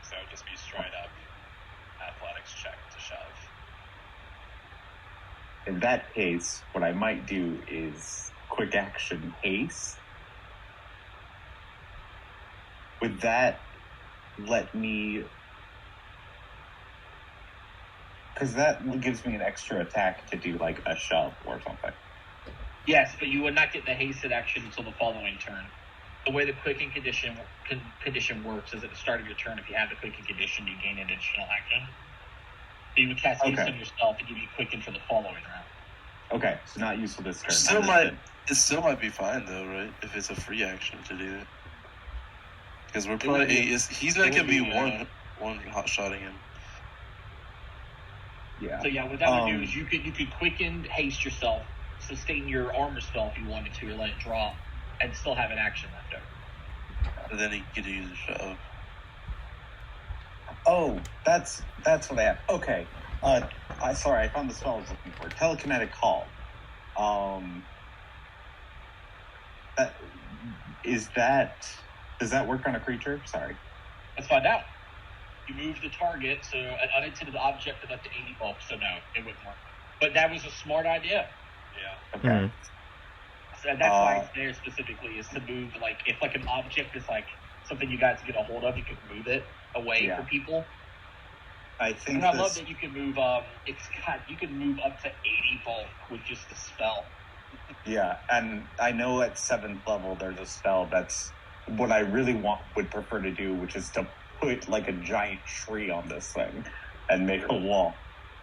So it would just be straight up athletics check to shove. In that case, what I might do is quick action haste. Would that let me... Because that gives me an extra attack to do, like, a shove or something. Yes, but you would not get the hasted action until the following turn. The way the quicken condition works is at the start of your turn, if you have the quicken condition, you gain an additional action. So you would cast haste on yourself to give you quicken for the following round. Okay, so not useful this turn. It still might be fine though, right? If it's a free action to do it, because we're probably he's not gonna be one hot shotting him. Yeah. So yeah, what that would do is you could quicken haste yourself, sustain your armor spell if you wanted to, or let it drop, and still have an action left over. And then he could use a shove. Oh, that's what I have. Okay. I found the spell I was looking for. Telekinetic Call. Does that work on a creature? Sorry. Let's find out. You move the target, so an unintended object of up to 80 bulk, so no, it wouldn't work. But that was a smart idea. Yeah. Okay. Mm-hmm. So that's why it's there specifically, is to move, like, if like an object is like something you guys get a hold of, you can move it away from people. I think and I love that you can move you can move up to 80 bulk with just the spell. Yeah, and I know at 7th level there's a spell that's what I really would prefer to do, which is to put like a giant tree on this thing and make a wall.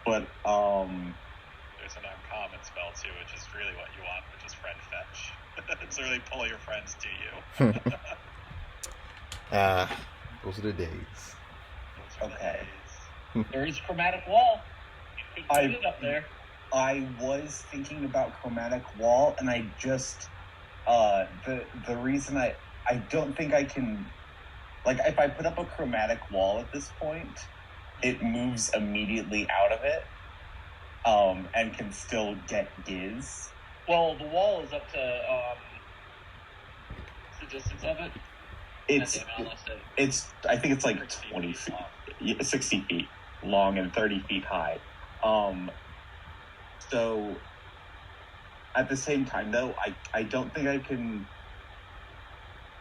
But there's an uncommon spell too, which is really what you want, which is friend fetch. It's really pull your friends to you. Those are the days. Okay. There is chromatic wall. You could put it up there. I was thinking about chromatic wall, and I just the reason I don't think I can, like, if I put up a chromatic wall at this point, it moves immediately out of it, and can still get Giz. Well, the wall is up to what's the distance of it? It's I think it's like 20 feet, 60 feet long and 30 feet high. So at the same time, though, I don't think I can.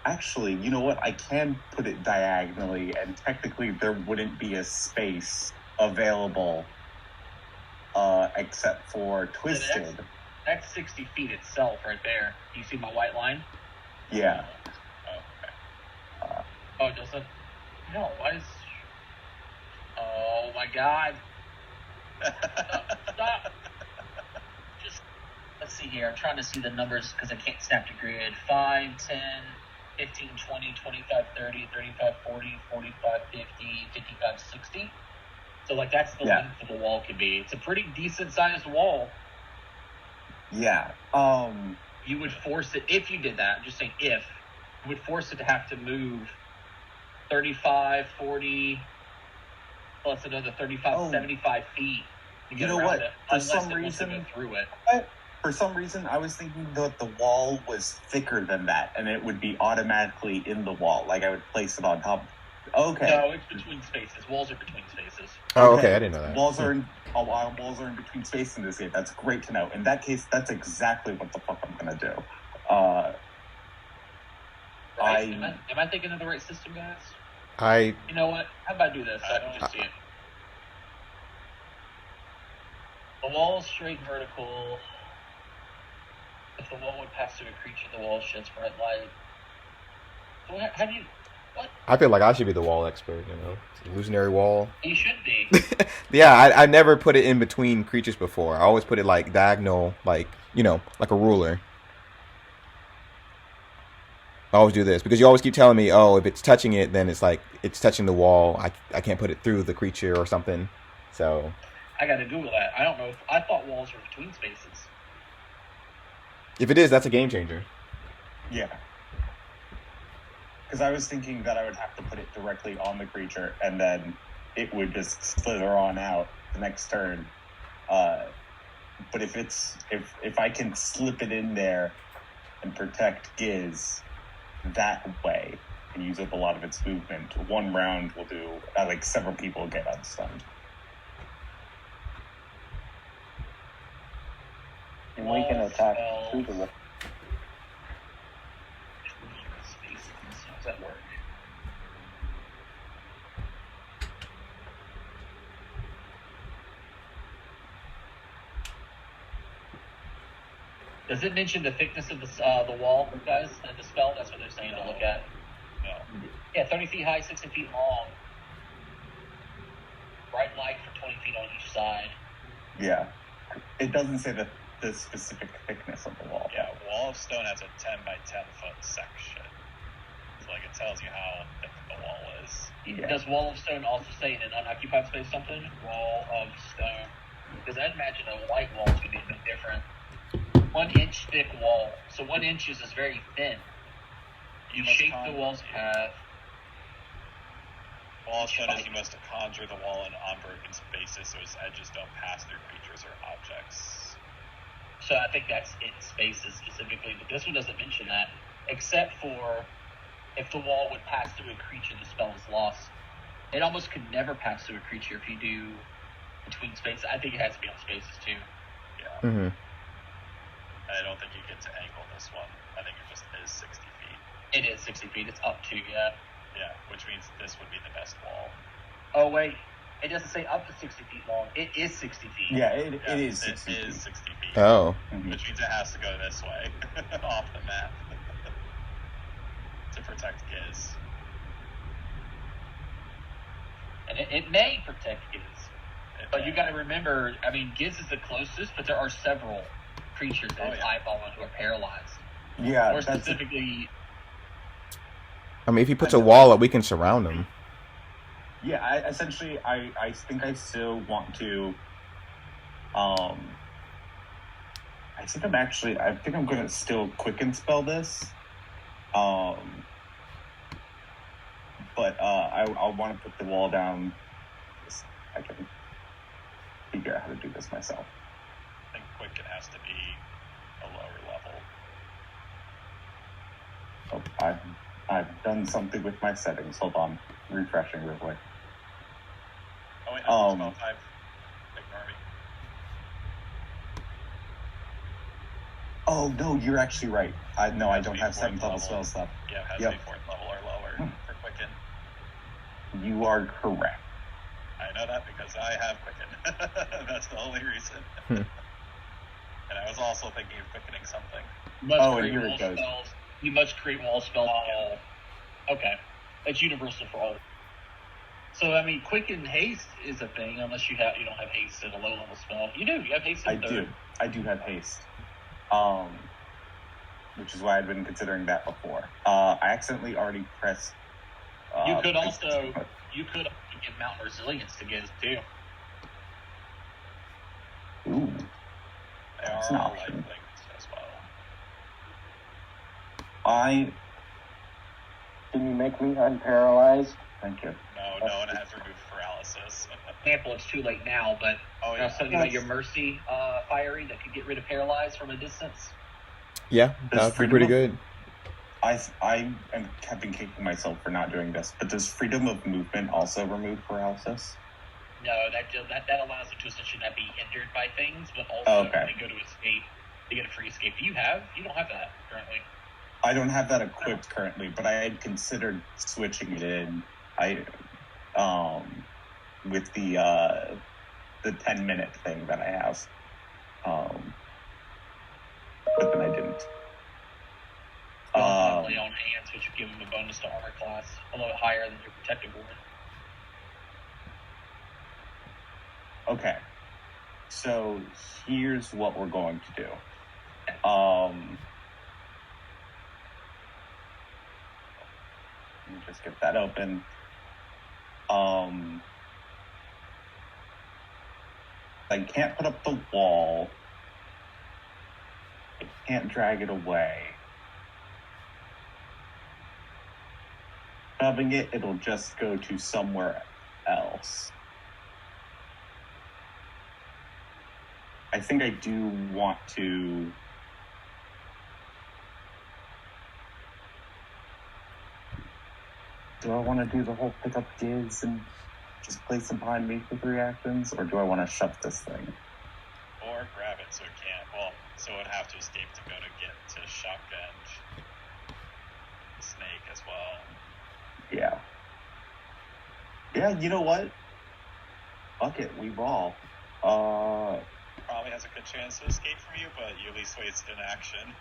Actually, you know what? I can put it diagonally, and technically there wouldn't be a space available except for Twisted. That's 60 feet itself right there. Do you see my white line? Yeah. It doesn't. No, why is... Oh my god. Stop. Just, let's see here. I'm trying to see the numbers because I can't snap to grid. 5, 10, 15, 20, 25, 30, 35, 40, 45, 50, 55, 60. So, like, that's the length of the wall could be. It's a pretty decent-sized wall. Yeah. You would force it, if you did that, I'm just saying if, you would force it to have to move 35, 40, plus another 35, 75 feet to get around it. For some reason, through it. For some reason, I was thinking that the wall was thicker than that, and it would be automatically in the wall. Like, I would place it on top. Okay. No, it's between spaces. Walls are between spaces. Oh, okay. I didn't know that. Walls are in between spaces in this game. That's great to know. In that case, that's exactly what the fuck I'm gonna do. Right? Am I thinking of the right system, guys? You know what? How about I do this? I don't just see it. The wall is straight vertical. If the wall would pass through a creature, the wall sheds bright light. So how do you... What? I feel like I should be the wall expert, you know? It's an illusionary wall. You should be. Yeah, I never put it in between creatures before. I always put it, like, diagonal, like, you know, like a ruler. I always do this because you always keep telling me, oh, if it's touching it, then it's like it's touching the wall. I can't put it through the creature or something. So I got to Google that. I don't know. I thought walls were between spaces. If it is, that's a game changer. Yeah. Because I was thinking that I would have to put it directly on the creature, and then it would just slither on out the next turn. But if I can slip it in there and protect Giz that way, and use up a lot of its movement, one round will do, like, several people get unstunned. And we can attack through the wall. How does that work? Does it mention the thickness of the wall, guys, and the spell? That's what they're saying to look at. No. Yeah, 30 feet high, 60 feet long. Bright light for 20 feet on each side. Yeah. It doesn't say the specific thickness of the wall. Yeah, Wall of Stone has a 10 by 10 foot section. So, like, it tells you how thick the wall is. Yeah. Does Wall of Stone also say in an unoccupied space something? Wall of Stone. Because I'd imagine a white wall is going to be a bit different. 1 inch thick wall. So 1 inch is very thin. You shape the wall's path. Wall of Stone is you must conjure the wall in unbroken spaces so its edges don't pass through creatures or objects. So I think that's in spaces specifically, but this one doesn't mention that, except for if the wall would pass through a creature, the spell is lost. It almost could never pass through a creature if you do between spaces. I think it has to be on spaces too. Yeah. Mm-hmm. I don't think you get to angle this one. I think it just is 60 feet. It is 60 feet. It's up to, yeah. Yeah, which means this would be the best wall. Oh, wait. It doesn't say up to 60 feet long. It is 60 feet. Yeah, it is 60 It feet. is 60 feet. Oh. Which means it has to go this way, off the map, to protect Giz. And it may protect Giz. But you got to remember, I mean, Giz is the closest, but there are several creatures that it's eyeballing who are paralyzed. Yeah, More specifically... I mean, if he puts a wall up, we can surround him. Yeah, I think I still want to. I think I'm going to still quicken spell this. But I want to put the wall down. I can figure out how to do this myself. I think Quicken has to be a lower level. Oh, I've done something with my settings. Hold on, refreshing real quick. Oh wait, no, spell 5. Ignore me. Oh no, you're actually right. I don't have 7th level level. spell stuff. Yeah, it has to be 4th level or lower for Quicken. You are correct. I know that because I have Quicken. That's the only reason. And I was also thinking of quickening something. And here it goes. You must create wall spells. Okay. It's universal for all. So, I mean, quicken haste is a thing, unless you don't have haste at a low level spell. You do. You have haste at third. I do have haste. Which is why I've been considering that before. I accidentally already pressed... you could also give Mountain Resilience to Giz, too. Ooh. That's an all option. light things as well. Can you make me unparalyzed? Thank you. No one has removed paralysis. Example, it's too late now, but something about your Mercy fiery that could get rid of paralyze from a distance. Yeah, that would be pretty good. I have been kicking myself for not doing this, but does freedom of movement also remove paralysis? No, that allows them to essentially not be hindered by things, but also when they go to escape, they get a free escape. You don't have that currently. I don't have that equipped currently, but I had considered switching it in. With the 10-minute thing that I have, but then I didn't. Lay on hands, which would give them a bonus to armor class, a little bit higher than your protective ward. Okay, so here's what we're going to do. Let me just get that open. I can't put up the wall. I can't drag it away. Shoving it, it'll just go to somewhere else. I think I do want to... do I want to do the whole pick up Giz and just place them behind me for 3 actions, or do I want to shove this thing? Or grab it so it can't. Well, so it would have to escape to go to get to Shock and Snake as well. Yeah. Yeah, you know what? Fuck it, we ball. Probably has a good chance to escape from you, but you at least wasted an action.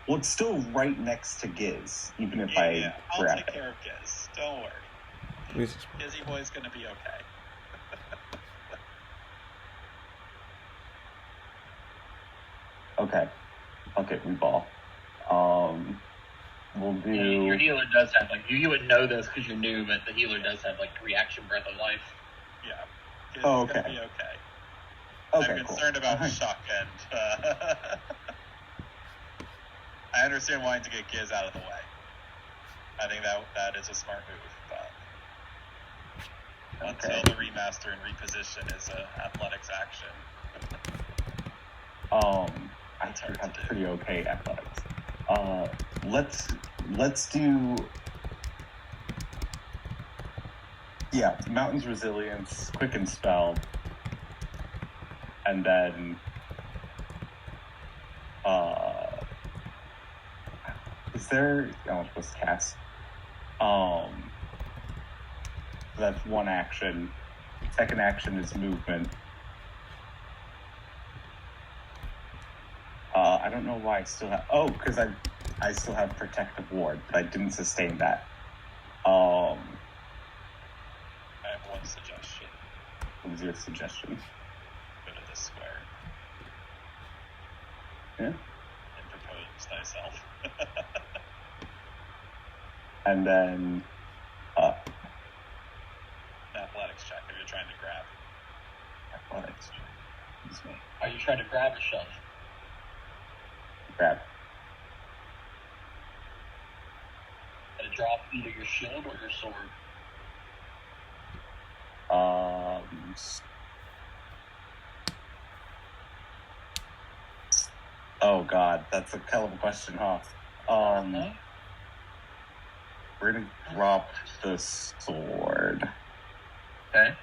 Well, it's still right next to Giz, even if I I'll grab take it. care of Giz. Don't worry. Please. Gizzy Boy's gonna be okay. Okay. Okay, we ball. We'll do... Your healer does have, like, you would know this because you're new, but the healer does have, like, reaction breath of life. Yeah. Giz Oh, is okay. gonna be okay. Okay, I'm concerned about Shock and... I understand wanting to get Giz out of the way. I think that is a smart move, but until the remaster and reposition is an athletics action. I do have pretty okay athletics. Let's do... Yeah, Mountain's Resilience, Quicken Spell, and then... Is there... I'm supposed to cast. That's 1 action. Second action is movement. I don't know why I still have... Oh, because I still have Protective Ward, but I didn't sustain that. I have one suggestion. What is your suggestion? Go to this square. Yeah? And propose thyself. And then... An athletics check if you're trying to grab. Athletics check. Excuse me. Are you trying to grab or shove? Grab. Gotta drop either your shield or your sword. Oh god, that's a hell of a question, huh? We're gonna drop the sword. Okay.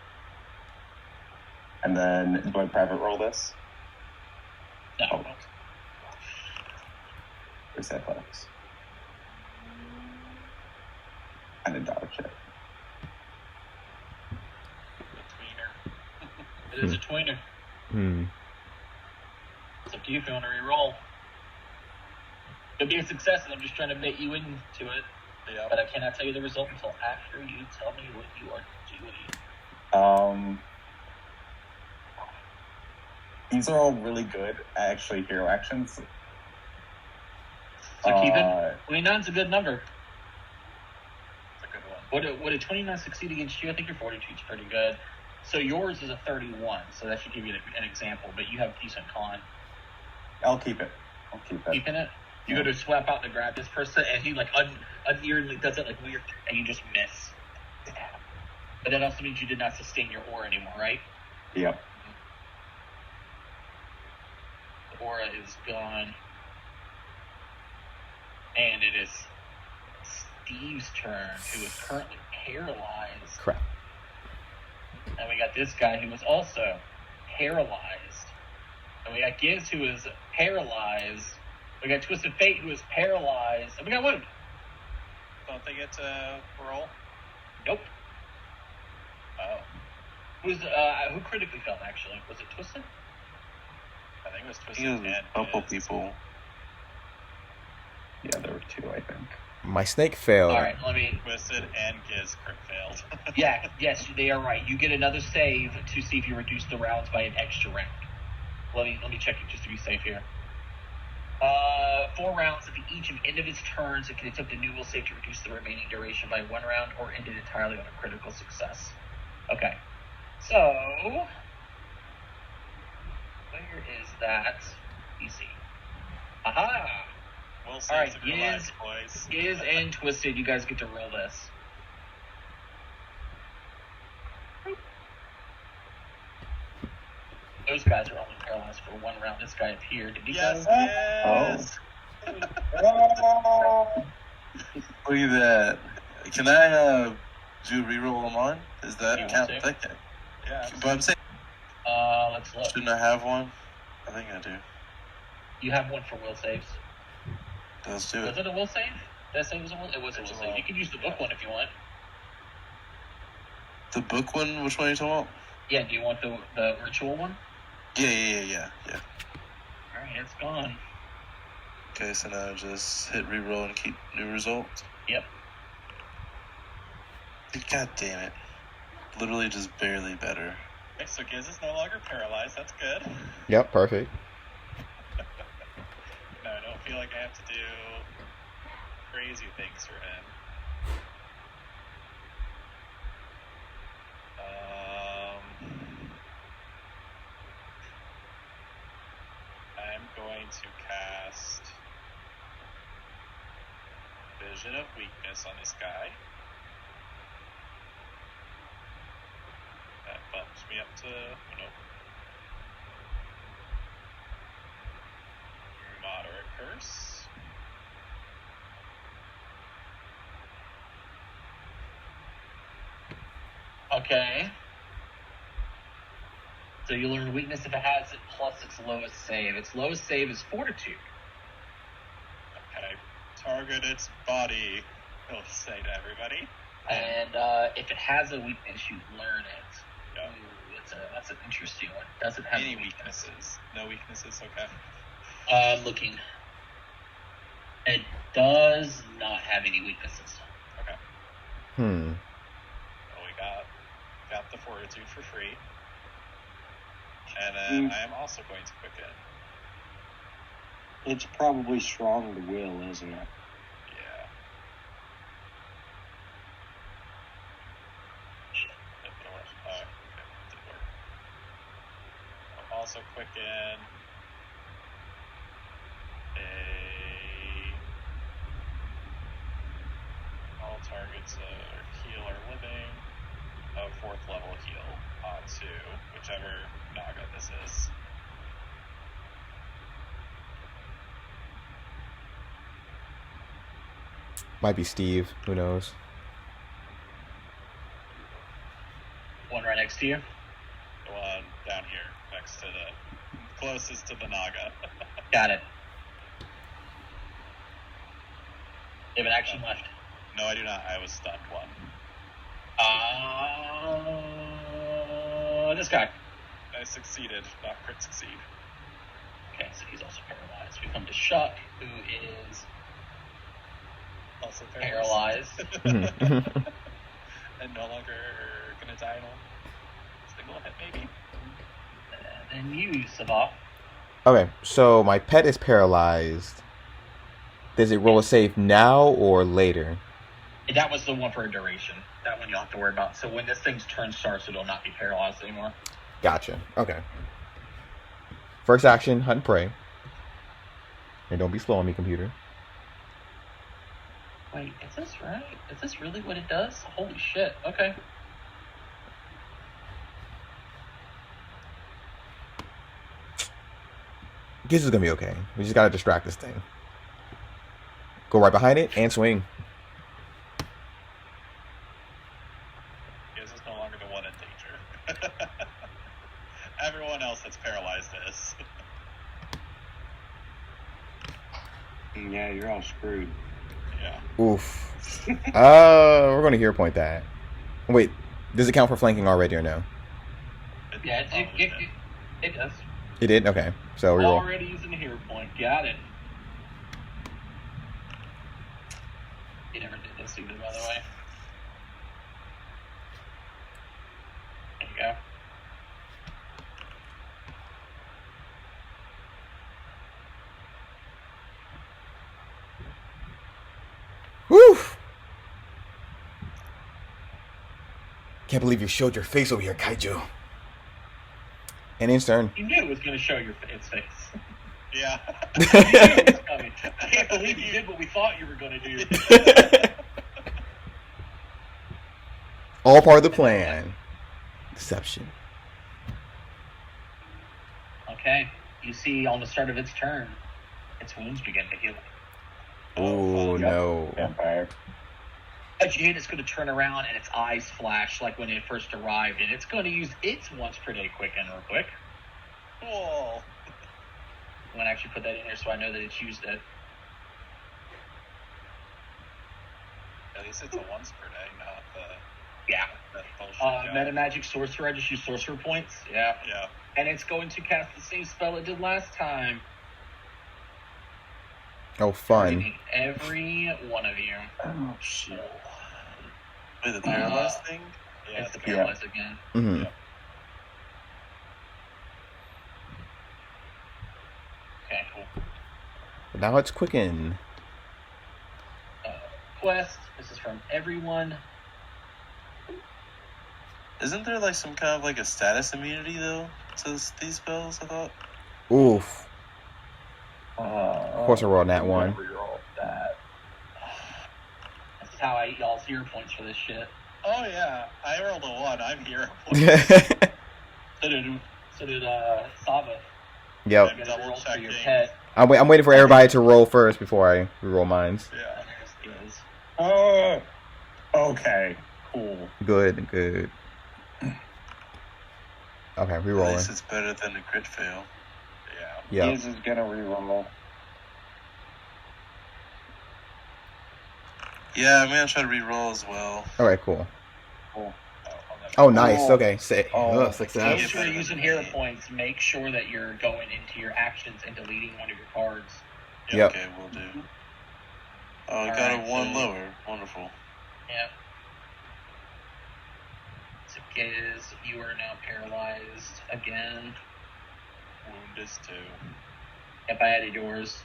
And then, do I private roll this? No. Oh. Where's athletics? I didn't dodge it. It is a tweener. It's up to you if you want to re-roll. It'll be a success, and I'm just trying to bait you into it. Yeah. But I cannot tell you the result until after you tell me what you are doing. These are all really good, actually, hero actions. So keep it. 29's a good number. It's a good one. Would a 29 succeed against you? I think your 42 is pretty good. So yours is a 31, so that should give you an example, but you have decent con. I'll keep it. Keeping it? You go to swap out to grab this person, and he, like, unweirdly does it, like, weird, and you just miss. But that also means you did not sustain your aura anymore, right? Yep. The aura is gone. And it is Steve's turn, who is currently paralyzed. Crap. And we got this guy who was also paralyzed. And we got Giz, who is paralyzed. We got Twisted Fate, who is paralyzed. And we got Wound. Don't they get to roll? Nope. Oh. Who critically failed, actually? Was it Twisted? I think it was Twisted. He was a couple people. Yeah, there were 2, I think. My snake failed. All right, let me... Twisted and Giz crit failed. Yes, they are right. You get another save to see if you reduce the rounds by an extra round. Let me check it just to be safe here. 4 rounds at the each of end of its turns. It can attempt a new will save to reduce the remaining duration by 1 round or end it entirely on a critical success. Okay. So, where is that? Easy. Aha! We'll save All right, some of your lives, boys. Giz and Twisted, you guys get to roll this. Those guys are only paralyzed for 1 round. This guy up here, did he Yes, go? yes. Look at that. Can I do reroll on mine? Is that You count? want to? That count? Yeah. But I'm saying, Let's look. shouldn't I have one? I think I do. You have one for will saves. Let's do Was it. it a will save? Did I say it was a will? It was a will save. You can use the book one if you want. The book one, which one are you talking about? Yeah, do you want the ritual one? Yeah. Alright, it's gone. Okay, so now just hit reroll and keep new results. Yep. God damn it. Literally just barely better. Okay, so Giz is no longer paralyzed. That's good. Yep, perfect. No, I don't feel like I have to do crazy things for him. I'm going to cast Vision of Weakness on this guy. That bumps me up to, Moderate Curse. Okay. So you learn weakness if it has it plus its lowest save. Its lowest save is Fortitude. Okay. Target its body, he'll say to everybody. And if it has a weakness, you learn it. Yeah. Ooh, that's an interesting one. Does it have Any a weakness? weaknesses? No weaknesses? Okay. Looking. It does not have any weaknesses. Okay. Hmm. Well, we got the Fortitude for free. And then I am also going to quicken. It's probably strong to will, isn't it? Yeah. Oh, okay. Did work. I'll also quicken all targets heal or living of 4th level heal onto whichever Naga this is. Might be Steve. Who knows? One right next to you. The one down here, next to the closest to the Naga. Got it. You have an action left. No, I do not. I was stunned one. This guy. I succeeded, not crit succeed. Okay, so he's also paralyzed. We come to Shuck, who is Also paralyzed. And no longer gonna die in a single hit, maybe. And then you, Savah. Okay, so my pet is paralyzed. Does it roll a save now or later? That was the one for a duration. That one you'll have to worry about. So when this thing's turn starts, it'll not be paralyzed anymore. Gotcha. Okay. First action, hunt and prey. And don't be slow on me, computer. Wait, is this right? Is this really what it does? Holy shit. Okay. This is gonna be okay. We just gotta distract this thing. Go right behind it and swing. Giz is no longer the one in danger. Everyone else that's paralyzed is. Yeah, you're all screwed. Yeah. Oof. We're gonna hero point that. Wait, does it count for flanking already or no? Yeah, it does. It did? Okay. So we roll. Already using a hero point. Got it. He never did this either, by the way. There you go. Whew. Can't believe you showed your face over here, Kaiju. And in turn. You knew it was going to show its face. Yeah. You knew it was coming. I can't believe you did what we thought you were going to do. All part of the plan. Deception. Okay. You see on the start of its turn, its wounds begin to heal. Oh, fun. no. Vampire. Again, it's going to turn around and its eyes flash like when it first arrived, and it's going to use its once per day quicken real quick. Cool. I'm going to actually put that in here so I know that it's used it. At least it's a once per day, not the Yeah. that bullshit. Meta Magic Sorcerer, I just use sorcerer points. Yeah. Yeah. And it's going to cast the same spell it did last time. Oh, fun. Targeting every one of you. Oh, shit. Wait, the paralyzed thing? Yeah. It's the paralyze again. Mm-hmm. Yep. Okay, cool. Now it's quicken. Quest. This is from everyone. Isn't there like some kind of like a status immunity though to these spells? I thought. Oof. Of course I rolled that one. That. This is how I eat all 0 points for this shit. Oh yeah, I rolled a 1. I'm here. So did Sava. Yep. You gotta Double roll for checking. your pet. I'm waiting for everybody to roll first before I roll mines. Yeah. There it is. Oh. Okay. Cool. Good. Okay, At re-rolling. least it's better than a crit fail. Yeah. Yep. His is gonna reroll. Yeah, I'm gonna try to re-roll as well. Alright, cool. I'll never- Oh, nice. Oh. Okay. Oh. Success. Those who are using hero points, make sure that you're going into your actions and deleting one of your cards. Yep. Okay, we'll do. Oh, I got Alright, a 1 so- lower. Wonderful. Yep. So Giz, you are now paralyzed again. Wound is 2. If I added yours.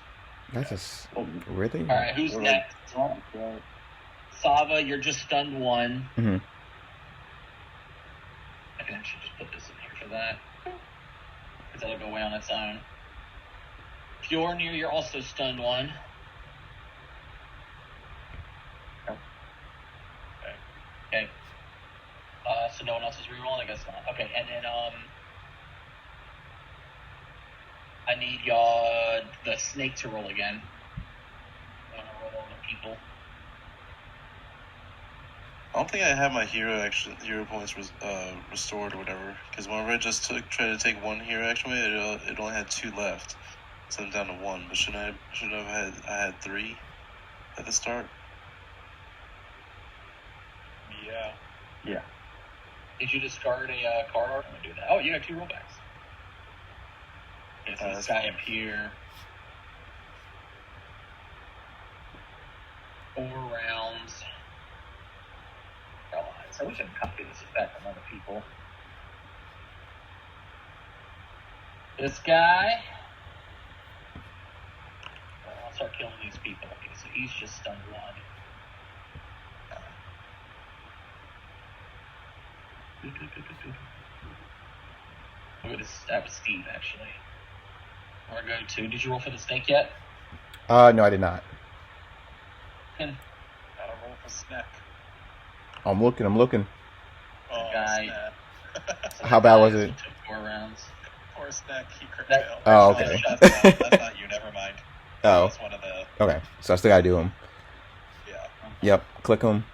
That's just really. Alright, who's next? Sava, you're just stunned 1. Mm-hmm. I can actually just put this in here for that. Because that'll go away on its own. Fjornir, you're also stunned 1. Okay. So no one else is rerolling? I guess not. Okay, and then I need y'all the snake to roll again. I'm gonna roll all the people. I don't think I have my hero points restored or whatever. Because whenever I just tried to take 1 hero action away, it only had 2 left, so I'm down to 1. But should I have had 3 at the start? Yeah. Yeah. Did you discard a card art? I'm gonna do that. Oh, you have 2 rollbacks. Okay, so this guy up here. 4 rounds. I wish I could copy this effect on other people. This guy. I'll start killing these people. Okay, so he's just stunned 1. I'm going to stab Steve, actually. Or go to. Did you roll for the snake yet? No, I did not. Gotta roll for snack. I'm looking. Oh, Guy. snap. How bad was it? Took 4 rounds. Poor snack. He crit That- failed. Oh, No, okay. That's not you. Never mind. Oh, That's one of the. okay. So I still gotta do them. Yeah. Yep. Click them.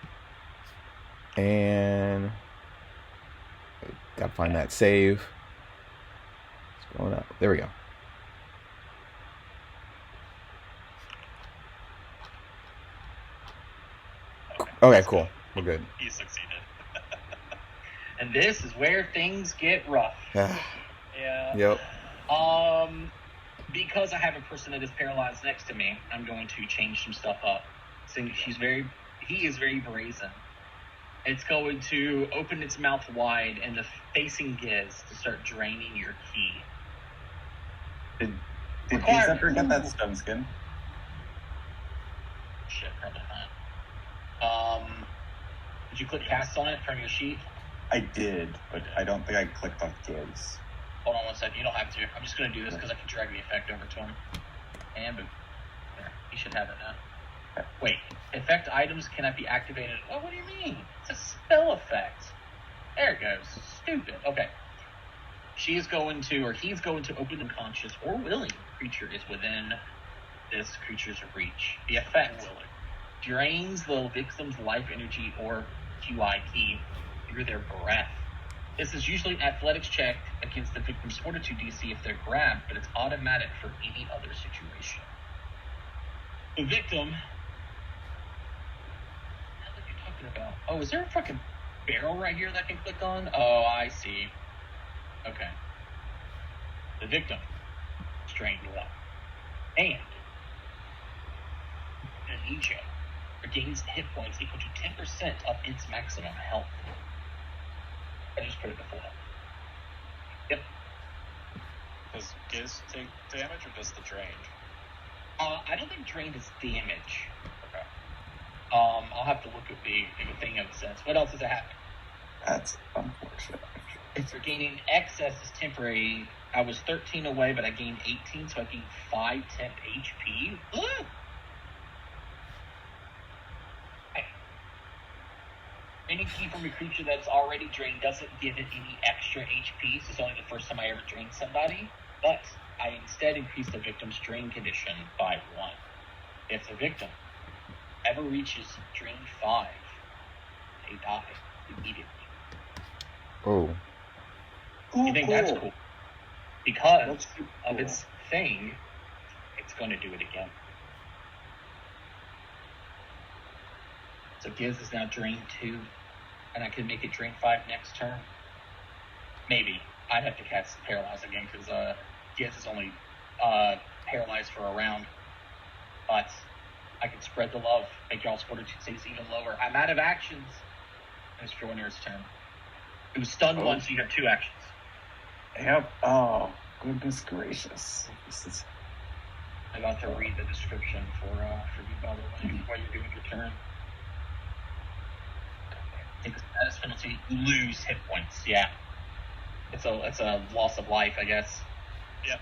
And gotta find that save. It's going up. There we go. Okay, cool. We're good. He succeeded. And this is where things get rough. Yeah. Yeah. Yep. Because I have a person that is paralyzed next to me, I'm going to change some stuff up. So he is very brazen. It's going to open its mouth wide and the facing Giz to start draining your key. Did Giz ever get that stone skin? Shit, probably not. Did you click cast on it from your sheet? I did, but I don't think I clicked on Giz. Hold on one second. You don't have to. I'm just going to do this because I can drag the effect over to him. And boom. There. You should have it now. Wait. Effect items cannot be activated. Oh, what do you mean? It's a spell effect. There it goes. Stupid. Okay. He's going to open unconscious or willing creature is within this creature's reach. The effect drains the victim's life energy or QI key through their breath. This is usually an athletics check against the victim's fortitude DC if they're grabbed, but it's automatic for any other situation. The victim. What are you talking about? Oh, is there a fucking barrel right here that I can click on? Oh, I see. Okay. The victim strained 1. And Kannijo regains hit points equal to 10% of its maximum health. I just put it before. Yep. Does Giz take damage or just the drained? I don't think drained is damage. Okay. I'll have to look at the thing of sense. What else does it have? That's unfortunate. It's regaining excess is temporary. I was 13 away, but I gained 18, so I gained 5 temp HP. Ugh. Any key from a creature that's already drained doesn't give it any extra HP, so it's only the first time I ever drained somebody. But I instead increased the victim's drain condition by 1. If the victim ever reaches drain 5, they die immediately. Oh. You think that's cool? Because of its thing, it's going to do it again. So Giz is now drain 2, and I can make it drain 5 next turn. Maybe. I'd have to cast Paralyze again, because Giz is only paralyzed for a round. But I can spread the love, make y'all's fortitude saves even lower. I'm out of actions. It's Jorner's turn. It was stunned once, so you have 2 actions. Yep. Oh, goodness gracious. This is... I got to read the description for you, by the way, while you're doing your turn. Take a status penalty, lose hit points. Yeah, it's a loss of life, I guess. Yep.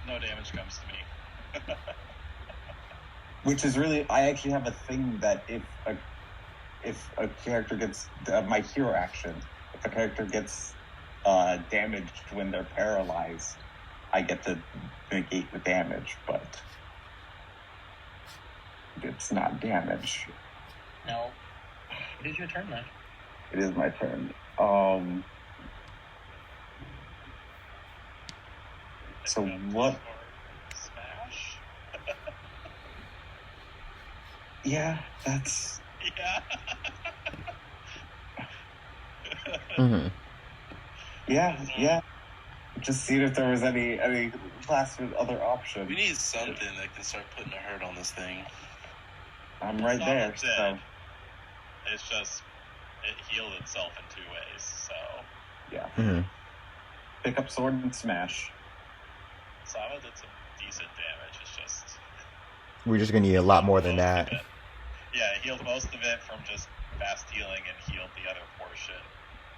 No damage comes to me. Which is really, I actually have a thing that if a character gets my hero action, if a character gets damaged when they're paralyzed, I get to negate the damage, but it's not damage. No. It is your turn, then. It is my turn. So what? Smash? Yeah, that's... Yeah. Mm-hmm. Yeah. Just seeing if there was any last other option. We need something that can start putting a hurt on this thing. I'm right there. So It's just, it healed itself in 2 ways, so. yeah. Mm-hmm. Pick up sword and smash. Sama did some decent damage, it's just. We're just gonna need a lot more than that. Yeah, it healed most of it from just fast healing and healed the other portion,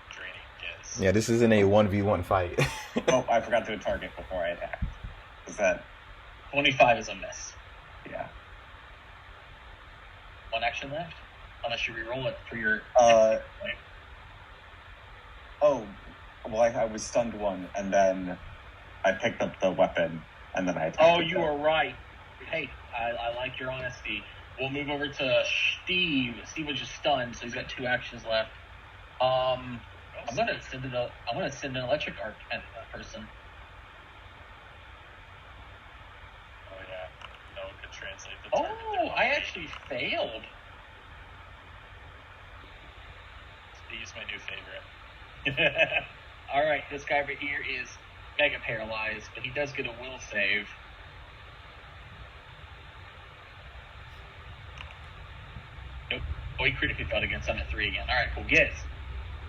draining Giz. Yeah, this isn't a 1v1 fight. Oh, I forgot to target before I attacked. Is that... 25 is a miss. Yeah. 1 action left, unless you reroll it for your. Oh, well, I was stunned 1, and then I picked up the weapon, and then I attacked. Oh, you are right. Hey, I like your honesty. We'll move over to Steve. Steve was just stunned, so he's got 2 actions left. I'm gonna send an electric arc at that person. Oh, yeah. No one could translate the target. Oh, I actually failed. Steve's my new favorite. All right, this guy over here is mega paralyzed, but he does get a will save. Nope. Oh, he critically failed against. I'm at 3 again. All right, cool. Giz,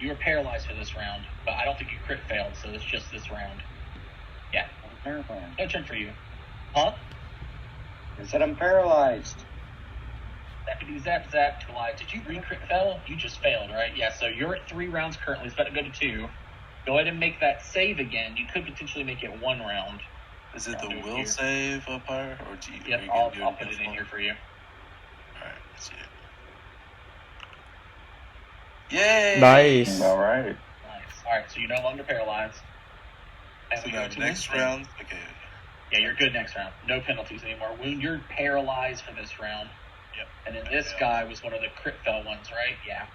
you were paralyzed for this round, but I don't think you crit failed, so it's just this round. Yeah. I'm paralyzed. No turn for you. Huh? I said I'm paralyzed. Zappity zap zap to lie. Did you re-crit fail? You just failed, right? Yeah, so you're at 3 rounds currently. It's about to go to 2. Go ahead and make that save again. You could potentially make it 1 round. Is it the will save up higher, or do you? Yep, I'll put it in here for you. Alright, let's see it. Yay! Nice. All right. Nice. All right, so you're no longer paralyzed. And So we we go got to next instinct. round. Okay. Yeah, you're good next round. No penalties anymore. Wound, you're paralyzed for this round. Yep. And then this guy was one of the crit fail ones, right? Yeah.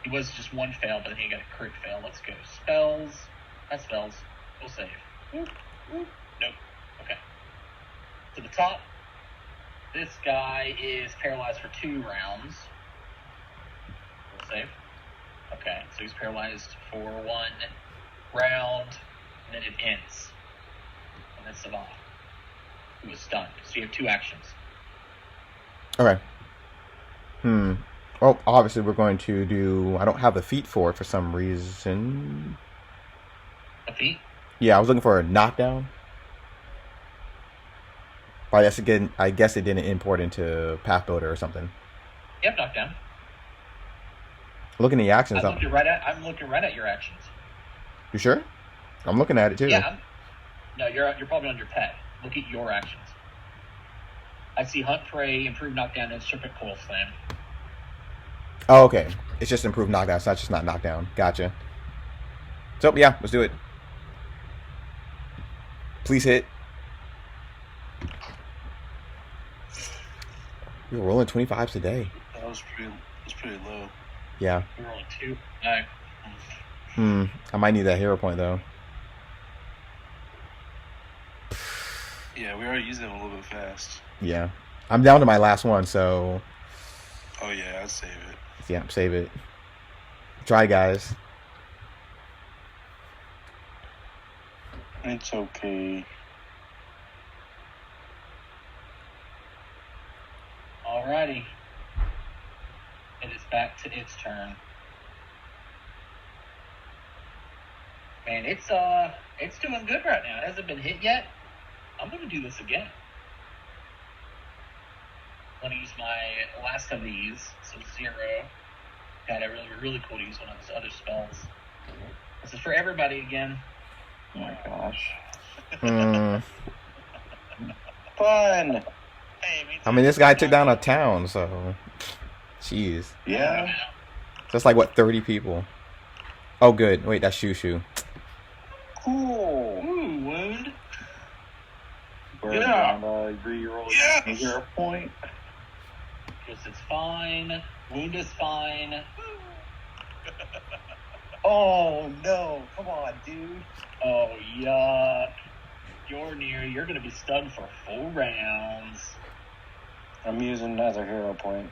He was just one fail, but then he got a crit fail. Let's go. Spells. That's spells. We'll save. Nope. Okay. To the top. This guy is paralyzed for 2 rounds. We'll save. Okay, so he's paralyzed for 1 round, and then it ends. And then Savant, who is stunned. So you have 2 actions. Okay. Well, obviously we're going to do... I don't have a feat for it for some reason. A feat? Yeah, I was looking for a knockdown. But I guess it didn't import into Path Builder or something. You have knockdown. Looking at the actions. I'm looking right at your actions. You sure? I'm looking at it too. Yeah. No, you're probably on your pet. Look at your actions. I see Hunt Prey, Improve Knockdown, and Serpent Coil Slam. Oh, okay. It's just improved knockdown. So that's just not knockdown. Gotcha. So yeah, let's do it. Please hit. You're rolling 25s today. That was pretty low. Yeah. You're rolling 2. No. I might need that hero point though. Yeah, we are using them a little bit fast. Yeah. I'm down to my last one, so Oh yeah, I'd save it. yeah, save it. Try, guys. It's okay. Alrighty. It is back to its turn. Man, it's doing good right now. It hasn't been hit yet. I'm gonna do this again. I'm gonna use my last of these, so 0. God, I really cool to use one of those other spells. This is for everybody again. Oh my gosh. Mm. Fun! Hey, me too. I mean, this guy took down a town, so jeez. Yeah. That's like what, 30 people? Oh, good. Wait, that's Shushu. Cool. Ooh, wound. We're Yeah. gonna re-roll Yes. your point. This is fine. Wound is fine. Oh no! Come on, dude. Oh, yuck. You're gonna be stunned for 4 rounds. I'm using another hero point.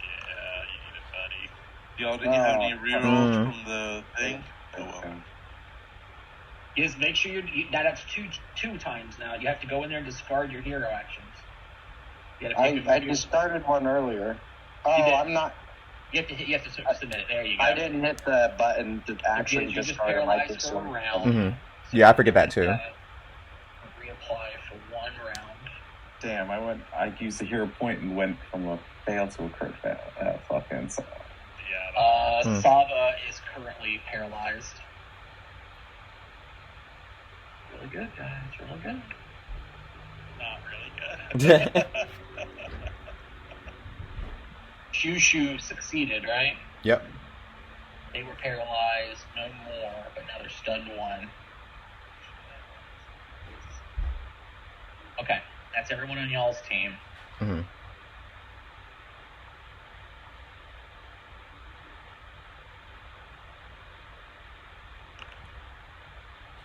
Yeah, you need it, buddy. Y'all didn't have any rerolls Mm. from the thing? Oh well. Is make sure that's two times now. You have to go in there and discard your hero actions. You gotta pick I just started one earlier. Oh, You did. I'm not. You have to submit it. There you go. I didn't hit the button to actually You're just discard my paralyzed for a round. Mhm. Yeah, I forget that too. Reapply for 1 round. Damn, I used the hero point and went from a fail to a crit fail. Fucking so. Yeah, Sava is currently paralyzed. Really good, guys. Really good. not really good. Shushu succeeded, right? Yep. They were paralyzed, no more, but now they're stunned 1. Okay, that's everyone on y'all's team. Mhm.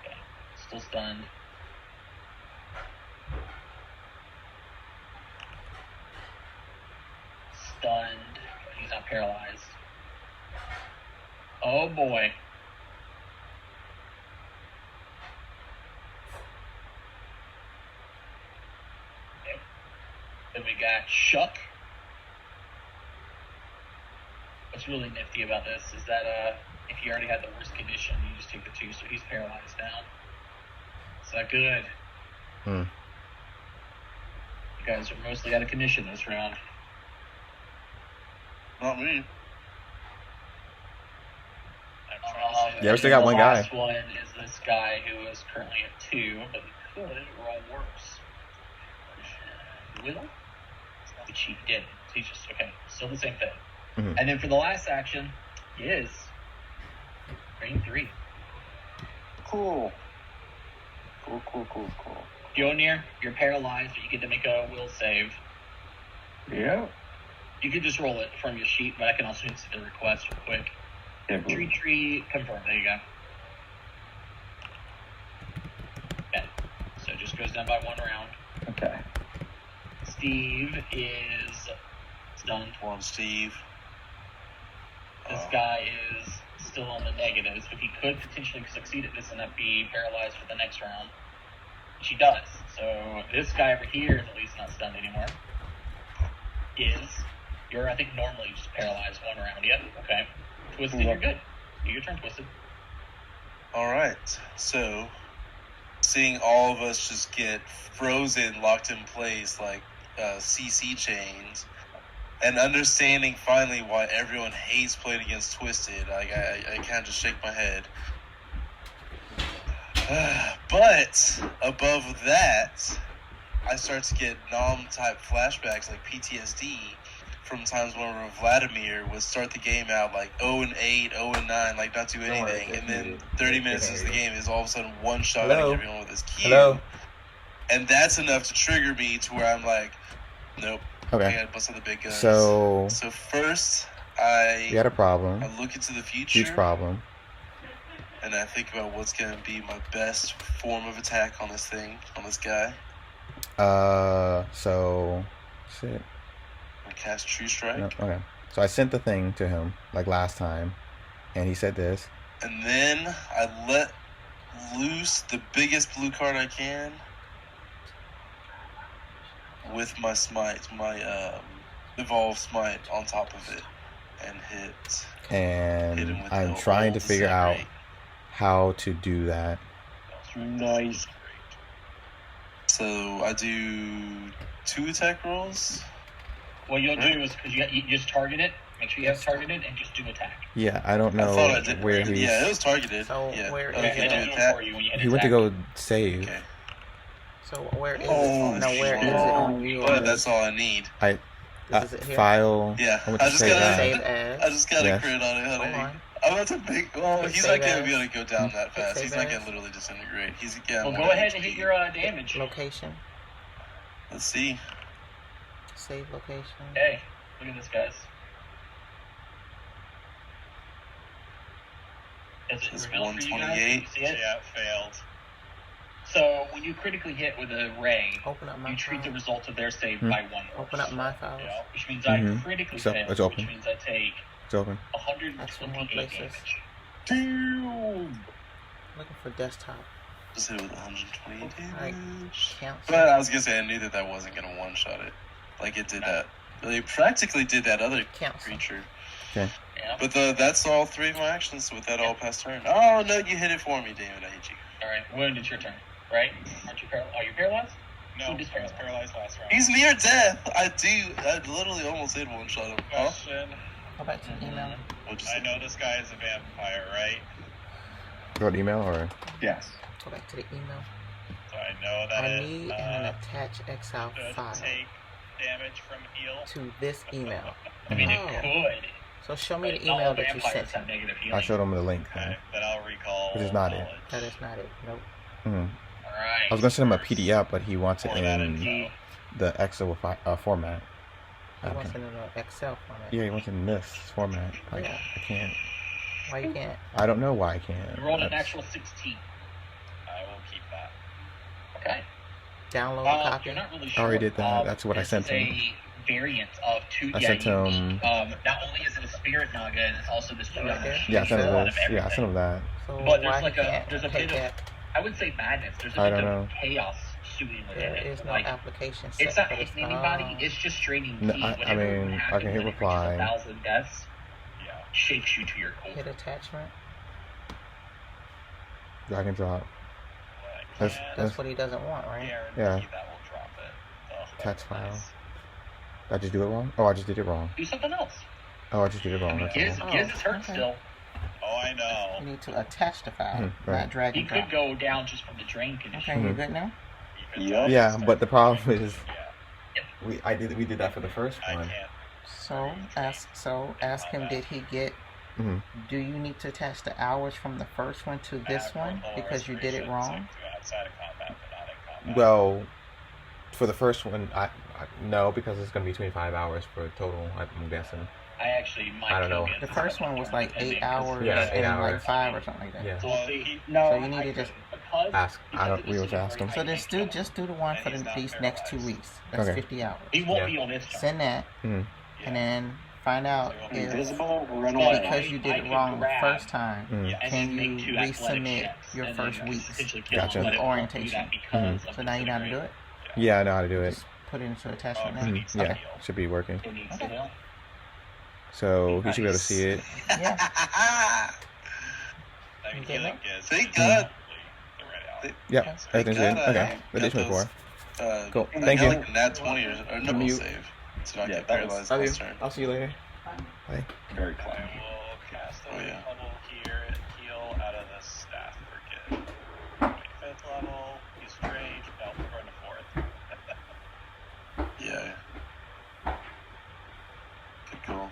Okay, still stunned. Stunned, but he's not paralyzed. Oh boy. Okay. Then we got Shuck. What's really nifty about this is that if you already had the worst condition, you just take the 2, so he's paralyzed now. Is that good? Hmm. You guys are mostly out of condition this round. Not me. I'm trying to say Yeah, we still got one guy. The last one is this guy who is currently at 2, but he could roll worse. Will? Which he did. So he's just, okay, still the same thing. Mhm. And then for the last action is Rain 3. Cool. Cool. Mjolnir, you're paralyzed, but you get to make a will save. Yeah. You can just roll it from your sheet, but I can also insert the request real quick. Tree, confirm. There you go. Okay. So it just goes down by 1 round. Okay. Steve is stunned. We're on Steve. This guy is still on the negatives, but he could potentially succeed at this and not be paralyzed for the next round. Which he does. So this guy over here is at least not stunned anymore. You're, I think, normally just paralyzed 1 round. Yep. Okay. Twisted, you're good. Your turn, Twisted. All right. So, seeing all of us just get frozen, locked in place like CC chains, and understanding finally why everyone hates playing against Twisted, I kind of just shake my head. But above that, I start to get Nom-type flashbacks like PTSD from times whenever Vladimir would start the game out like 0-8, 0-9, like not do anything, and then 30 minutes into the game is all of a sudden one-shotting everyone with his Q. And that's enough to trigger me to where I'm like, nope, I gotta bust out the big guns. So first, we had a problem. I look into the future. Huge problem. And I think about what's gonna be my best form of attack on this thing, on this guy. Shit. I cast True Strike. No, okay. So I sent the thing to him like last time, and he said this. And then I let loose the biggest blue card I can with my smite, my evolved smite on top of it, and hit. And him with I'm the trying to old figure out Disintegrate. how to do that. Nice. So I do 2 attack rolls. What you'll do is, because you just target it, make sure you have targeted, and just do attack. Yeah, I don't I know thought I did. where he's. Yeah, it was targeted. So yeah. where is Okay, it? it'll do it for you when you hit He went to attack. go save. Okay. So where is Oh, it? No, where is shit. it on you? But that's all I need. This is it here? File. Yeah, I went I to just save gotta- that. Save as. I just got Yes. a crit on it, honey. Hold on. I'm about to make. Well, Hit he's save not gonna as. be able to go down that fast. Hit He's save not as. gonna literally disintegrate. He's Well, one go ahead and HP. hit your damage. Location. Let's see. Save location. Hey, look at this, guys. Does it It's reveal for you guys? 128. You see it? Yeah, it failed. So when you critically hit with a ray, Open up my you treat the file. result of their save Hmm. by 1. Open up my files. Yeah. Which means Mhm. I critically So, fail, it's open. which means I take It's open. That's some more 128 places. damage. Damn. Looking for desktop. Just hit it with 120 Alright. damage. Cancel. But I was gonna say I knew that wasn't gonna one shot it. Like it did that. It practically did that other Cancel. creature. Yeah. But that's all 3 of my actions. So with that, all past turn. Oh no, you hit it for me, David. I hate you. Alright, Wound, it's your turn. Right? Aren't you paralyzed? Are you paralyzed? No, Who just I was paralyzed last round. He's near death. I literally almost did one shot him. Huh? Question. Go back to the email. What'd you I say? know this guy is a vampire, right? Go to email or Yes. Go back to the email. So I know that I it need an attach Excel should file take damage from heal. to this email. I mean, Oh. it could. So show me but the email all that you vampires sent. have negative I healing. showed him the link. Okay, then I'll recall. Which is not it. knowledge. That is not it. Nope. Mhm. Alright. I was gonna send him a PDF, but he wants it Pour that in info. the Excel format. He wants it in an Excel format. Yeah, he wants it in this format. Like, Yeah. I can't. Why you can't? I don't know why I can't. You rolled a That's- natural 16. I will keep that. Okay. Download a copy. You're not really I sure. already did that. That's what I this sent is him. a variant of two. I sent him- Not only is it a spirit naga, and it's also this Right there? Yeah, I sent him lot this. of Yeah, I sent him that. So But there's why like he a- can't there's a take bit of- that? I would say madness. There's a I bit don't of know. chaos shooting within There it. is no Like, application set it's not for this. hitting anybody. Oh. It's just straining No, key. I Whatever mean, I happens can hit when it reaches reply. 1,000 deaths Yeah. shakes you to your core. Hit attachment. Drag and drop. But I That's- can't That's what he doesn't want, right? guarantee Yeah. that will drop it. Oh, Text that's file. nice. Did I just do it wrong? Oh, I just did it wrong. Do something else. Oh, I just did it wrong. That's Giz, all. Giz is hurt okay. still. Oh, I know. You need to attach the file, Right. not drag He and could drop. go down just from the drain condition. Okay, you Mhm. good now? You could Yup. Yeah, but the problem is Yeah, we did that for the first I one. can't. Ask him, did he get? Mhm. Do you need to attach the hours from the first one to this Add one roll because you did it restoration, wrong? so to add outside of combat, but not in combat. Well, for the first one, no, because it's going to be 25 hours for total, I'm guessing. I actually might. I don't know. The first one was like 8 hours Yeah, 8 and hours. like 5 or something like that. Yeah. So Well, see, he, no, So you need to just Ask. I don't. We was asked him. So just do the one for these next 2 weeks. That's Okay. 50 hours. He won't Yeah. be on his turn. Send that, Mhm. and then find out if Invisible, run away. because you did it wrong the first time, Mhm. and can then make you 2 athletic resubmit checks, your and first then week's essentially kill Gotcha. him, let it orientation. do that because Mhm. of So now you know how to do it. Yeah, I know how to do it. Just put it into attachment Oh, now. mhm. Yeah, Okay. should be working. It needs to heal. So he should be able to see it. Yeah. I mean, Okay, healing is Thank is God. the right out. Yep, answer. everything's good. God, Okay, got additional those, 4. Cool. I Thank got you. like a nat 20 or no Mute. save. So not Yeah, get that paralyzed Love you. last turn. I'll see you later. Bye. Very I clean. will cast a Oh, yeah. level here and heal out of the staff for good. 5th level, he's strange. No, we're going to 4th. Yeah. Good call.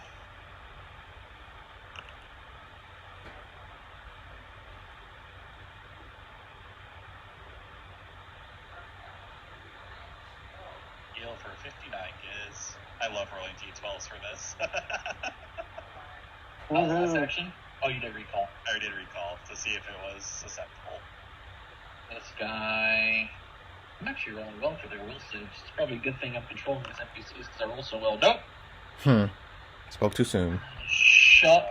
Heal for 59 giz. I love rolling d12s for this. Oh, last action? Oh, you did recall. I already did recall to see if it was susceptible. This guy. I'm actually rolling well for their will saves. It's probably a good thing I'm controlling these NPCs because I roll so well. Nope. Spoke too soon. Shuck.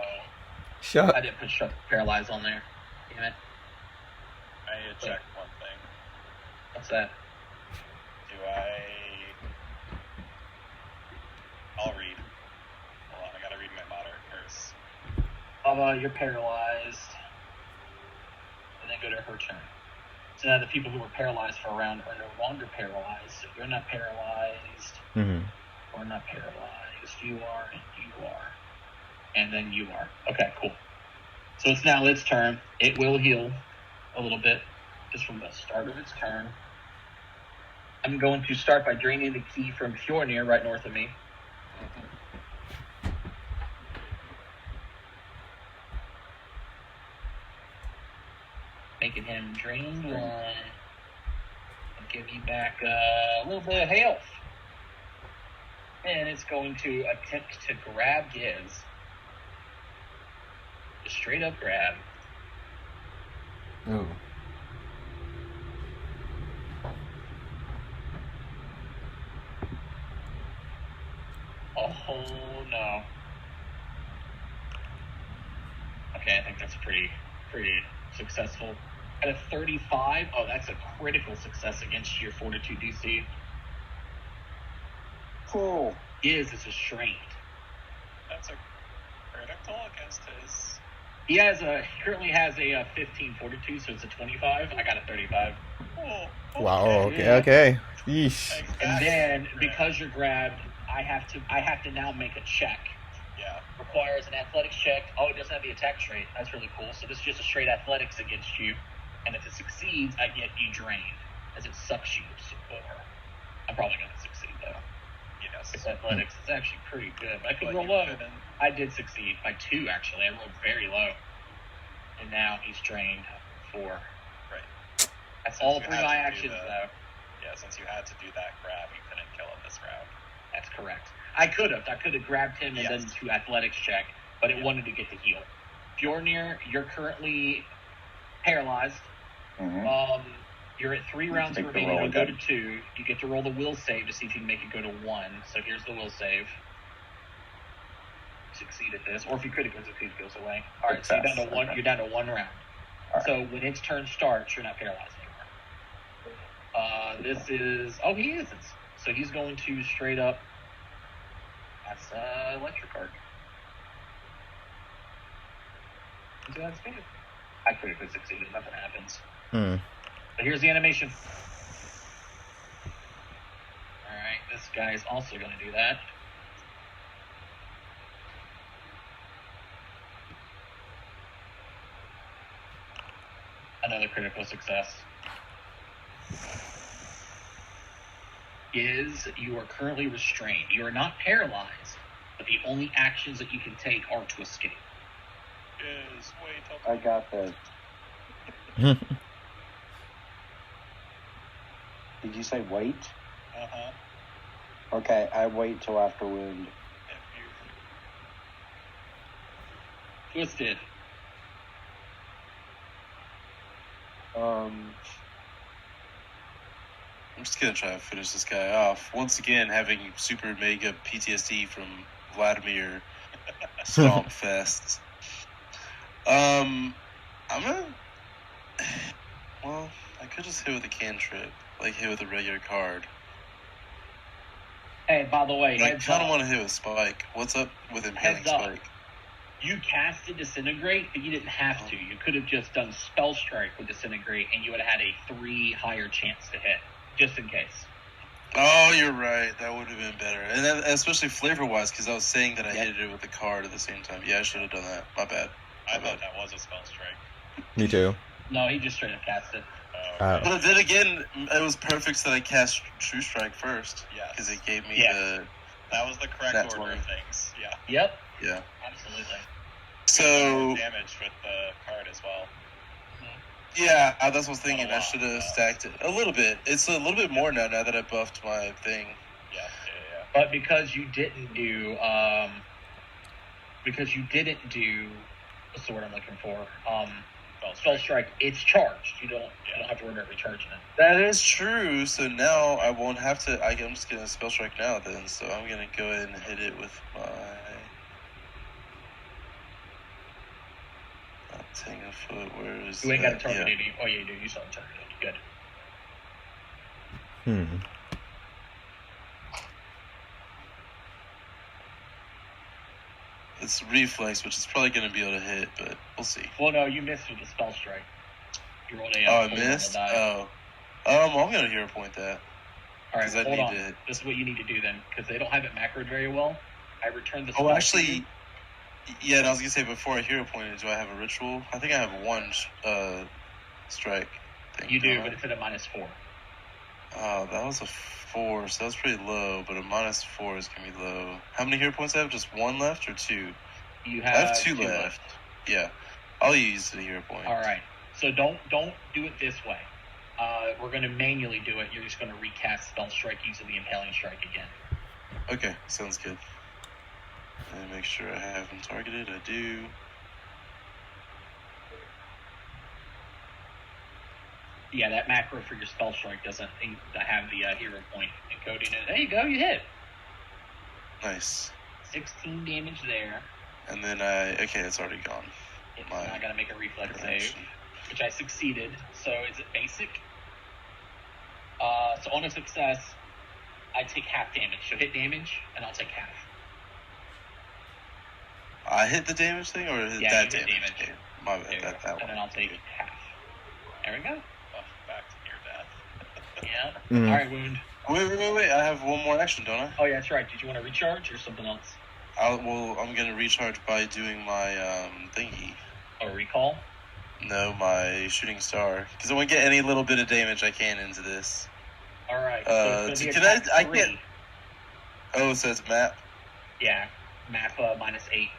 Shut. I didn't put Shuck Paralyzed on there. Damn it. I need to check one thing. What's that? Do I... I'll read. Hold on, I gotta read my moderate first. You're paralyzed. And then go to her turn. So now the people who were paralyzed for a round are no longer paralyzed. So you're not paralyzed. Mm-hmm. Or not paralyzed. You are, and you are. And then you are. Okay, cool. So it's now its turn. It will heal a little bit just from the start of its turn. I'm going to start by draining the key from Fjornir right north of me. Making him drain 1. And give you back a little bit of health. And it's going to attempt to grab Giz. Just straight up grab. Ooh. Oh no. Okay, I think that's pretty successful. At a 35, oh, that's a critical success against your Fortitude DC. Cool. Giz is restrained. That's a critical against his... He currently has a 15 Fortitude, so it's a 25. I got a 35. Oh, Wow. Okay. Yeah. Okay. Yeesh. Thanks, And guys. then because you're grabbed, I have to now make a check. Yeah. Requires an athletics check. Oh, it doesn't have the attack trait. That's really cool. So this is just a straight athletics against you. And if it succeeds, I get you drained, as it sucks you over. I'm probably going to succeed, though. Yes. This athletics is actually pretty good. I could But roll you low. couldn't- I did succeed by 2, actually. I rolled very low. And now he's drained 4. Right. That's Since all you 3 had my to do actions, the- though. Yeah, since you had to do that grab, you couldn't kill him this round. That's correct. I could have grabbed him and Yes. then 2 athletics check, but it Yeah. wanted to get the heal. Fjornir, you're currently paralyzed. Mm-hmm. You're at 3 rounds Make the remaining. roll You'll go again. to 2. You get to roll the will save to see if you can make it go to 1. So here's the will save. Succeed at this, or if you critically succeed, it goes away. All right, so you're down to Success, 1. okay. You're down to 1 round. All right. So when its turn starts, you're not paralyzed anymore. This is he isn't. So he's going to straight up. That's electric arc. So that's good. I critically succeeded. Nothing happens. Hmm. But here's the animation. Alright, this guy is also going to do that. Another critical success. You are currently restrained. You are not paralyzed, but the only actions that you can take are to escape. Is wait till... I got this. Did you say wait? Uh-huh. Okay, I wait till after wound. Twisted. I'm just gonna try to finish this guy off. Once again, having super mega PTSD from Vladimir Stomp Fest. I'm gonna. Well, I could just hit with a cantrip, like hit with a regular card. Hey, by the way, I heads kind of up. want to hit with Spike. What's up with Impaling Heads up. Spike? You casted Disintegrate, but you didn't have to. You could have just done Spell Strike with Disintegrate, and you would have had a 3 higher chance to hit, just in case. Oh, you're right. That would have been better, and then, especially flavor-wise, because I was saying that I Yep. hit it with a card at the same time. Yeah, I should have done that. My bad. I thought that was a spell strike. Me too. No, he just straight up cast it. Oh, okay. But then again, it was perfect that I cast True Strike first, Yes. because it gave me Yeah. That was the correct That's order one. of things. Yeah. Yep, yeah. absolutely. So Damage with the card as well. yeah, that's what I was thinking. Not a I lot, should have but- stacked it a little bit. It's a little bit more now that I buffed my thing. Yeah. But because you didn't do, what's the word I'm looking for? Spell Strike, it's charged. You don't have to worry about recharging it. That is true. So now I won't have to. I'm just gonna spell strike now then. So I'm gonna go ahead and hit it with my. Tengafoot. Where is? You ain't got a that? target, Yeah. do you? Oh, yeah, you do. You saw the target. Good. It's reflex, which is probably gonna be able to hit, but we'll see. Well, no, you missed with the Spell Strike. You rolled a Oh, I 4 on the missed. die. Oh, I'm gonna hero point that. All right, 'cause I hold need on. to- This is what you need to do then, because they don't have it macroed very well. I returned the. Oh, spell actually, to you. yeah. And I was gonna say before I hero pointed, do I have a ritual? I think I have one strike thing. You do, don't I? but it's at a -4. Oh, that was a 4, so that's pretty low. But a -4 is gonna be low. How many hero points do I have? Just 1 left or 2? You I have have 2 left. Yeah, I'll use the hero point. All right. So don't do it this way. We're going to manually do it. You're just going to recast Spell Strike using the Impaling Strike again. Okay, sounds good. And make sure I have him targeted. I do. Yeah, that macro for your Spell Strike doesn't have the hero point encoding in it. There you go. You hit. Nice. 16 damage there. And then okay, it's already gone. It's My I got to make a reflex save, reaction. which I succeeded. So is it basic? So on a success, I take half damage. So hit damage, and I'll take half. I hit the damage thing, or hit Yeah, that you hit damage? damage. Okay, my bad. There you go. That And one. then I'll take half. There we go. Buff back to near death. Yeah. Mhm. All right, wound. Wait! I have one more action, don't I? Oh yeah, that's right. Did you want to recharge or something else? I'm gonna recharge by doing my thingy. Oh, recall. No, my shooting star, because I want to get any little bit of damage I can into this. All right. So it's gonna can be I attack can't. 3. Oh, so it's map. Yeah, map -8.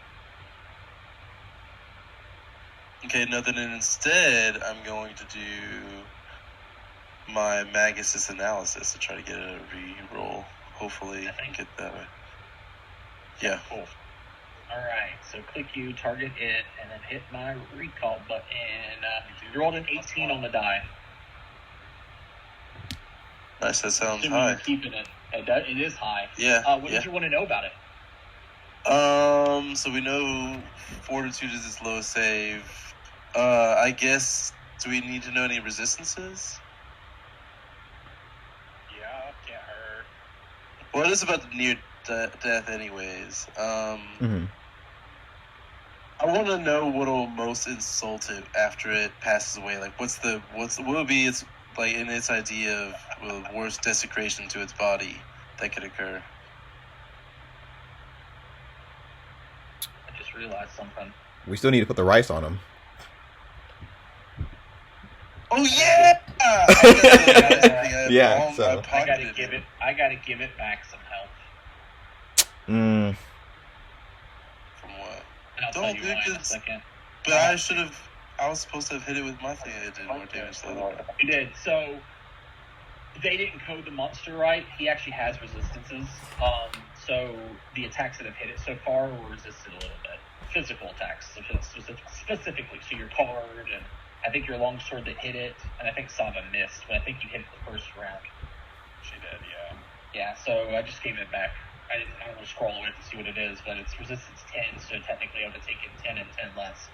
Okay, no, then instead I'm going to do my Magus' analysis to try to get a re-roll. Hopefully, I think- get that way. Yeah. Cool. All right. So click you, target it, and then hit my recall button. You rolled an 18 on the die. Nice. That sounds Assuming high. you're keeping it. It is high. Yeah. What yeah. did you want to know about it? So we know Fortitude is its lowest save. I guess. Do we need to know any resistances? Yeah, can't hurt. Well, it is about the near death, anyways. Mhm. I want to know what'll most insult it after it passes away. Like, what would be its like in its idea of the worst desecration to its body that could occur. I just realized something. We still need to put the rice on them. Oh yeah! Yeah, so- I gotta give it back some health. Mm. From what? And I'll Don't tell you do why in a this. second. But I should have. I was supposed to have hit it with my thing. I did more damage to the other one. You did. So They didn't code the monster right. He actually has resistances. So the attacks that have hit it so far were resisted a little bit. Physical attacks, specifically. So your card, and I think your longsword that hit it, and I think Sava missed, but I think you hit it the first round. She did, yeah. Yeah, so I just gave it back. I don't want to scroll away to see what it is, but it's resistance 10, so technically I would have taken 10 and 10 less.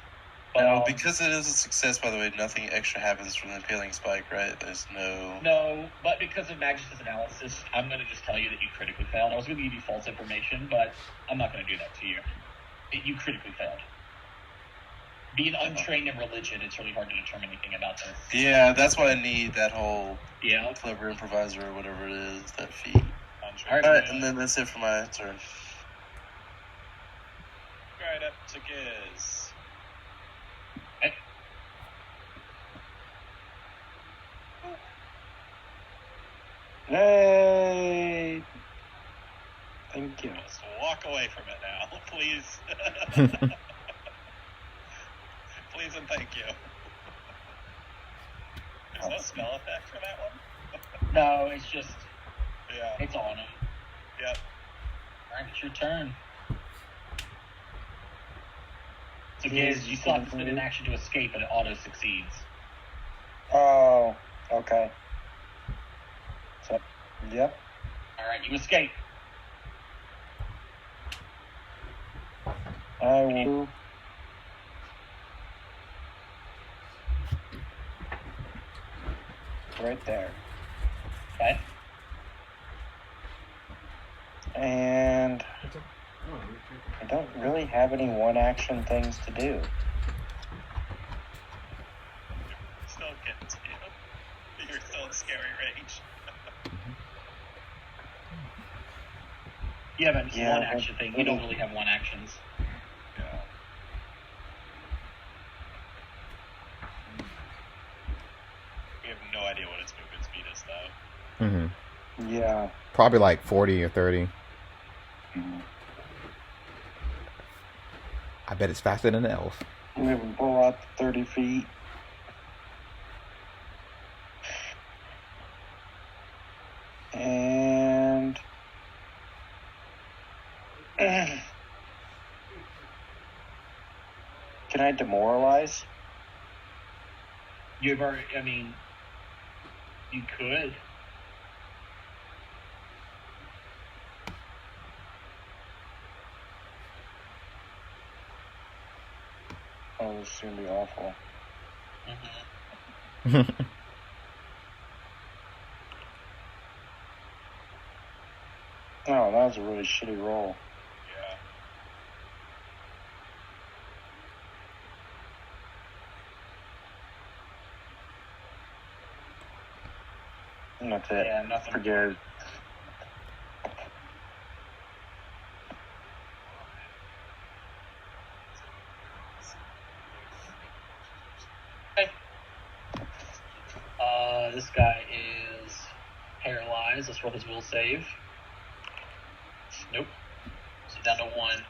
But, Now, because it is a success, by the way, nothing extra happens from the impaling spike, right? There's no... No, but because of Magus' analysis, I'm going to just tell you that you critically failed. I was going to give you false information, but I'm not going to do that to you. You critically failed. Being untrained in religion, it's really hard to determine anything about this. Yeah, that's why I need that whole Yeah. clever improviser or whatever it is, that feat. Alright, Alright, and then that's it for my turn. Right up to Giz. Okay. Hey! Thank you. Just walk away from it now, please. Please and thank you. There's no spell effect for that one? No, it's just, Yeah. it's on him. Yep. Alright, it's your turn. So, Giz, you still have to spend an action to escape, but it auto-succeeds. Oh, okay. So, yep. Alright, you escape. I will. Right there. Okay? And I don't really have any one-action things to do. Still getting to you. You're still in scary range. You have a Yeah, one-action thing. You don't really have one-actions. Yeah. We have no idea what its movement speed is, though. Mm-hmm. Yeah. Probably like 40 or 30. I bet it's faster than an elf. I'm going to pull out 30 feet. And... Can I demoralize? You've already, I mean, you could. Oh, this is going to be awful. Mm-hmm. Oh, that was a really shitty roll. Yeah. And that's it. Yeah, nothing. Forget it. This guy is paralyzed. Let's roll his will save. Nope. So down to 1.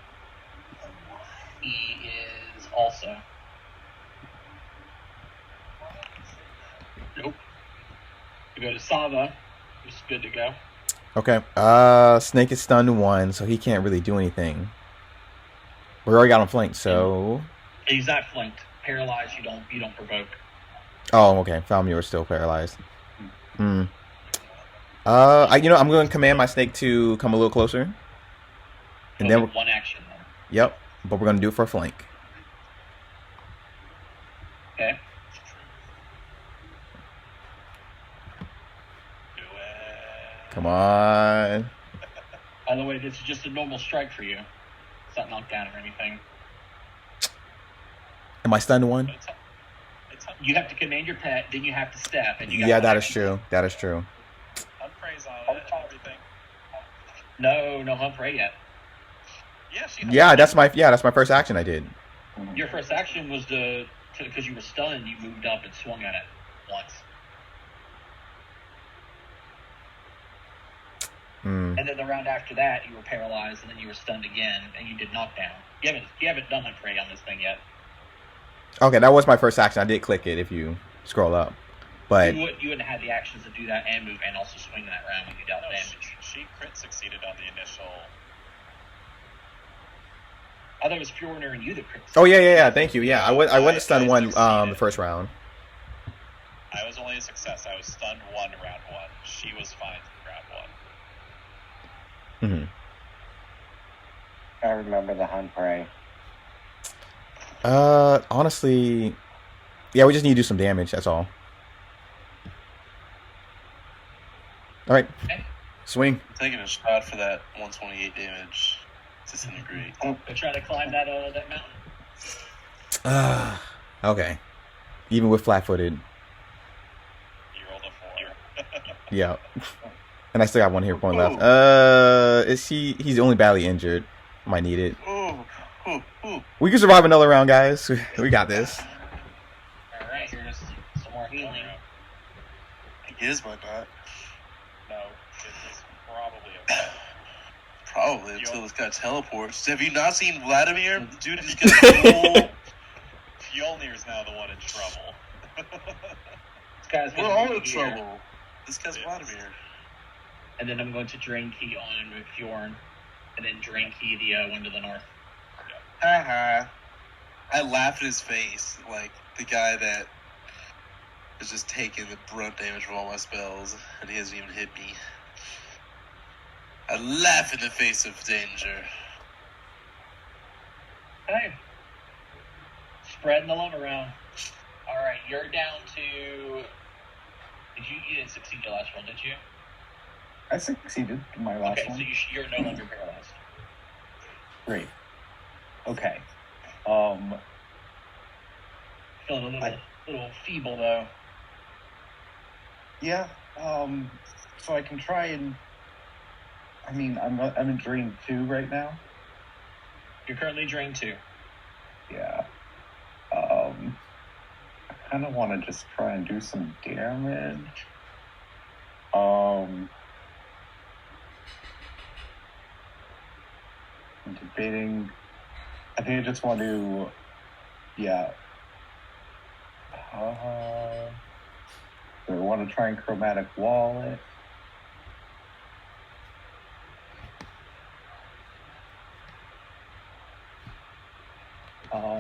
He is also. Nope. We go to Sava, who's good to go. Okay. Snake is stunned 1, so he can't really do anything. We already got him flanked, so... He's not flanked. Paralyzed, you don't provoke. Oh, okay. Falmir is still paralyzed. I'm going to command my snake to come a little closer. And then one action then. Yep, but we're going to do it for a flank. Okay. Do it. Come on. By the way, this is just a normal strike for you. It's not knocked down or anything. Am I stunned 1? You have to command your pet, then you have to step, and you got Yeah, that is true. That is true. Humphrey's on it and everything. No Humphrey yet. Yeah, That's my first action I did. Your first action was because you were stunned, you moved up and swung at it once. And then the round after that, you were paralyzed, and then you were stunned again, and you did knockdown. You haven't done Humphrey on this thing yet. Okay, that was my first action. I did click it if you scroll up. But you wouldn't have the actions to do that and move and also swing that round when you dealt No, damage. she crit succeeded on the initial. I thought it was Fjorner and you that crit. oh yeah. Thank you. Yeah, I went to stun one the first round. I was only a success. I was stunned one round one. She was fine round one. I remember the hunt prey. Honestly, yeah, we just need to do some damage. That's all. All right, Okay. swing. I'm taking a shot for that 128 damage. Disintegrate. Go try to climb that mountain. Okay. Even with flat-footed. You rolled a 4. Yeah. And I still got one hero point left. Is he's only badly injured. Might need it. We can survive another round, guys. We got this. All right, here's some more healing. He is, but not. No, it is probably okay. Probably until this guy teleports. Have you not seen Vladimir? Dude is gonna Fjolnir's now the one in trouble. This guy's We're gonna all be in here. trouble. This guy's Vladimir. And then I'm going to drain key on Fjorn, and then drain key the one to the north. Haha. I laughed in his face, like the guy that is just taking the brunt damage from all my spells, and he hasn't even hit me. I laugh in the face of danger. Hey, spreading the love around. All right, you're down to. You didn't succeed your last roll, did you? I succeeded in my last Okay, one. so you're no longer paralyzed. Great. Okay. Feeling a little feeble though. Yeah. So I can try and. I mean, I'm in drain 2 right now. You're currently drained 2. Yeah. I kind of want to just try and do some damage. I'm debating. I think I just want to. Yeah. Do I want to try and chromatic wall it?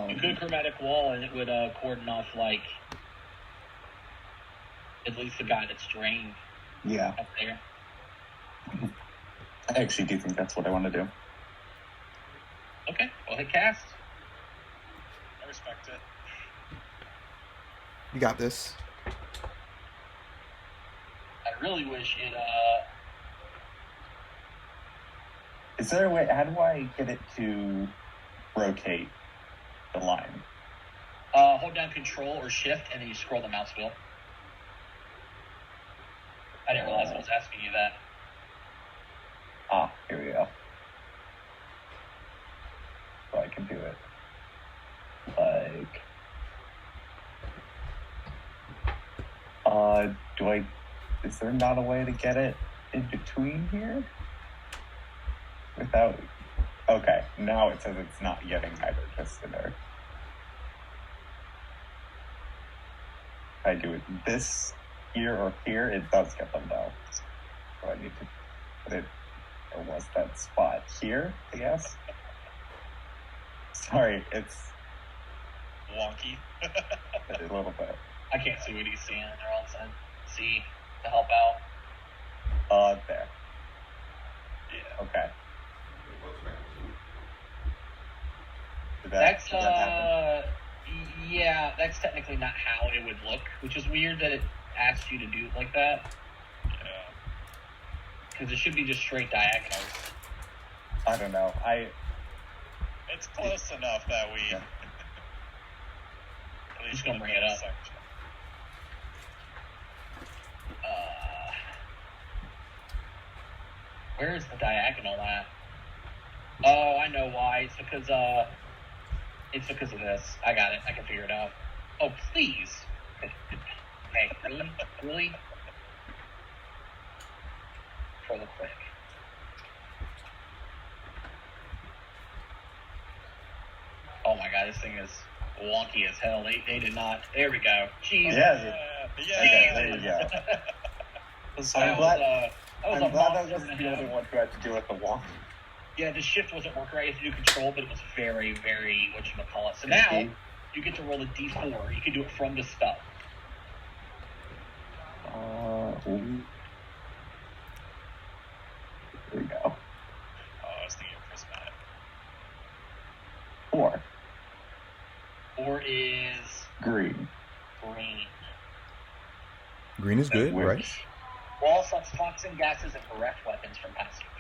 You could chromatic wall, and it would cordon off like at least the guy that's drained Yeah. up there. I actually do think that's what I want to do. Okay, well hit cast. I respect it. You got this. I really wish it. Is there a way? How do I get it to rotate the line? Hold down Control or Shift, and then you scroll the mouse wheel. I didn't realize I was asking you that. Ah, here we go. So I can do it. Like, is there not a way to get it in between here? Without, okay, now it says it's not getting either, just in there. If I do it this here or here, it does get them though. So I need to put it, or was that spot here, I guess? Sorry, it's Wonky. a little bit. I can't see what he's seeing. They're all saying C to help out. There. Yeah. Okay. Did That's did that happen? yeah, that's technically not how it would look, which is weird that it asks you to do it like that, Yeah. because it should be just straight diagonals. I don't know. It's close enough that we. Yeah. At least Just gonna in the bring it middle up. section. Where is the diagonal at? Oh, I know why. It's because of this. I got it. I can figure it out. Oh, please. Hey, really? Really? For the quick. Oh my god, this thing is wonky as hell. They did not. There we go. Jeez. Yeah, Yeah. Okay, there you go. That was I'm a glad I monster wasn't and the a only half. one who had to deal with the wall. Yeah, the shift wasn't working right. You had to do control, but it was very, very whatchamacallit. So now you get to roll a d4. You can do it from the spell. Ooh. There we go. Oh, I was thinking of prismatic. 4. 4 is Green. green. Green is good, right? Wall stops toxin gases and bereft weapons from passing through.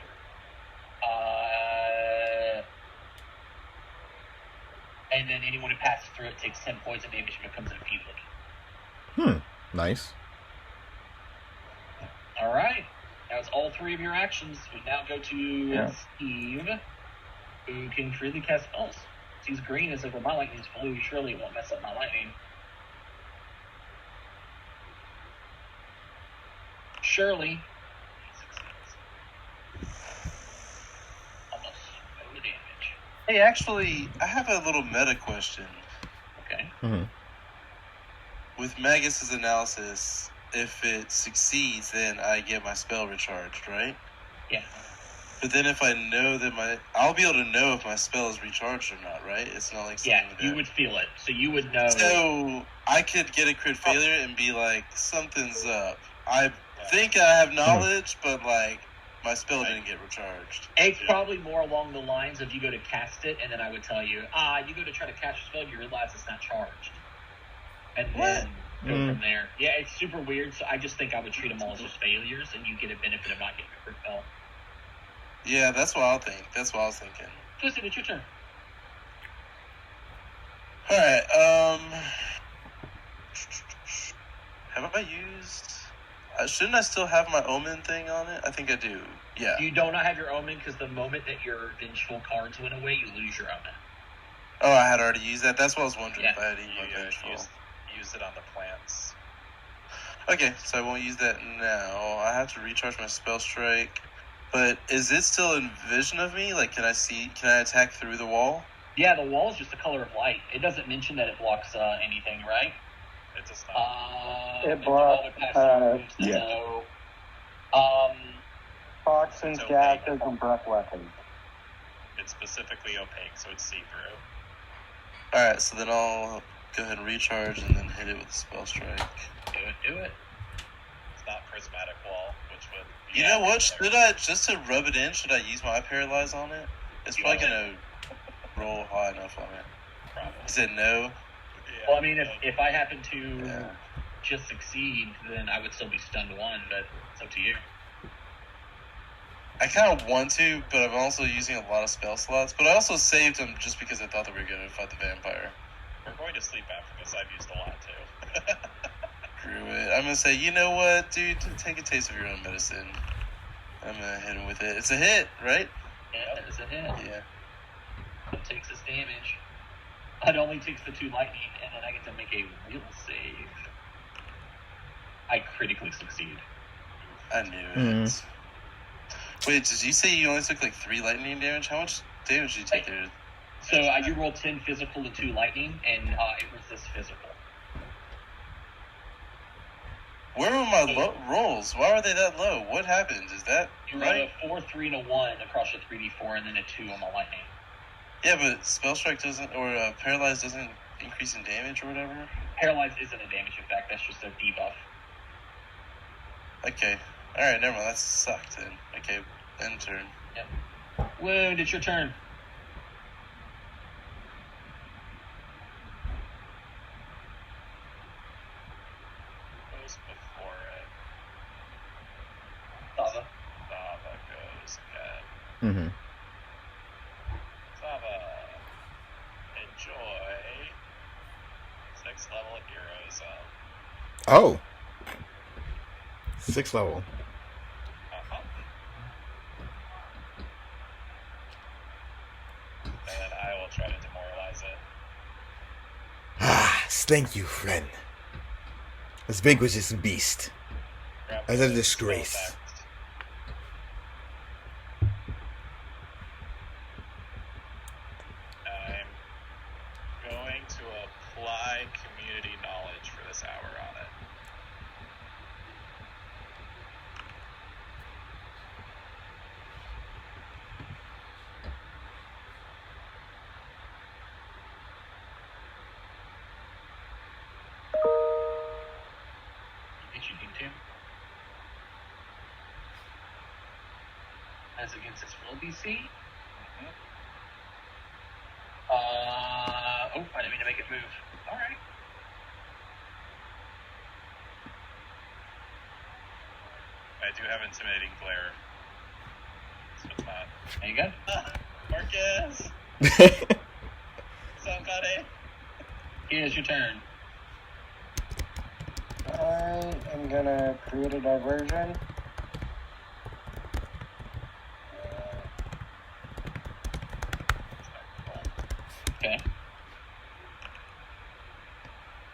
And then anyone who passes through it takes 10 poison damage and becomes enfeebled. Nice. All right. That was all 3 of your actions. We now go to Steve, who can freely cast spells. He's green as if my lightning is blue. Surely it won't mess up my lightning. Surely. Almost no damage. Hey, actually, I have a little meta question. Okay. With Magus's analysis, if it succeeds, then I get my spell recharged, right? Yeah. But then if I know that I'll be able to know if my spell is recharged or not, right? It's not like Yeah, you would feel it. So you would know. So I could get a crit failure and be like, something's up. I think I have knowledge, but like my spell didn't get recharged. It's probably more along the lines of you go to cast it, and then I would tell you, you go to try to cast your spell, you realize it's not charged. And then go from there. Yeah, it's super weird, so I just think I would treat them all as just failures, and you get a benefit of not getting a crit fail. Yeah, that's what I'll think. That's what I was thinking. Twisted, it's your turn. Alright, have I used... shouldn't I still have my omen thing on it? I think I do. Yeah. You do not have your omen, because the moment that your vengeful cards went away, you lose your omen. Oh, I had already used that? That's what I was wondering if I had used my vengeful. Used it on the plants. Okay, so I won't use that now. I have to recharge my spell strike. But is it still in vision of me? Like, can I attack through the wall? Yeah, the wall is just the color of light. It doesn't mention that it blocks anything, right? It does not. It blocks, no. Toxins, gases, and breath weapons. It's specifically opaque, so it's see-through. Alright, so then I'll go ahead and recharge and then hit it with a spell strike. Do it. It's not prismatic wall, which would... You know what? Should I, just to rub it in, should I use my paralyze on it? It's probably going to roll high enough on it. Probably. Is it no? Yeah, well, I mean, if I happen to just succeed, then I would still be stunned 1, but it's up to you. I kind of want to, but I'm also using a lot of spell slots. But I also saved them just because I thought that we were going to fight the vampire. We're going to sleep after this. I've used a lot, too. Screw it. I'm going to say, you know what, dude? Take a taste of your own medicine. I'm going to hit him with it. It's a hit, right? Yeah, it's a hit. Yeah. It takes his damage. It only takes the 2 lightning, and then I get to make a will save. I critically succeed. I knew it. Wait, did you say you only took like 3 lightning damage? How much damage did you take there? So I do roll 10 physical and 2 lightning, and it resists physical. Where were my rolls? Why are they that low? What happened? Is that you right? roll a 4, 3, and a 1 across your 3d4, and then a 2 on the lightning. Yeah, but spell strike doesn't, or paralyze doesn't increase in damage or whatever. Paralyze isn't a damage effect. That's just a debuff. Okay. All right. Never mind. That sucked. Then. Okay. End turn. Yep. Wound. It's your turn. Goes before it. Sava. Sava goes again. Sava, enjoy 6th level hero zone. Oh. 6th level. And then I will try to demoralize it. Ah, thank you, friend. Let's vanquish this beast. As a disgrace. I'm going to apply community knowledge for this hour on it. as against its real DC. I didn't mean to make it move. Alright. I do have intimidating glare. So it's not. There you go. Marcus! Somebody! Here's your turn. I am gonna create a diversion. Okay.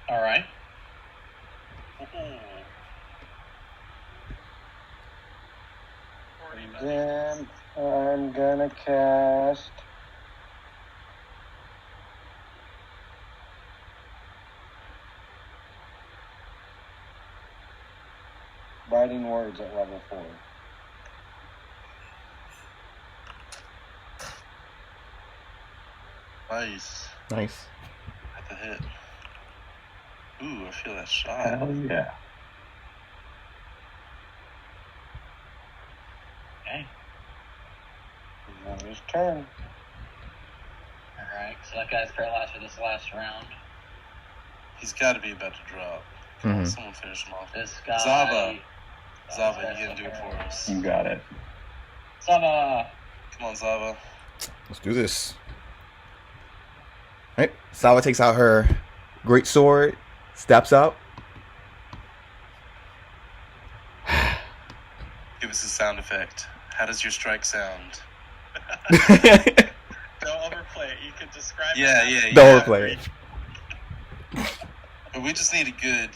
Alright. Then I'm gonna cast Writing Words at level 4. Nice. Nice. At the hit. Ooh, I feel that shot. Hell yeah. Okay. Now his turn. Alright, so that guy's paralyzed for this last round. He's got to be about to drop. Mhm. Someone finish him off. This guy. Zava, you can do it for us. You got it. Zava! Come on, Zava. Let's do this. All right. Sawa takes out her great sword, steps up. Give us a sound effect. How does your strike sound? Don't overplay it. You can describe Yeah, it. yeah, yeah. Don't overplay it. But we just need a good,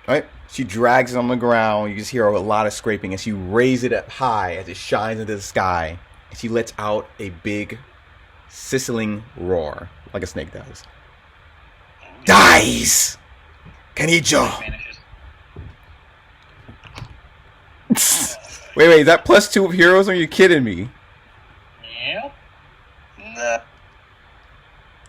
All right. She drags it on the ground. You just hear a lot of scraping, and she raises it up high as it shines into the sky. And she lets out a big, sizzling roar, like a snake does. Dies! Kannijo! Vanishes. Wait, is that +2 of heroes? Or are you kidding me? Yep. Nah.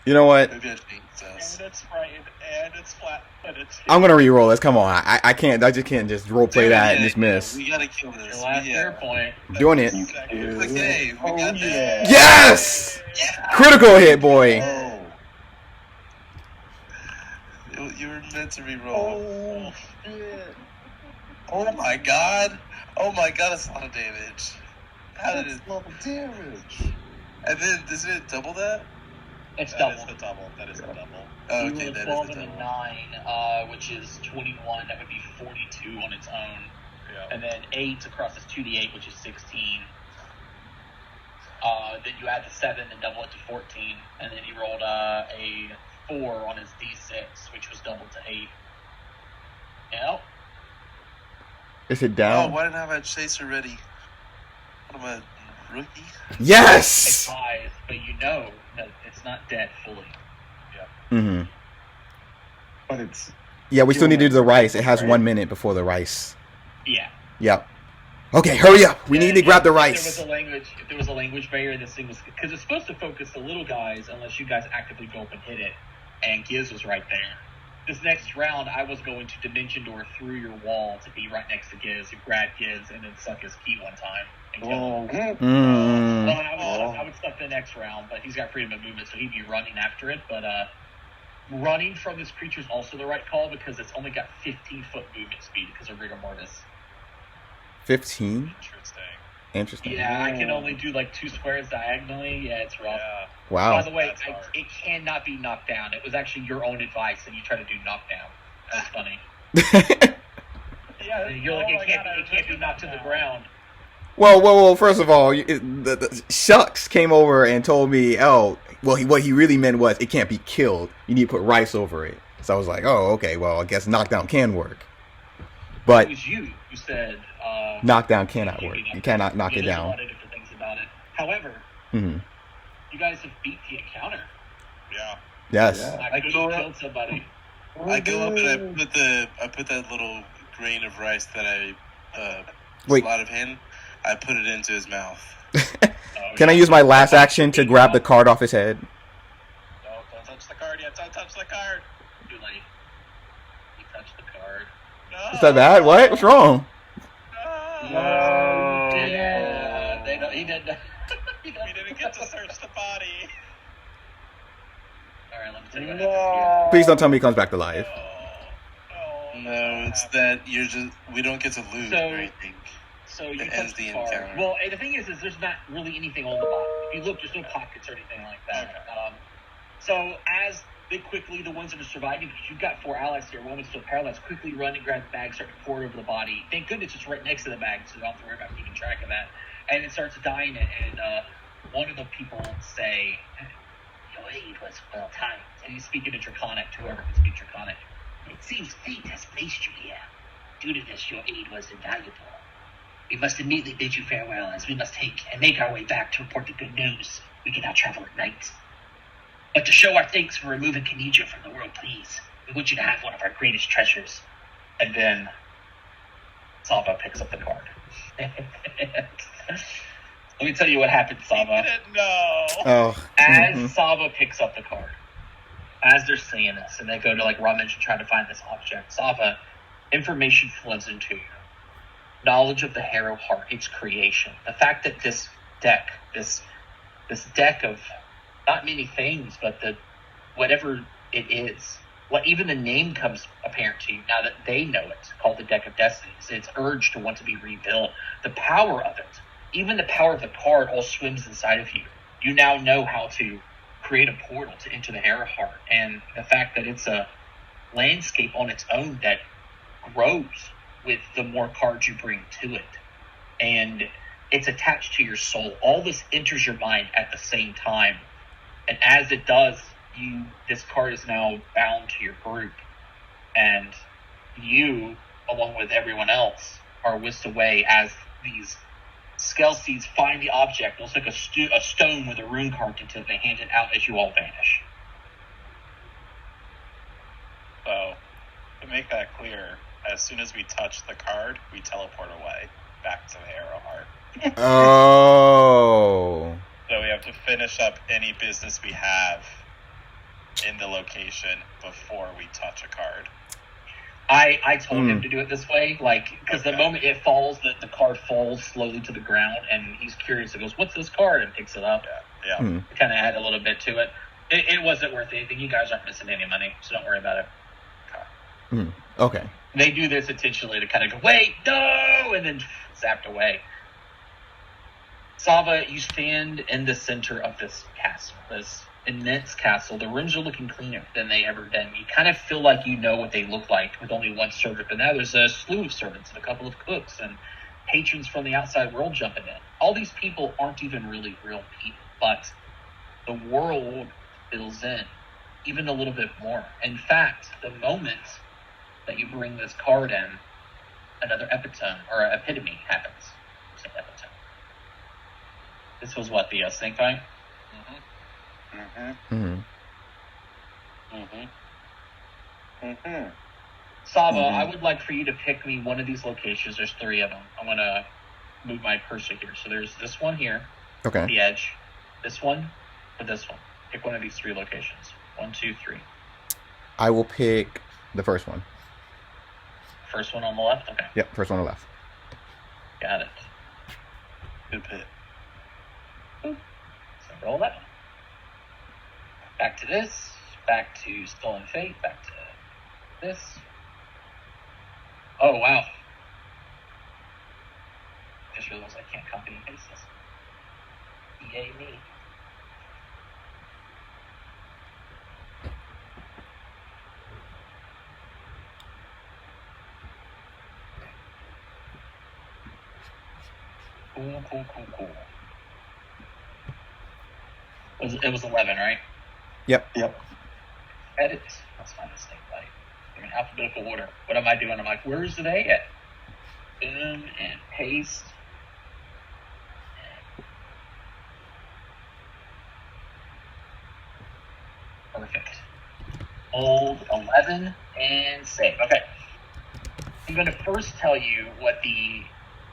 You know what? Maybe I jinxed us. And it's frightened, and it's flat, but it's... I'm gonna re-roll this. Come on, I can't. I just can't just role play that and just miss. We gotta kill this. Your last hero point. I'm doing it. Okay, we Oh, got yeah. this. Yes! Yeah! Critical hit, boy. Oh. You were meant to re-roll. Oh, shit. Oh my god! Oh my god, that's a lot of damage. How did it... That's a lot of damage. And then, isn't it double that? It's That double. is the double. That is the double. Oh, You okay, rolled a that 12 is the and a double. 9, which is 21. That would be 42 on its own. Yeah. And then 8 across is 2d8, which is 16. Then you add the 7 and double it to 14. And then he rolled a 4 on his d6, which was doubled to 8. Yep. Is it Oh, down? why didn't I have a chaser ready? What am I, rookie? It's Yes! 5, but you know that it's not dead fully. Mm-hmm. But it's... Yeah, we still need to do the rice. It has 1 minute before the rice. Yeah. Yep. Okay, hurry up. We need to grab the If rice. there was a language barrier, this thing was... Because it's supposed to focus the little guys unless you guys actively go up and hit it. And Giz was right there. This next round, I was going to Dimension Door through your wall to be right next to Giz, grab Giz, and then suck his key one time and kill him. Mm. Well, I would stuff the next round, but he's got freedom of movement, so he'd be running after it. But running from this creature is also the right call because it's only got 15-foot movement speed because of rigor mortis. 15? Interesting. Interesting. Yeah, I can only do like 2 squares diagonally. Yeah, it's rough. Yeah. By Wow. the way, That's hard. it cannot be knocked down. It was actually your own advice, and you try to do knockdown. That's funny. Yeah. You're like, it can't be knocked to the ground. Whoa. First of all, the Shucks came over and told me, what he really meant was it can't be killed. You need to put rice over it. So I was like, oh, okay, well, I guess knockdown can work. But It was you who said... knockdown cannot work. You cannot knock it There's a down. lot of different things about it. However, Mm-hmm. you guys have beat the encounter. Yeah. Yes. Yeah. I killed somebody. I go up and I put that little grain of rice that I Wait. slide of hand. I put it into his mouth. Can I use my last action to grab the card off his head? No, don't touch the card yet. Don't touch the card. Too late. You touched the card. No. Is that bad? What? What's wrong? No. No. Yeah, they don't know. He didn't. We didn't get to search the body. All right, let me tell you what happens Please don't tell me he comes back to life. No, it's that we don't get to loot So- or anything. So you It touch ends the the card. encounter. Well, the thing is there's not really anything on the body. If you look, there's no pockets or anything like that. Okay. So as they quickly, the ones that are surviving, because you've got 4 allies here, one was still paralyzed, quickly run and grab the bag, start to pour it over the body. Thank goodness it's right next to the bag, so you don't have to worry about keeping track of that. And it starts dying, and one of the people say, "Your aid was well timed." And he's speaking in Draconic to whoever can speak Draconic. "It seems fate has placed you here. Due to this, your aid was invaluable. We must immediately bid you farewell, as we must take and make our way back to report the good news. We cannot travel at night. But to show our thanks for removing Kannijo from the world, please, we want you to have one of our greatest treasures." And then Sava picks up the card. Let me tell you what happened, He Sava. didn't know. Oh. As Sava picks up the card, as they're saying this, and they go to like rummage and try to find this object, Sava, information floods into you. Knowledge of the Harrow Heart, its creation. The fact that this deck of not many things, but the whatever it is, what even the name comes apparent to you now that they know it, called the Deck of Destinies. Its urge to want to be rebuilt, the power of it, even the power of the card, all swims inside of you. You now know how to create a portal to enter the Harrow Heart, and the fact that it's a landscape on its own that grows with the more cards you bring to it, and it's attached to your soul. All this enters your mind at the same time, and as it does, this card is now bound to your group, and you, along with everyone else, are whisked away as these Skell Seeds find the object. It looks like a stone with a rune carved into it. They hand it out as you all vanish. So, to make that clear, as soon as we touch the card, we teleport away back to the Harrow Heart. Oh. So we have to finish up any business we have in the location before we touch a card. I told him to do it this way, because the Okay. moment it falls, the card falls slowly to the ground, and he's curious. He goes, "What's this card?" and picks it up. Yeah. Hmm. Kind of add a little bit to it. It wasn't worth anything. You guys aren't missing any money, so don't worry about it. Hmm. Okay. They do this intentionally to kind of go, "Wait, no!" and then zapped away. Sava, you stand in the center of this castle, this immense castle. The rooms are looking cleaner than they ever been. You kind of feel like you know what they look like with only one servant, but now there's a slew of servants and a couple of cooks and patrons from the outside world jumping in. All these people aren't even really real people, but the world fills in even a little bit more. In fact, the moment that you bring this card in, another epitome or epitome happens. Say epitome. This was what, the snake fight? Hmm. Sava, I would like for you to pick me one of these locations. There's 3 of them. I'm going to move my cursor here. So there's this one here, Okay. the edge, this one, or this one. Pick one of these 3 locations. 1, 2, 3. I will pick the first one. First one on the left? Okay. Yep, first one on the left. Got it. Good pit. So roll that one. Back to this. Back to Stolen Fate. Back to this. Oh, wow. Just realized I can't copy and paste this. Yay me. Cool. It was 11, right? Yep. Edit. Let's find this thing right. I'm in alphabetical order. What am I doing? I'm like, where's the A at? Boom and paste. Perfect. Hold 11 and save. Okay. I'm going to first tell you what the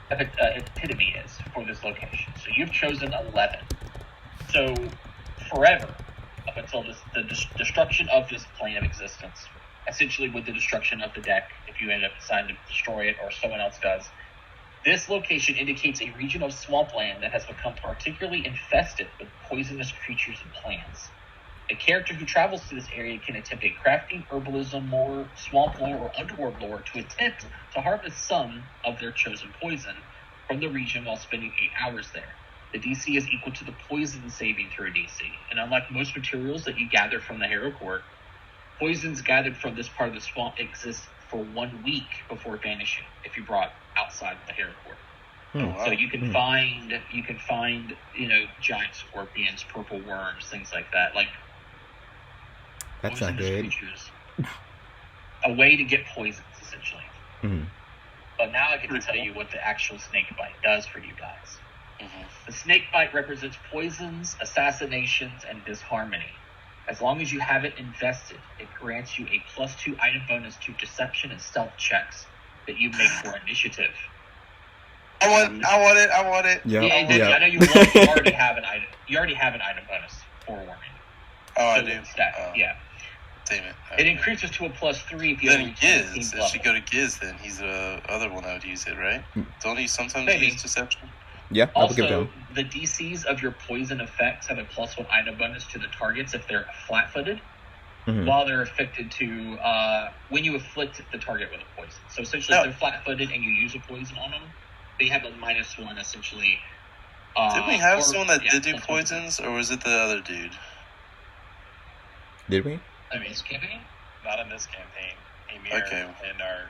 epitome is for this location. So you've chosen 11. So forever, up until the destruction of this plane of existence, essentially with the destruction of the deck, if you end up deciding to destroy it or someone else does, This location indicates a region of swampland that has become particularly infested with poisonous creatures and plants. A character who travels to this area can attempt a crafting, herbalism lore, swamp lore, or underworld lore to attempt to harvest some of their chosen poison from the region while spending 8 hours there. The DC is equal to the poison saving throw DC, and unlike most materials that you gather from the Hero Court, poisons gathered from this part of the swamp exist for 1 week before vanishing if you brought outside of the Hero Court. So you can find giant scorpions, purple worms, things like that. Like That's not good. Creatures. A way to get poisons, essentially. Mm-hmm. But now I get to tell you what the actual snake bite does for you guys. Mm-hmm. The snake bite represents poisons, assassinations, and disharmony. As long as you have it invested, it grants you a +2 item bonus to deception and stealth checks that you make for initiative. I want it. Yeah. I know you want. You already have an item. You already have an item bonus for warning. Oh, so I do. Yeah. Damn it. It increases to a +3 if you Then have Giz. If you go to Giz, then he's the other one I would use it, right? Don't he sometimes use deception? Yeah, I would give Also, them. the DCs of your poison effects have a +1 item bonus to the targets if they're flat-footed, while they're affected to when you afflict the target with a poison. So essentially, if they're flat-footed and you use a poison on them, they have a -1 essentially. Did we have someone that did do poisons, or was it the other dude? Did we? I mean, this campaign? Not in this campaign. Emir and our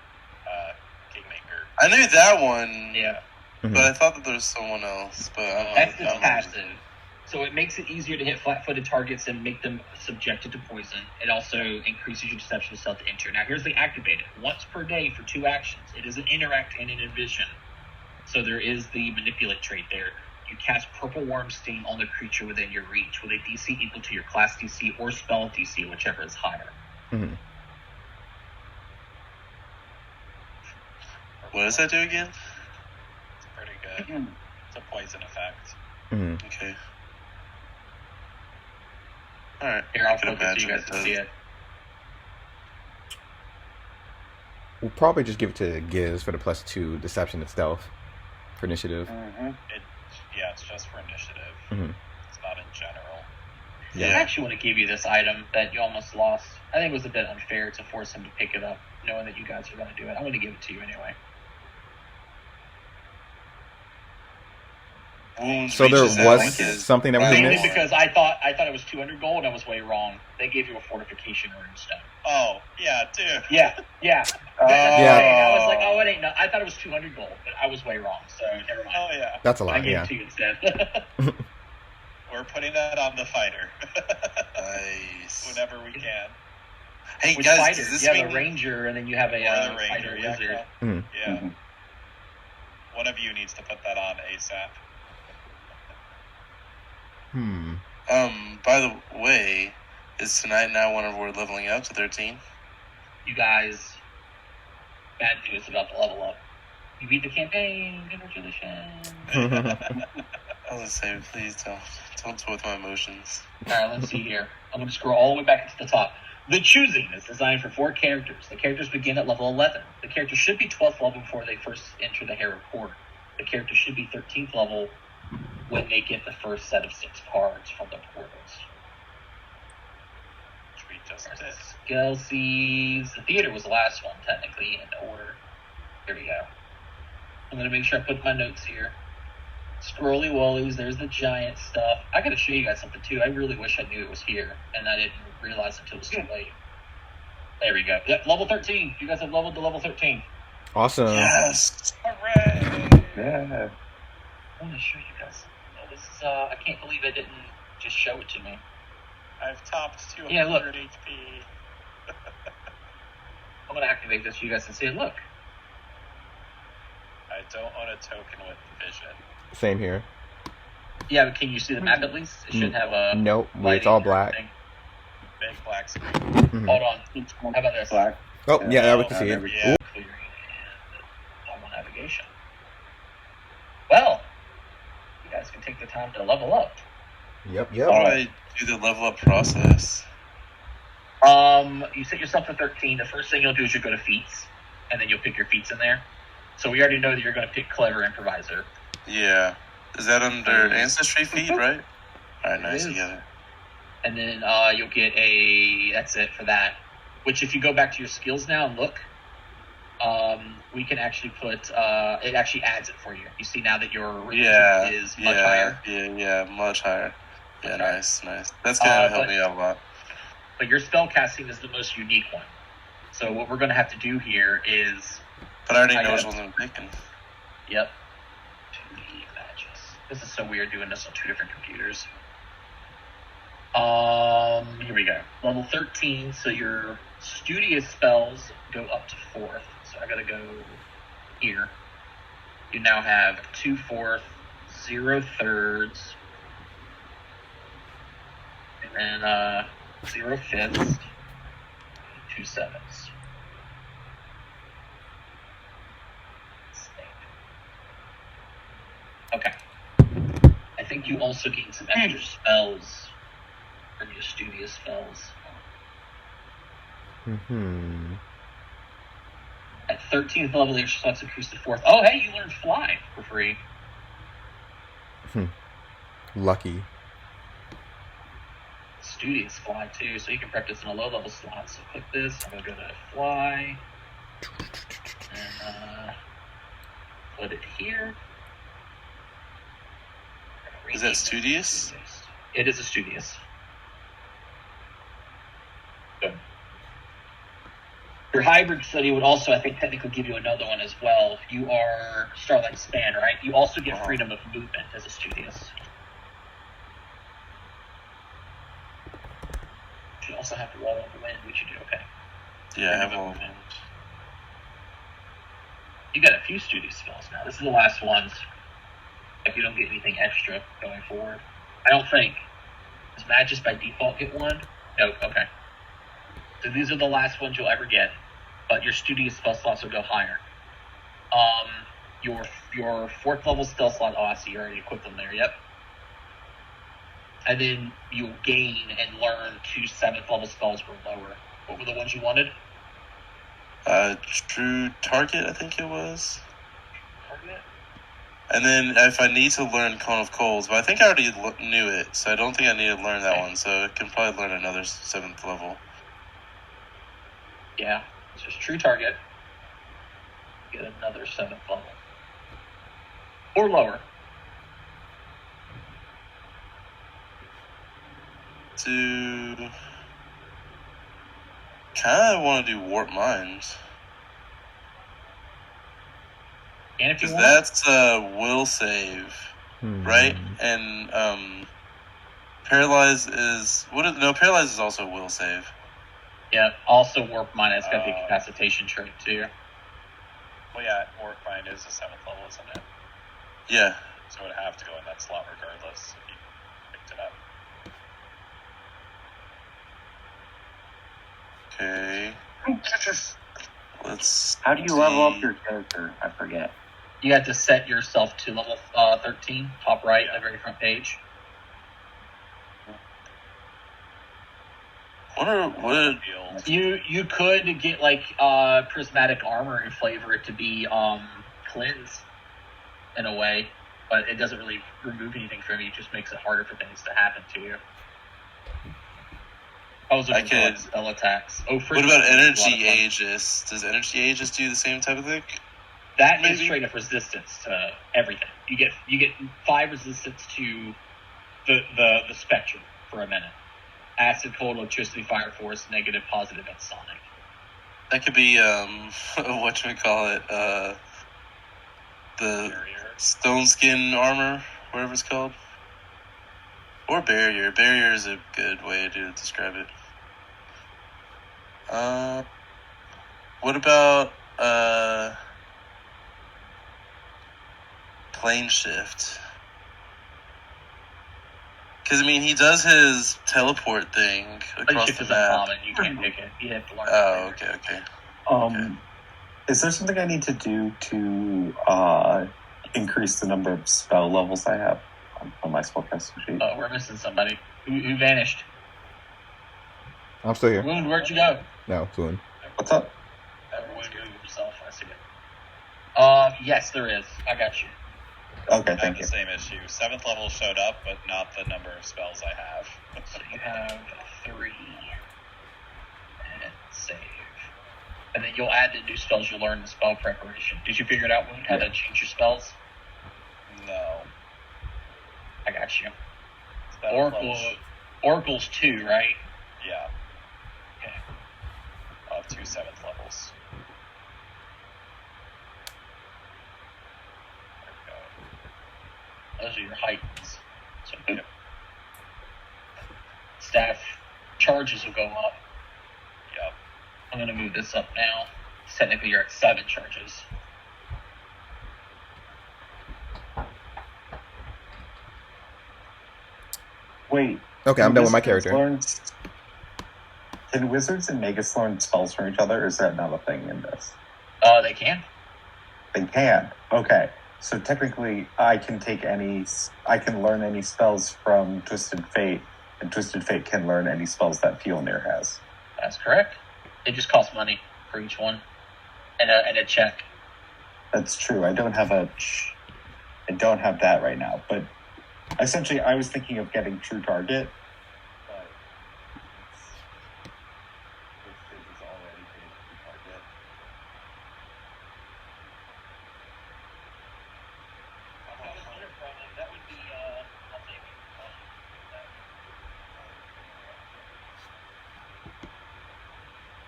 Kingmaker. I knew that one. Yeah. But I thought that there was someone else. But that's the passive. So it makes it easier to hit flat-footed targets and make them subjected to poison. It also increases your deception to stealth to enter. Now here's the activated. Once per day for 2 actions. It is an interact and an envision. So there is the manipulate trait there. You cast Purple Worm Sting on the creature within your reach with a DC equal to your class DC or spell DC, whichever is higher. Mm-hmm. What does that do again? It's pretty good. It's a poison effect. Mm-hmm. Okay. Alright. Here, I'll focus so you guys can see it. We'll probably just give it to Giz for the +2 deception and stealth for initiative. It's just for initiative. Mm-hmm. It's not in general. I actually want to give you this item that you almost lost. I think it was a bit unfair to force him to pick it up, knowing that you guys are going to do it. I want to give it to you anyway. So there was something that was mainly missed? because I thought it was 200 gold, and I was way wrong. They gave you a fortification rune stone. Oh, yeah, dude. Yeah. That's I was like, it ain't. I thought it was 200 gold, but I was way wrong. So never mind. Oh yeah, that's a lot. I gave it to you instead. We're putting that on the fighter. Nice. Whenever we can. Hey Which guys, fighter? does this You mean have a ranger, and then you have a fighter wizard. Yeah. One of you needs to put that on ASAP. By the way, is tonight now whenever we're leveling up to 13? You guys, bad news about the level up. You beat the campaign. Congratulations. I was saying, please don't toy with my emotions. Alright, let's see here. I'm going to scroll all the way back to the top. The Choosing is designed for 4 characters. The characters begin at level 11. The character should be 12th level before they first enter the Hero Court. The character should be 13th level when they get the first set of 6 cards from the portals. Which we just did. Kelsey's. The theater was the last one, technically, in order. Here we go. I'm going to make sure I put my notes here. Scrolly Wollies, there's the giant stuff. I got to show you guys something, too. I really wish I knew it was here, and I didn't realize until it was too late. There we go. Yep, level 13. You guys have leveled to level 13. Awesome. Yes. Hooray! Yeah. I want to show you guys. Oh, this is, I can't believe it didn't just show it to me. I've topped 200 Yeah, look. HP. I'm going to activate this so you guys can see it. Look. I don't own a token with vision. Same here. Yeah, but can you see the map at least? It should have a... Nope, it's all black. Big black screen. Hold on. How about this? Black. Oh, yeah, we can see it. Yeah. Clearing and normal navigation. Well, you guys can take the time to level up. Yep. How do I do the level up process? You set yourself to 13. The first thing you'll do is you'll go to feats, and then you'll pick your feats in there. So we already know that you're going to pick Clever Improviser. Yeah. Is that under Ancestry feat, right? All right, nice. It You is. got it. And then you'll get that's it for that. Which, if you go back to your skills now and look, we can actually put, it actually adds it for you. You see now that your is much higher. Yeah, much higher. Yeah, Much nice. That's going to help me out a lot. But your spell casting is the most unique one. So what we're going to have to do here is... But I already know which ones I'm picking. Yep. 2D matches. This is so weird doing this on two different computers. Here we go. Level 13, so your studious spells go up to 4th. So I gotta go here. You now have 2 4th, 0 3rds, and then 0 5ths, 2 7ths. Okay. I think you also gain some extra spells from your studious spells. Mm-hmm. At 13th level, the extra slots increase to 4th. Oh, hey, you learned Fly for free. Lucky. Studious Fly, too, so you can practice in a low-level slot. So click this, I'm going to go to Fly, and put it here. Is that Studious? It is a Studious. Good. Your hybrid study would also, I think, technically give you another one as well. You are Starlight Span, right? You also get freedom of movement as a Studious. You also have to roll on the wind, which you do okay. Yeah, I have all of them. You got a few Studious spells now. This is the last ones. If you don't get anything extra going forward. I don't think. Does Magus by default get one? No, okay. So these are the last ones you'll ever get, but your studious spell slots will go higher. Your 4th level spell slot, I see you already equipped them there, yep. And then you'll gain and learn 2 7th level spells or lower. What were the ones you wanted? True Target, I think it was. Target? And then if I need to learn Cone of Coals, but I think I already knew it, so I don't think I need to learn that one, so I can probably learn another 7th level. Yeah, it's just True Target. Get another 7th level. Or lower. Kind of want to do Warp Minds. And if you Because want. that's will save, right? And Paralyze is... Paralyze is also will save. Yeah, also Warp Mind. It's got the incapacitation trait, too. Well, yeah, Warp Mind is a 7th level, isn't it? Yeah. So it would have to go in that slot regardless if you picked it up. Okay. How do you level up your character? I forget. You have to set yourself to level 13, top right, the very front page. You could get like prismatic armor and flavor it to be cleanse in a way, but it doesn't really remove anything from you. It just makes it harder for things to happen to you. I could spell attacks. What about Energy Aegis? Does Energy Aegis do the same type of thing? That is straight up resistance to everything. You get 5 resistance to the spectrum for a minute. Acid, cold, electricity, fire, force, negative, positive, and sonic. That could be whatchamacallit, the stone skin armor, whatever it's called. Or barrier. Barrier is a good way to describe it. What about plane shift? Because, he does his teleport thing across the map. Common. You can't pick it. You have to learn okay. Is there something I need to do to increase the number of spell levels I have on my spellcasting sheet? Oh, we're missing somebody. Who vanished? I'm still here. Wound, where'd you go? No, Floon. What's up? Everyone go yourself. I see it. Yes, there is. I got you. Okay, I have thank the you. same issue. 7th level showed up, but not the number of spells I have. So you have 3. And save. And then you'll add the new spells you learn in spell preparation. Did you figure it out, Wound, how to change your spells? No. I got you. 7th level Oracle's 2, right? Yeah. Okay. I'll have 2 7th levels. There we go. Those are your heightens. So Yep. staff charges will go up. Yep. I'm going to move this up now. Technically, you're at 7 charges. Wait. Okay, I'm done with my character. Can wizards and magus learn spells from each other, or is that not a thing in this? They can. They can. Okay. So technically, I can learn any spells from Twisted Fate, and Twisted Fate can learn any spells that Fjolnir has. That's correct. It just costs money for each one, and a check. That's true. I don't have that right now, but essentially, I was thinking of getting True Target. But Twisted is already getting True Target. That would be, I'll take it.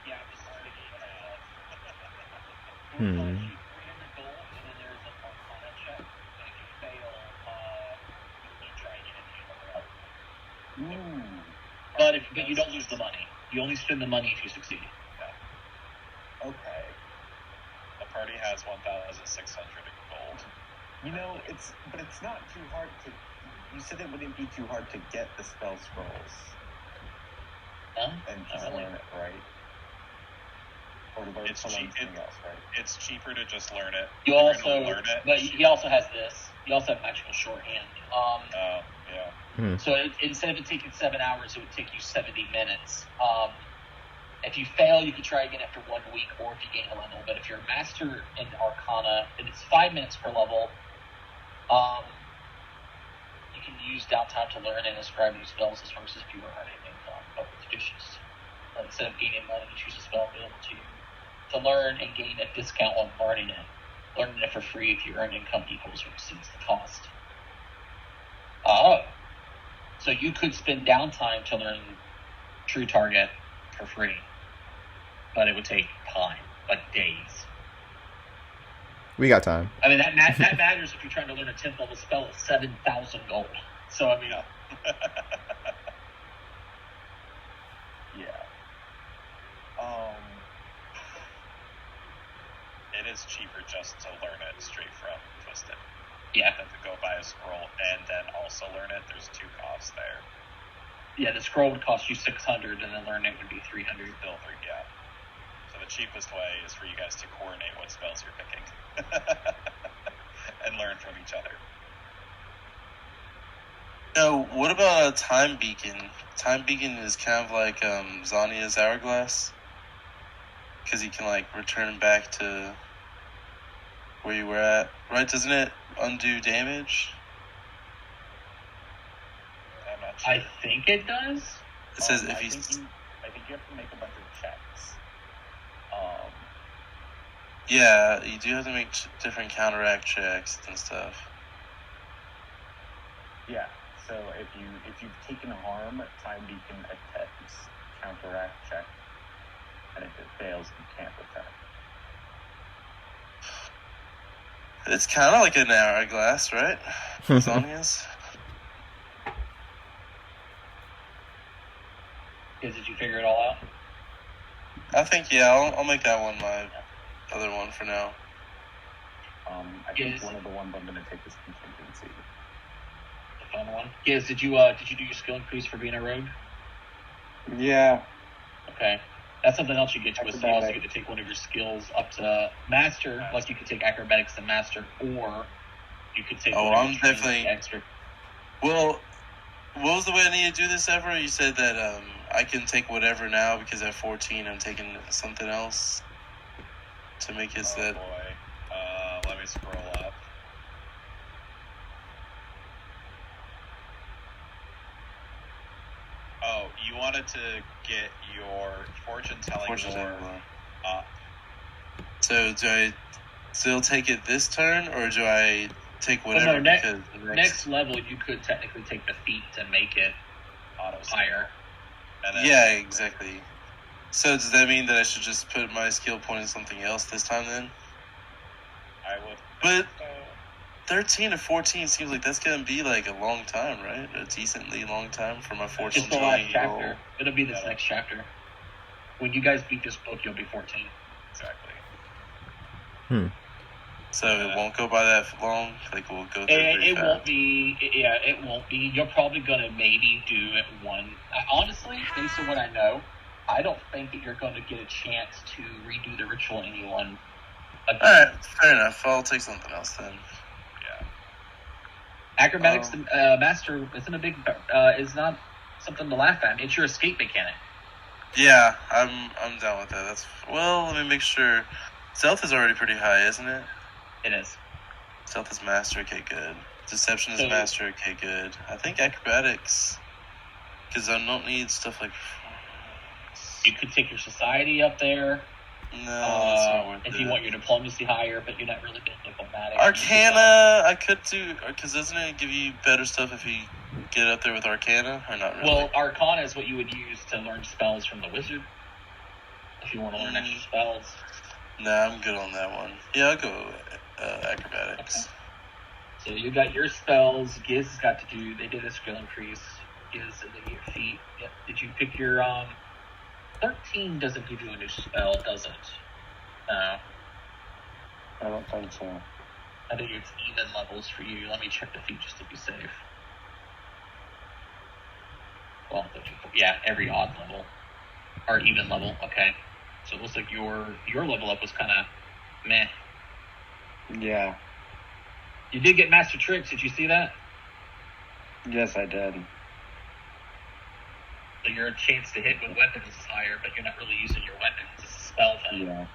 Yeah, I'm just thinking, 300 gold, and then there's an Arcana check. And if you fail, you try again if you fail. But you don't lose the money. You only spend the money if you succeed. Okay. The party has 1,600 gold. You know, it's not too hard to. You said it wouldn't be too hard to get the spell scrolls Huh? and just Not really. learn it, right? Or to learn It's to learn cheap. something else, right? It's cheaper to just learn it. You You're also, gonna learn it. but he also has this. You also have magical shorthand. Yeah. So instead of it taking 7 hours, it would take you 70 minutes. If you fail, you can try again after 1 week, or if you gain a level. But if you're a master in Arcana, and it's 5 minutes per level, you can use downtime to learn and ascribe new spells as long as fewer earning income. But with traditions, instead of gaining money, you choose a spell available to you to learn and gain a discount on learning it. Learning it for free if your earned income equals or exceeds the cost. So you could spend downtime to learn True Target for free, but it would take time, like days. We got time. I mean, that matters if you're trying to learn a 10th level spell at 7,000 gold. So, I mean, Yeah. It is cheaper just to learn it straight from Twisted yeah. than to go buy a scroll and then also learn it. There's 2 costs there. Yeah, the scroll would cost you 600, and then learn it would be 300. Still 3, yeah. So the cheapest way is for you guys to coordinate what spells you're picking and learn from each other. No, what about a time beacon? Time beacon is kind of like Zania's hourglass, because you can like return back to where you were at, right? Doesn't it undo damage? I'm not sure. I think it does. It says I if you. think you have to make a bunch of checks. Yeah, you do have to make different counteract checks and stuff. Yeah. So if you've taken harm, time beacon attempts counteract check, and if it fails, you can't return. It's kind of like an hourglass, right? Zania's. Did you figure it all out? I think I'll make that one my other one for now. I think Yes. one of the ones I'm going to take is contingency. The fun one. Yes. Did you do your skill increase for being a rogue? Yeah. Okay. That's something else you get to. That's So you also about get to take one of your skills up to master. Like you could take acrobatics to master, or you could take. Oh, one of I'm your training definitely- extra. Well, what was the way I need to do this ever? You said that I can take whatever now because at 14 I'm taking something else to make it Oh that. boy. scroll up. Oh, you wanted to get your fortune telling lore up. So do I still take it this turn, or do I take whatever? Because next level you could technically take the feat to make it Auto higher. Yeah, exactly. So does that mean that I should just put my skill point in something else this time then? I would. But 13 to 14 seems like that's gonna be like a long time, right? A decently long time for my fortune It's the last telling chapter. roll. It'll be this next chapter. When you guys beat this book, you'll be 14. Exactly. So it won't go by that long. Like we'll go through it fast. Won't be. Yeah, it won't be. You're probably gonna maybe do it one. Honestly, based on what I know, I don't think that you're going to get a chance to redo the ritual anyone. All right, fair enough. I'll take something else then. Yeah. Acrobatics, master isn't a big. Is not something to laugh at. It's your escape mechanic. Yeah, I'm down with that. That's let me make sure. Stealth is already pretty high, isn't it? It is. Stealth is master. Okay, good. Deception is master. Okay, good. I think acrobatics, because I don't need stuff like. You could take your society up there. No, that's not worth if it. you want your diplomacy higher, but you're not really being diplomatic. Arcana, I could do, because doesn't it give you better stuff if you get up there with Arcana, or not really? Well, Arcana is what you would use to learn spells from the wizard. If you want to learn extra spells. Nah, I'm good on that one. Yeah, I'll go acrobatics. Okay. So you got your spells. Giz has got to do. They did a skill increase. Giz and then your feet. Yep. Did you pick your 13 doesn't give you a new spell, does it? No. I don't think so. I think it's even levels for you. Let me check the feat just to be safe. Well, yeah, every odd level. Or even level, okay. So it looks like your level up was kind of meh. Yeah. You did get Master Tricks, did you see that? Yes, I did. So your chance to hit with weapons is higher, but you're not really using your weapons. It's a spell thing. Yeah.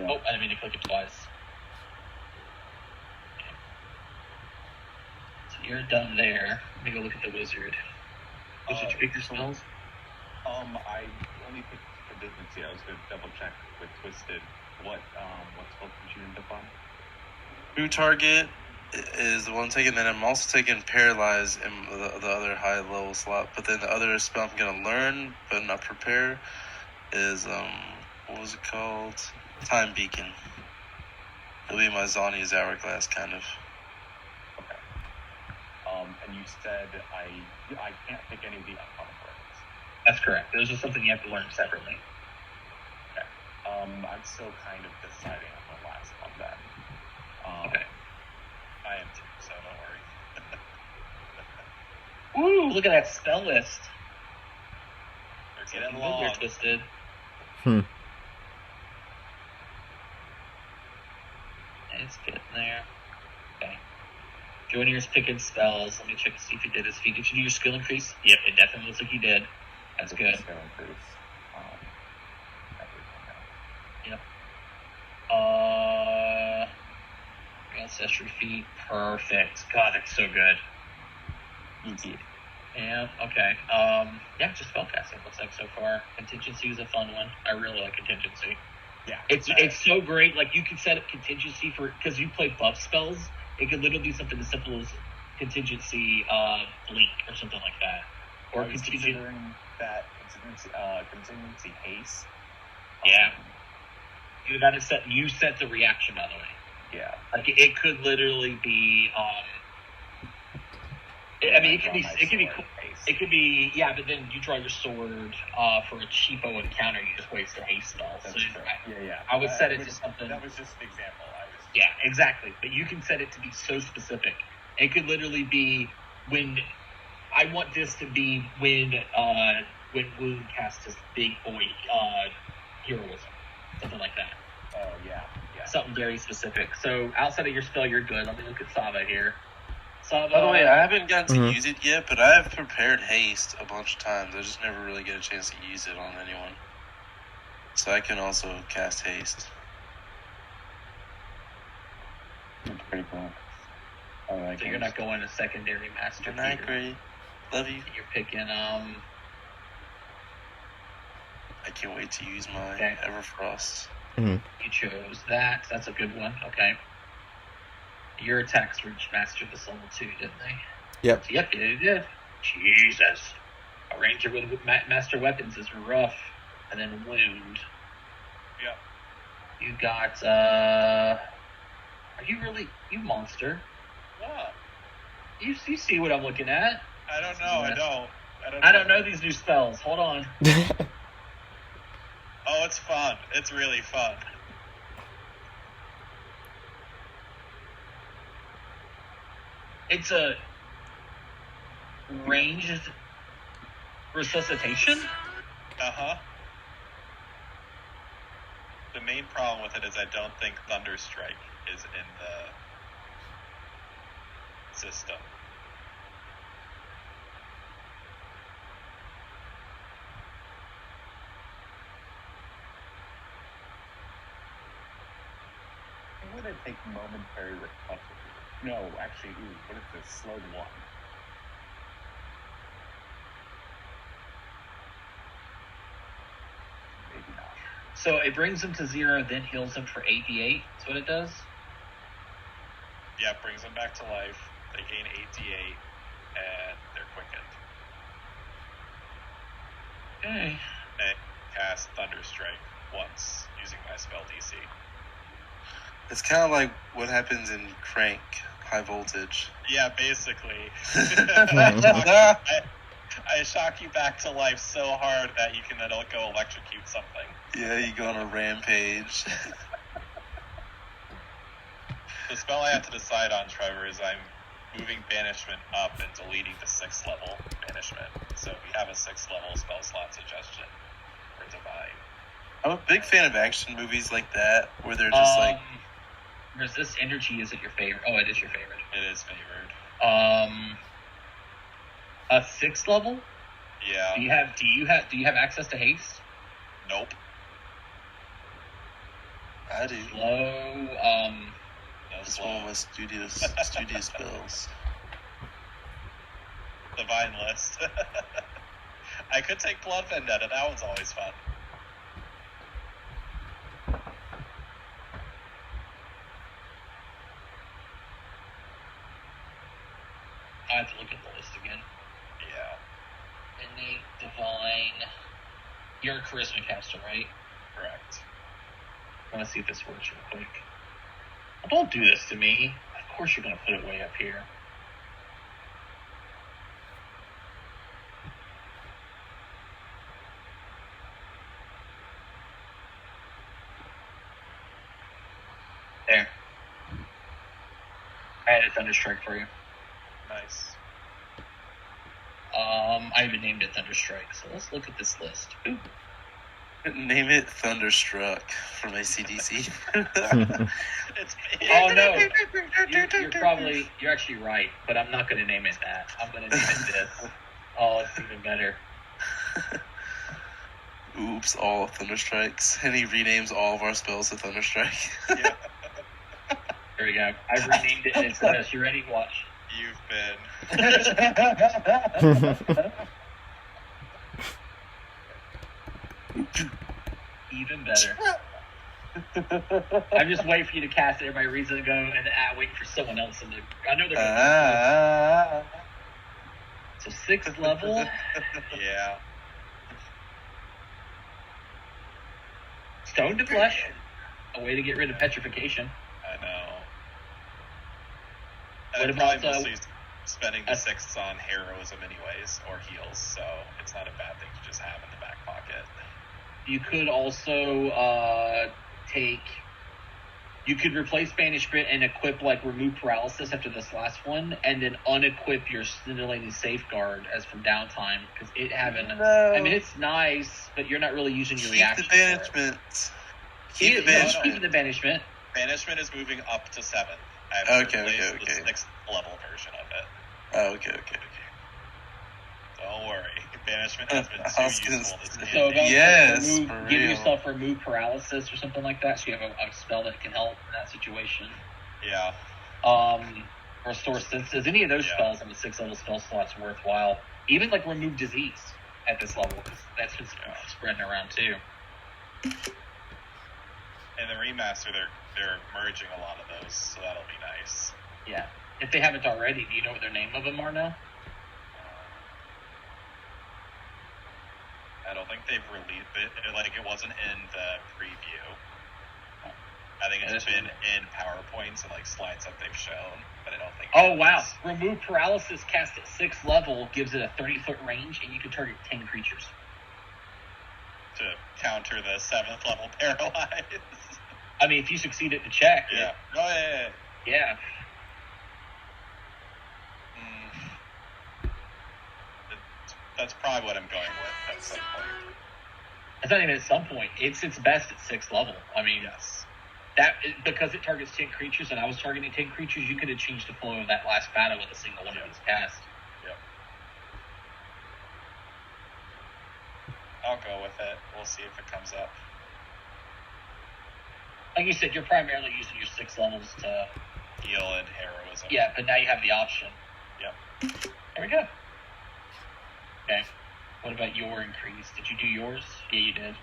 Oh, I didn't mean to click it twice. Okay. So you're done there. Let me go look at the wizard. Did you pick your spells? I only picked Consistency. I was going to double check with Twisted. What spell did you end up on? New target is the one taken, then I'm also taking Paralyze in the other high level slot. But then the other spell I'm gonna learn but not prepare is what was it called? Time Beacon. It'll be my Zani's Hourglass kind of. Okay. And you said I can't pick any of the uncommon words. That's correct. Those are something you have to learn separately. Okay. I'm still kind of deciding on the last one then. Okay. I am too, so don't worry. Ooh, look at that spell list. They're getting Looking good there, long. Twisted. It's getting there. Okay. Joinier's picking spells. Let me check to see if he did his feat. Did you do your skill increase? Yep, it definitely looks like you did. That's good. Skill increase. Yep. Ancestry feat. Perfect. God, that's so good. Easy. Yeah, okay. Yeah, just spellcasting looks like so far. Contingency is a fun one. I really like contingency. Yeah. It's so great. Like, you can set up contingency for, because you play buff spells, it could literally be something as simple as contingency blink or something like that. Or I was considering that contingency haste. Yeah. You gotta set the reaction, by the way. Yeah. Like, it could literally be I mean, it could be, yeah, but then you draw your sword for a cheapo encounter, you just waste a haste spell. That's so true. Yeah. I would set it to something. That was just an example. Yeah, exactly. But you can set it to be so specific. It could literally be when I want this to be when Wound casts his big boy heroism, something like that. Oh yeah. Something very specific. So outside of your spell, you're good. Let me look at Sava here. Sava. By the way, I haven't gotten to use it yet, but I have prepared haste a bunch of times. I just never really get a chance to use it on anyone. So I can also cast haste. pretty cool. I like So you're not going to secondary master. Good night, Peter. Gray. Love you. You're picking I can't wait to use my Okay. Everfrost. You chose that. That's a good one. Okay. Your attacks were mastered this level 2, didn't they? Yep. Yep, they did. Jesus. A ranger with master weapons is rough. And then wound. Yep. You got, are you really, you monster? What? You see what I'm looking at? I don't know. I don't know these new spells. Hold on. Oh, it's fun. It's really fun. It's a ranged resuscitation? Uh-huh. The main problem with it is I don't think Thunderstrike is in the system. Would it take momentary recovery? No, actually, what if it's slowed one? Maybe not. So it brings them to 0, then heals them for 8d8. That's what it does? Yeah, it brings them back to life. They gain 8d8, and they're quickened. Okay. And cast Thunderstrike once using my spell DC. It's kind of like what happens in Crank, High Voltage. Yeah, basically. I shock you back to life so hard that you can then go electrocute something. Yeah, you go on a rampage. The spell I have to decide on, Trevor, is I'm moving Banishment up and deleting the 6th level Banishment. So if you have a 6th level spell slot suggestion for Divine. I'm a big fan of action movies like that, where they're just like... Resist Energy isn't your favorite. Oh, it is your favorite. It is favored. A 6th level? Yeah. Do you have access to haste? Nope. I do. Slow, No It's one of my studio spells. Divine list. I could take Blood Vendetta. That one's always fun. I have to look at the list again. Yeah. Innate, Divine. You're a Charisma caster, right? Correct. I want to see if this works real quick. Well, don't do this to me. Of course you're going to put it way up here. There. I had a Thunderstrike for you. Nice. I even named it Thunderstrike, so let's look at this list. Ooh. Name it Thunderstruck from ACDC. It's Oh no, you're actually right, but I'm not going to name it that. I'm going to name it this. Oh, it's even better. Oops, all Thunderstrikes. And he renames all of our spells to Thunderstrike. Yeah. There we go. I've renamed it and it's this. You ready? Watch. You've been. Even better. I'm just waiting for you to cast it. Everybody reads it and go, and waiting for someone else to. I know they're going to. So 6th level. Yeah. Stone to Flesh. A way to get rid of petrification. I know. What And I'm about, probably mostly spending the 6s on heroism anyways, or heals, so it's not a bad thing to just have in the back pocket. You could also you could replace Banishment and equip Remove Paralysis after this last one, and then unequip your Scintillating Safeguard as from downtime, because it having... No. I mean, it's nice, but you're not really using your Keep reaction. the banishment. Keep the banishment. Keep the Banishment. Banishment is moving up to 7. I have Okay. the 6th level version of it. Oh, okay. Don't worry. Banishment has been I too was gonna useful this say- game. So about Yes, give for real. yourself Remove Paralysis or something like that, so you have a spell that can help in that situation. Yeah. Restore senses, any of those Yeah. spells on the 6th level spell slot's worthwhile. Even like remove disease at this level, because that's been spreading around too. In the remaster, they're merging a lot of those, so that'll be nice. Yeah. If they haven't already, do you know what their name of them are now? I don't think they've released it. Like, it wasn't in the preview. I think it's been in PowerPoints and like slides that they've shown, but I don't think. Oh wow! Remove paralysis cast at 6th level gives it a 30-foot range, and you can target 10 creatures. To counter the 7th level paralyze. I mean, if you succeed at the check. Yeah. Oh yeah. Yeah. That's probably what I'm going with at some point. It's not even at some point. It's its best at 6th level. I mean, Yes. that because it targets 10 creatures, and I was targeting 10 creatures, you could have changed the flow of that last battle with a single one of those cast. Yep. I'll go with it. We'll see if it comes up. Like you said, you're primarily using your 6 levels to... Heal and heroism. Yeah, but now you have the option. Yep. There we go. Okay. What about your increase? Did you do yours? Yeah, you did. And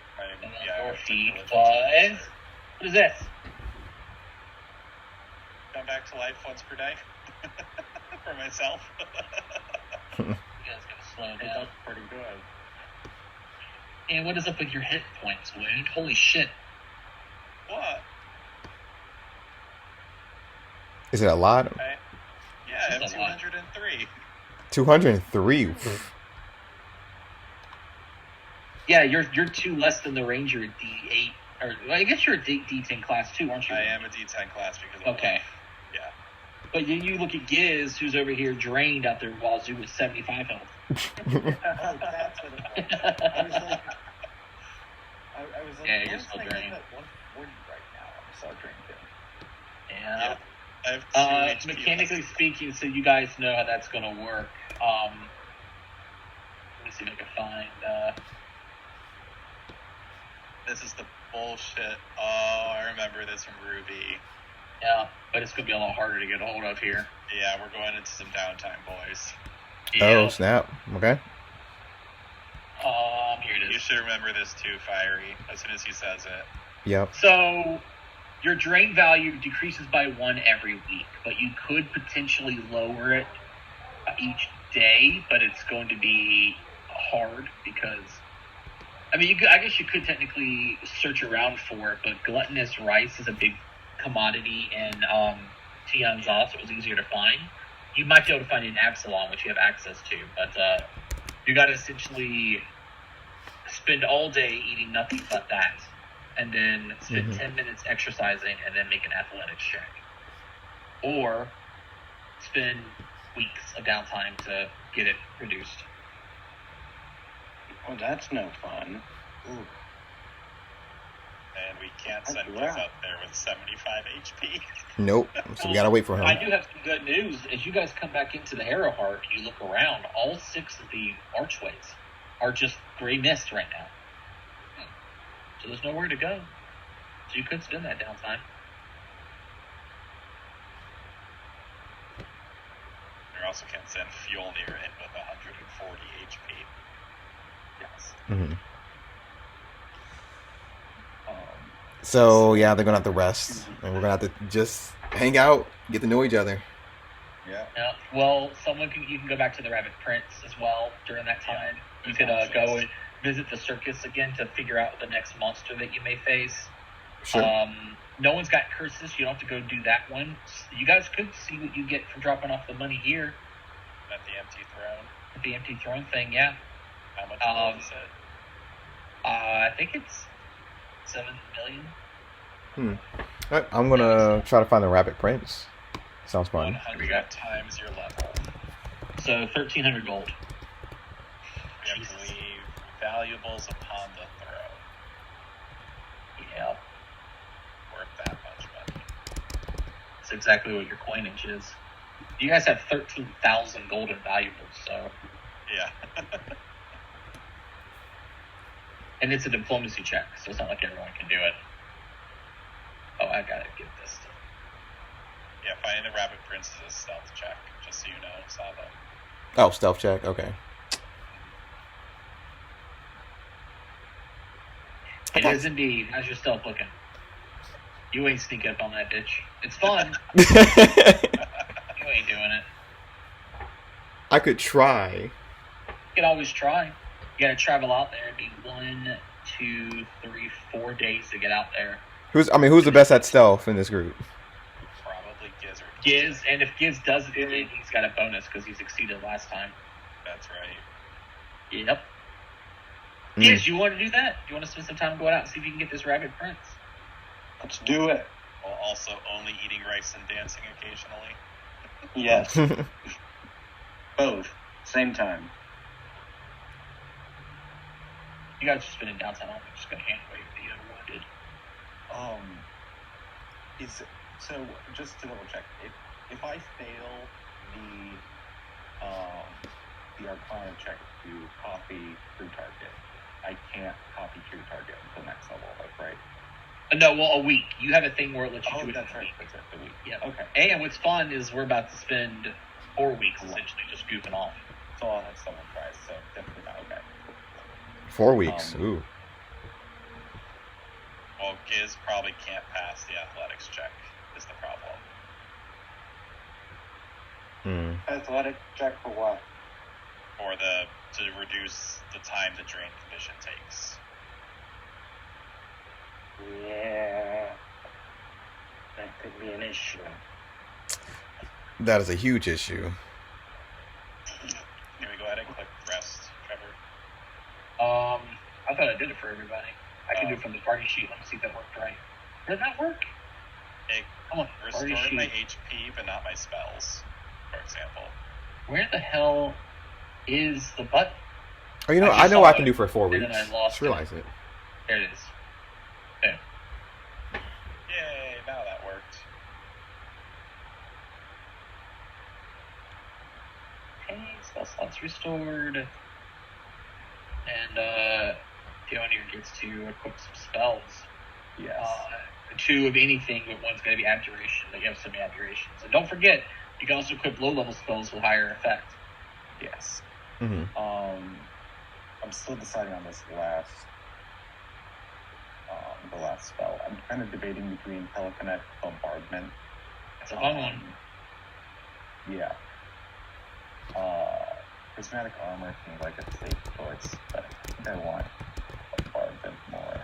then your feat was... What is this? Come back to life once per day. For myself. You guys gotta slow down. That's pretty good. And what is up with your hit points, Wound? Holy shit. What? Is it a lot? Yeah, I have Just a lot. 203. 203. Yeah, you're 2 less than the ranger D8. Or well, I guess you're a D10 class too, aren't you? I am a D10 class because of Okay. Yeah. But you look at Giz, who's over here drained out there while Zoo with 75 health. Oh, that's what it was. I was like, Yeah, why you're is still my drained. health at 140 right now? I'm so drained too. Yeah. I have 2 HP Mechanically left. speaking, so you guys know how that's going to work. Let me see if I can find... This is the bullshit. Oh, I remember this from Ruby. yeah, but it's going to be a lot harder to get a hold of here. Yeah, we're going into some downtime, boys. Oh, snap. Okay. Here it You is. should remember this too, Fiery, as soon as he says it. Yep. So, your drain value decreases by 1 every week, but you could potentially lower it each day, but it's going to be hard because, I mean, I guess you could technically search around for it, but gluttonous rice is a big commodity in Tianza, so it was easier to find. You might be able to find it in Absalom, which you have access to, but you got to essentially spend all day eating nothing but that, and then spend 10 minutes exercising, and then make an athletics check. Or spend weeks of downtime to get it reduced. Well, that's no fun. Ooh. And we can't send Yeah. kids out there with 75 HP. Nope. So we gotta wait for I him. do have some good news. As you guys come back into the Harrow Heart, you look around, all 6 of the archways are just gray mist right now. So there's nowhere to go. So you could spend that downtime. You also can't send fuel near it with 140 HP. Yes. Mhm. Um, So yeah, they're gonna have to rest, and we're gonna have to just hang out, get to know each other. yeah. Yeah. Well, you can go back to the Rabbit Prince as well during that time. You could go and visit the circus again to figure out the next monster that you may face. Sure. No one's got curses. You don't have to go do that one. You guys could see what you get for dropping off the money here At the empty throne. at the empty throne thing. Yeah. How much gold is it? I think it's 7 million. Alright, I'm gonna try to find the Rabbit Prince. Sounds fun. 100 times your level. So 1,300 gold. We have to leave valuables upon the throne. Yeah. Worth that much money. That's exactly what your coinage is. You guys have 13,000 gold in valuables, so. Yeah. And it's a diplomacy check, so it's not like everyone can do it. Oh, I gotta get this stuff. Yeah, finding the rabbit prince is a stealth check, just so you know, Sava. Oh, stealth check. Okay. It is indeed. How's your stealth looking? You ain't sneaking up on that bitch. It's fun. You ain't doing it. I could try. You can always try. You gotta travel out there. It'd be 1, 2, 3, 4 days to get out there. Who's the best at stealth in this group? Probably Giz or Giz, and if Giz does do it, he's got a bonus because he succeeded last time. That's right. Yep. Giz, you want to do that? You want to spend some time going out and see if you can get this rabbit prince? Let's do it. While also only eating rice and dancing occasionally. Yes. Both. Same time. You guys just been in downtown. I'm just gonna hand wave the wounded. So just to double check, if I fail the Arcana check to copy through target, I can't copy through target until next level, right? No, well, a week. You have a thing where it lets you do it that's in a right. week. That's right. The week. Yeah. Okay. And what's fun is we're about to spend 4 weeks essentially just goofing off. So I'll have someone try. So definitely not okay. 4 weeks. Ooh. Well, Giz probably can't pass the athletics check, is the problem. Athletic check for what? Or to reduce the time the drain condition takes. Yeah. That could be an issue. That is a huge issue. Can we go ahead and click rest, Trevor? I thought I did it for everybody. I can do it from the party sheet. Let me see if that worked right. Did that work? It Come on, party restored sheet. my HP, but not my spells, for example. Where the hell is the button? Oh, you know, I I know saw what I can it, do for 4 and weeks. then I lost Just realize it. There it is. There. Yay, now that worked. Okay, spell slots restored. And Theonir gets to equip some spells. Yes. 2 of anything, but one's going to be abjuration. But you have some abjurations. And don't forget, you can also equip low-level spells with higher effect. Yes. Mm-hmm. I'm still deciding on this the last spell. I'm kind of debating between telekinetic bombardment. It's a fun one. Yeah. Prismatic armor seems like a safe choice, but I think I want bombardment more.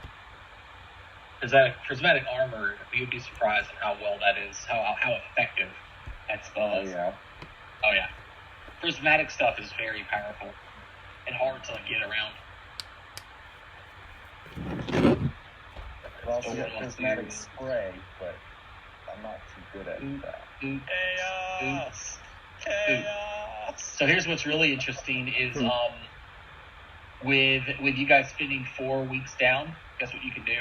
Prismatic armor, you would be surprised at how well that is, how effective that spell is. Yeah. Oh, yeah. Prismatic stuff is very powerful and hard to get around. I've also So got what else prismatic do you- spray, but I'm not too good at that. Chaos! Chaos! So here's what's really interesting is with you guys spending 4 weeks down, guess what you can do?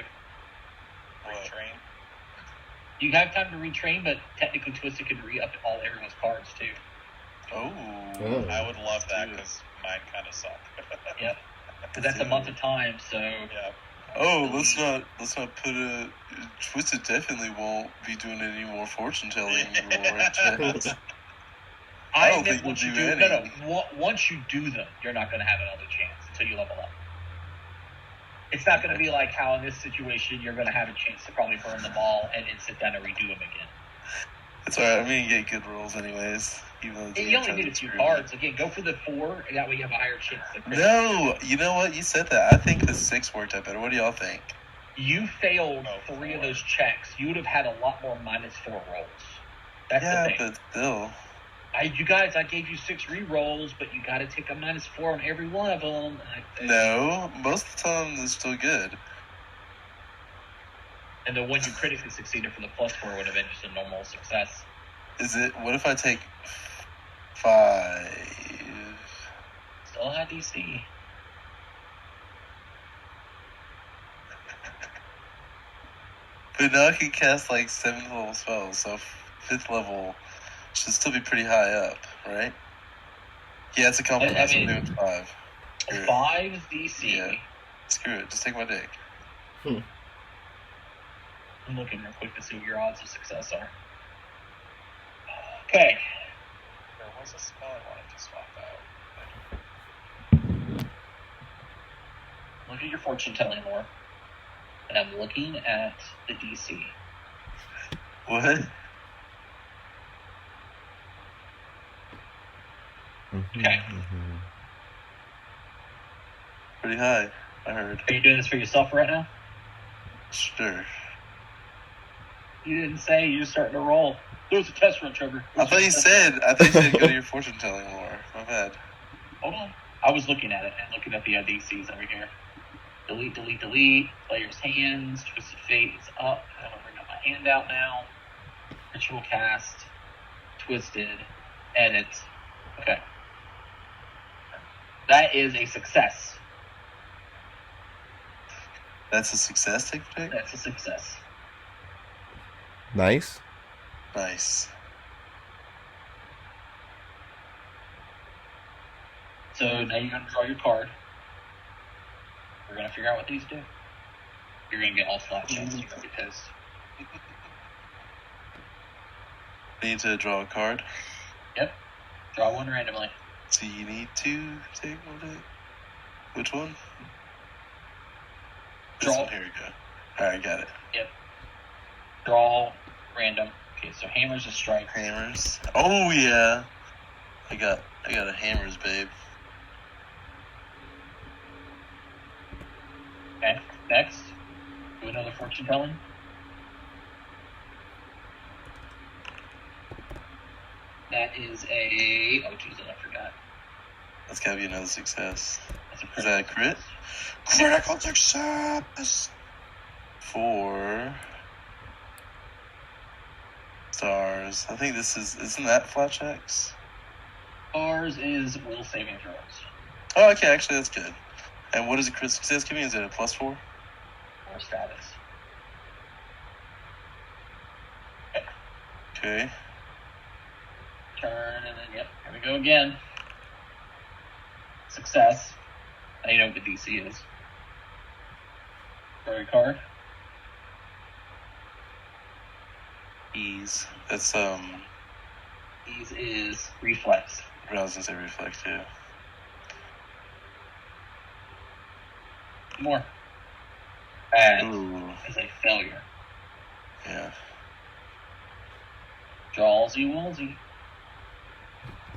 Retrain. You have time to retrain, but technically Twisted can re-up all everyone's cards too. Oh. I would love that because mine kind of suck. Yep. Because that's a month of time, so Yeah. Oh, let's not put a Twisted definitely won't be doing any more fortune telling or checks. I don't think once we'll you do do any. once you do them, you're not going to have another chance until you level up. It's not going to be like how in this situation you're going to have a chance to probably burn them all and then sit down and redo them again. It's alright. I'm gonna get good rolls anyways. Even though the You DM only tried need to a few screw me. cards. Again, go for the 4, and that way you have a higher chance to crit. No, you know what? You said that. I think the 6 worked out better. What do y'all think? You failed Oh, 3 of 4. those checks. You would have had a lot more -4 rolls. That's Yeah, the thing. but still. I gave you 6 re-rolls, but you got to take a -4 on every one of them. No, most of the time they're still good. And the one you critically succeeded for the +4 would have been just a normal success. Is it? What if I take 5? Still high DC. But now I can cast like 7th level spells, so 5th level should still be pretty high up, right? Yeah, it's a compromise. I mean, I'm doing 5. Screw it. 5 DC. Yeah. Screw it. Just take my dick. I'm looking real quick to see what your odds of success are. Okay. There was a spell I wanted to swap out. Look at your fortune telling lore. And I'm looking at the DC. What? Okay. Pretty high, I heard. Are you doing this for yourself right now? Sure. You didn't say. You're starting to roll. There's a test run, Trevor. I thought you said go to your fortune telling lore. My bad. Hold on. I was looking at it and looking at the DCs over here. Delete, delete, delete. Player's hands. Twisted Fate is up. I'm going to bring up my handout now. Ritual cast. Twisted. Edit. Okay. That is a success. That's a success, take pick? That's a success. Nice. Nice. So now you're going to draw your card. We're going to figure out what these do. You're going to get all flat checks. You're going to be pissed. Need to draw a card. Yep. Draw one randomly. So you need to take one deck? Which one? This Draw. one, here we go. Alright, got it. Yep. Draw random. Okay, so hammer's a strike. Hammers. Oh yeah. I got a hammers, babe. Okay. Next. Do another fortune telling. That is a... Oh, Jesus, I forgot. That's gotta be another success. That's a Is that a crit? Critical success! 4 stars. I think isn't that flat checks? Ours is will saving throws. Oh, okay, actually that's good. And what does a crit success give me? Is it a +4? Or status. Okay. Turn, and then, yep, here we go again. Success. Now you know what the DC is. Draw your card. Ease. That's Ease is reflex. I was gonna say reflect too. More. That Ooh. is a failure. Yeah. Jawsy Woolsey.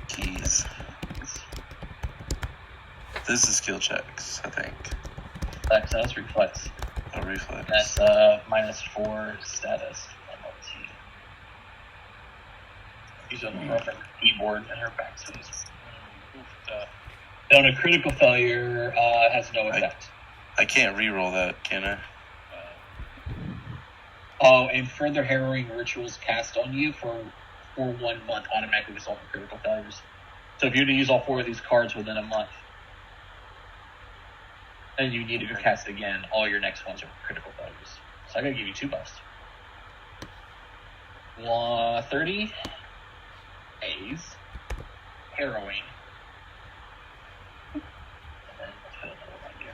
Keys. This is skill checks, I think. That's reflex. Oh, reflex. That's -4 status. He's on the front of her keyboard and her backspace. On a critical failure, has no effect. I can't re-roll that, can I? Oh, and further harrowing rituals cast on you for 1 month automatically result in critical failures. So if you were to use all 4 of these cards within a month, and you need to go cast it again, all your next ones are critical failures. So I gotta give you 2 buffs. 30 A's, harrowing, and then let's put another one here.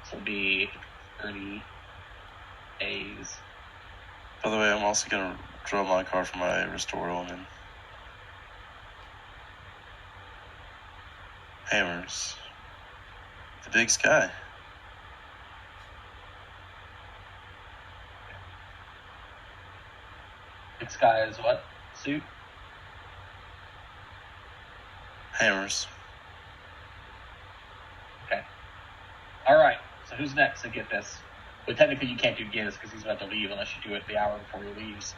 So it'll be 30 A's. By the way, I'm also gonna draw my card for my restore element. Hammers. The big sky. Big Sky is what? Suit? Hammers. Okay. Alright, so who's next to get this? But technically you can't do Giz because he's about to leave unless you do it the hour before he leaves.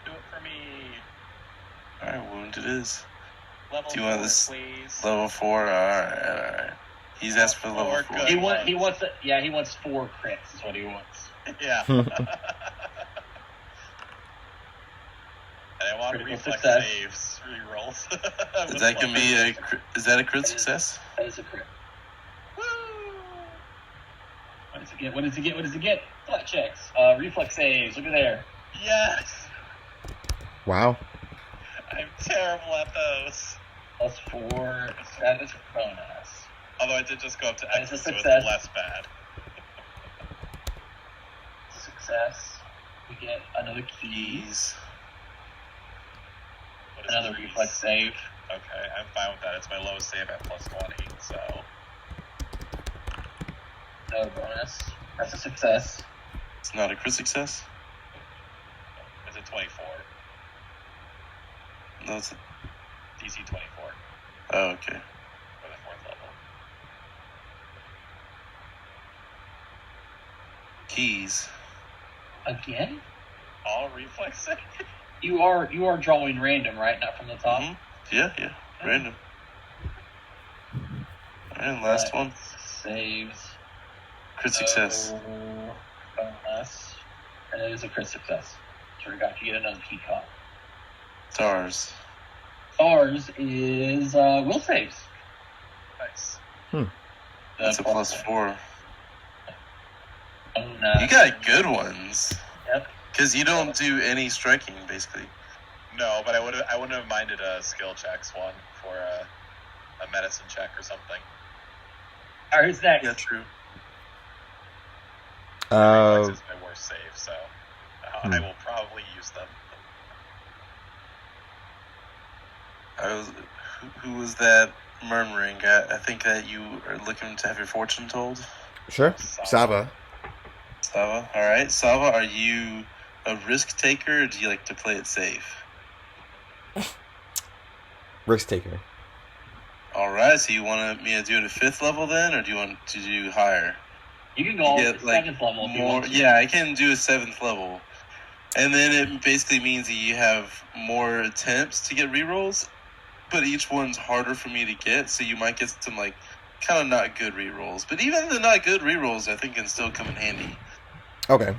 Do it for me. Alright, wound it is. Level Do you want 4, this please. level 4? Alright. He's asked for level 4. Good. He wants 4 crits is what he wants. Yeah. And I want Critical reflex success. saves, rerolls. Is that gonna be is that a crit success? That is a crit. Woo! What does it get? What does it get? What does it get? Flat checks. Reflex saves. Look at there. Yes! Wow. I'm terrible at those. +4 status bonus. Although I did just go up to That's X, a so it's success. less bad. Success. We get another key. Keys. another reflex save. Okay, I'm fine with that. It's my lowest save at +20, so No bonus. That's a success. It's not a crit success. it's a 24. No, it's. DC 24 Oh, okay. for the 4th level. Keys. Again? All reflex save? You are drawing random, right? Not from the top. Mhm. Yeah. Random. Alright, last one. Saves. Crit success. No bonus. And it is a crit success. So we got you get another key card. Stars. Ours is will saves. Nice. That's a +4. And, You got good ones. Yep. Because you don't do any striking, basically. No, but I wouldn't have minded a skill checks one for a medicine check or something. All right, who's next? Yeah, true. Reflex is my worst save, so I will probably use them. Who was that murmuring? I think that you are looking to have your fortune told. Sure. Sava. Sava. All right, Sava. Are you a risk taker, or do you like to play it safe? Risk taker. All right. So you want me to do it at 5th level then, or do you want to do higher? You can go get, to 7th level if you want to. Yeah, I can do a 7th level, and then it basically means that you have more attempts to get rerolls, but each one's harder for me to get. So you might get some like kind of not good rerolls, but even the not good rerolls, I think, can still come in handy. Okay.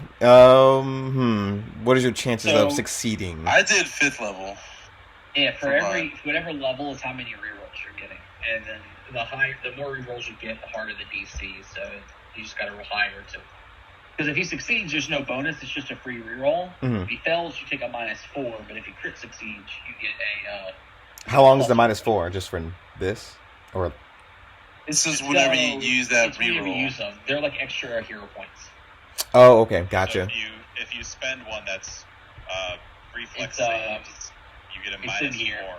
What is your chances of succeeding? I did 5th level. Yeah, for whatever level is how many rerolls you're getting, and then the more rerolls you get, the harder the DC. So you just got to roll higher too. Because if he succeeds, there's no bonus; it's just a free reroll. Mm-hmm. If he fails, you take a -4. But if he crit succeeds, you get a. How long is the -4? Just for this, or this is whenever you use that reroll. Whenever you use them, they're like extra hero points. Oh, okay, gotcha. So if you spend one that's reflex It's, saves, you get a it's in -4. here.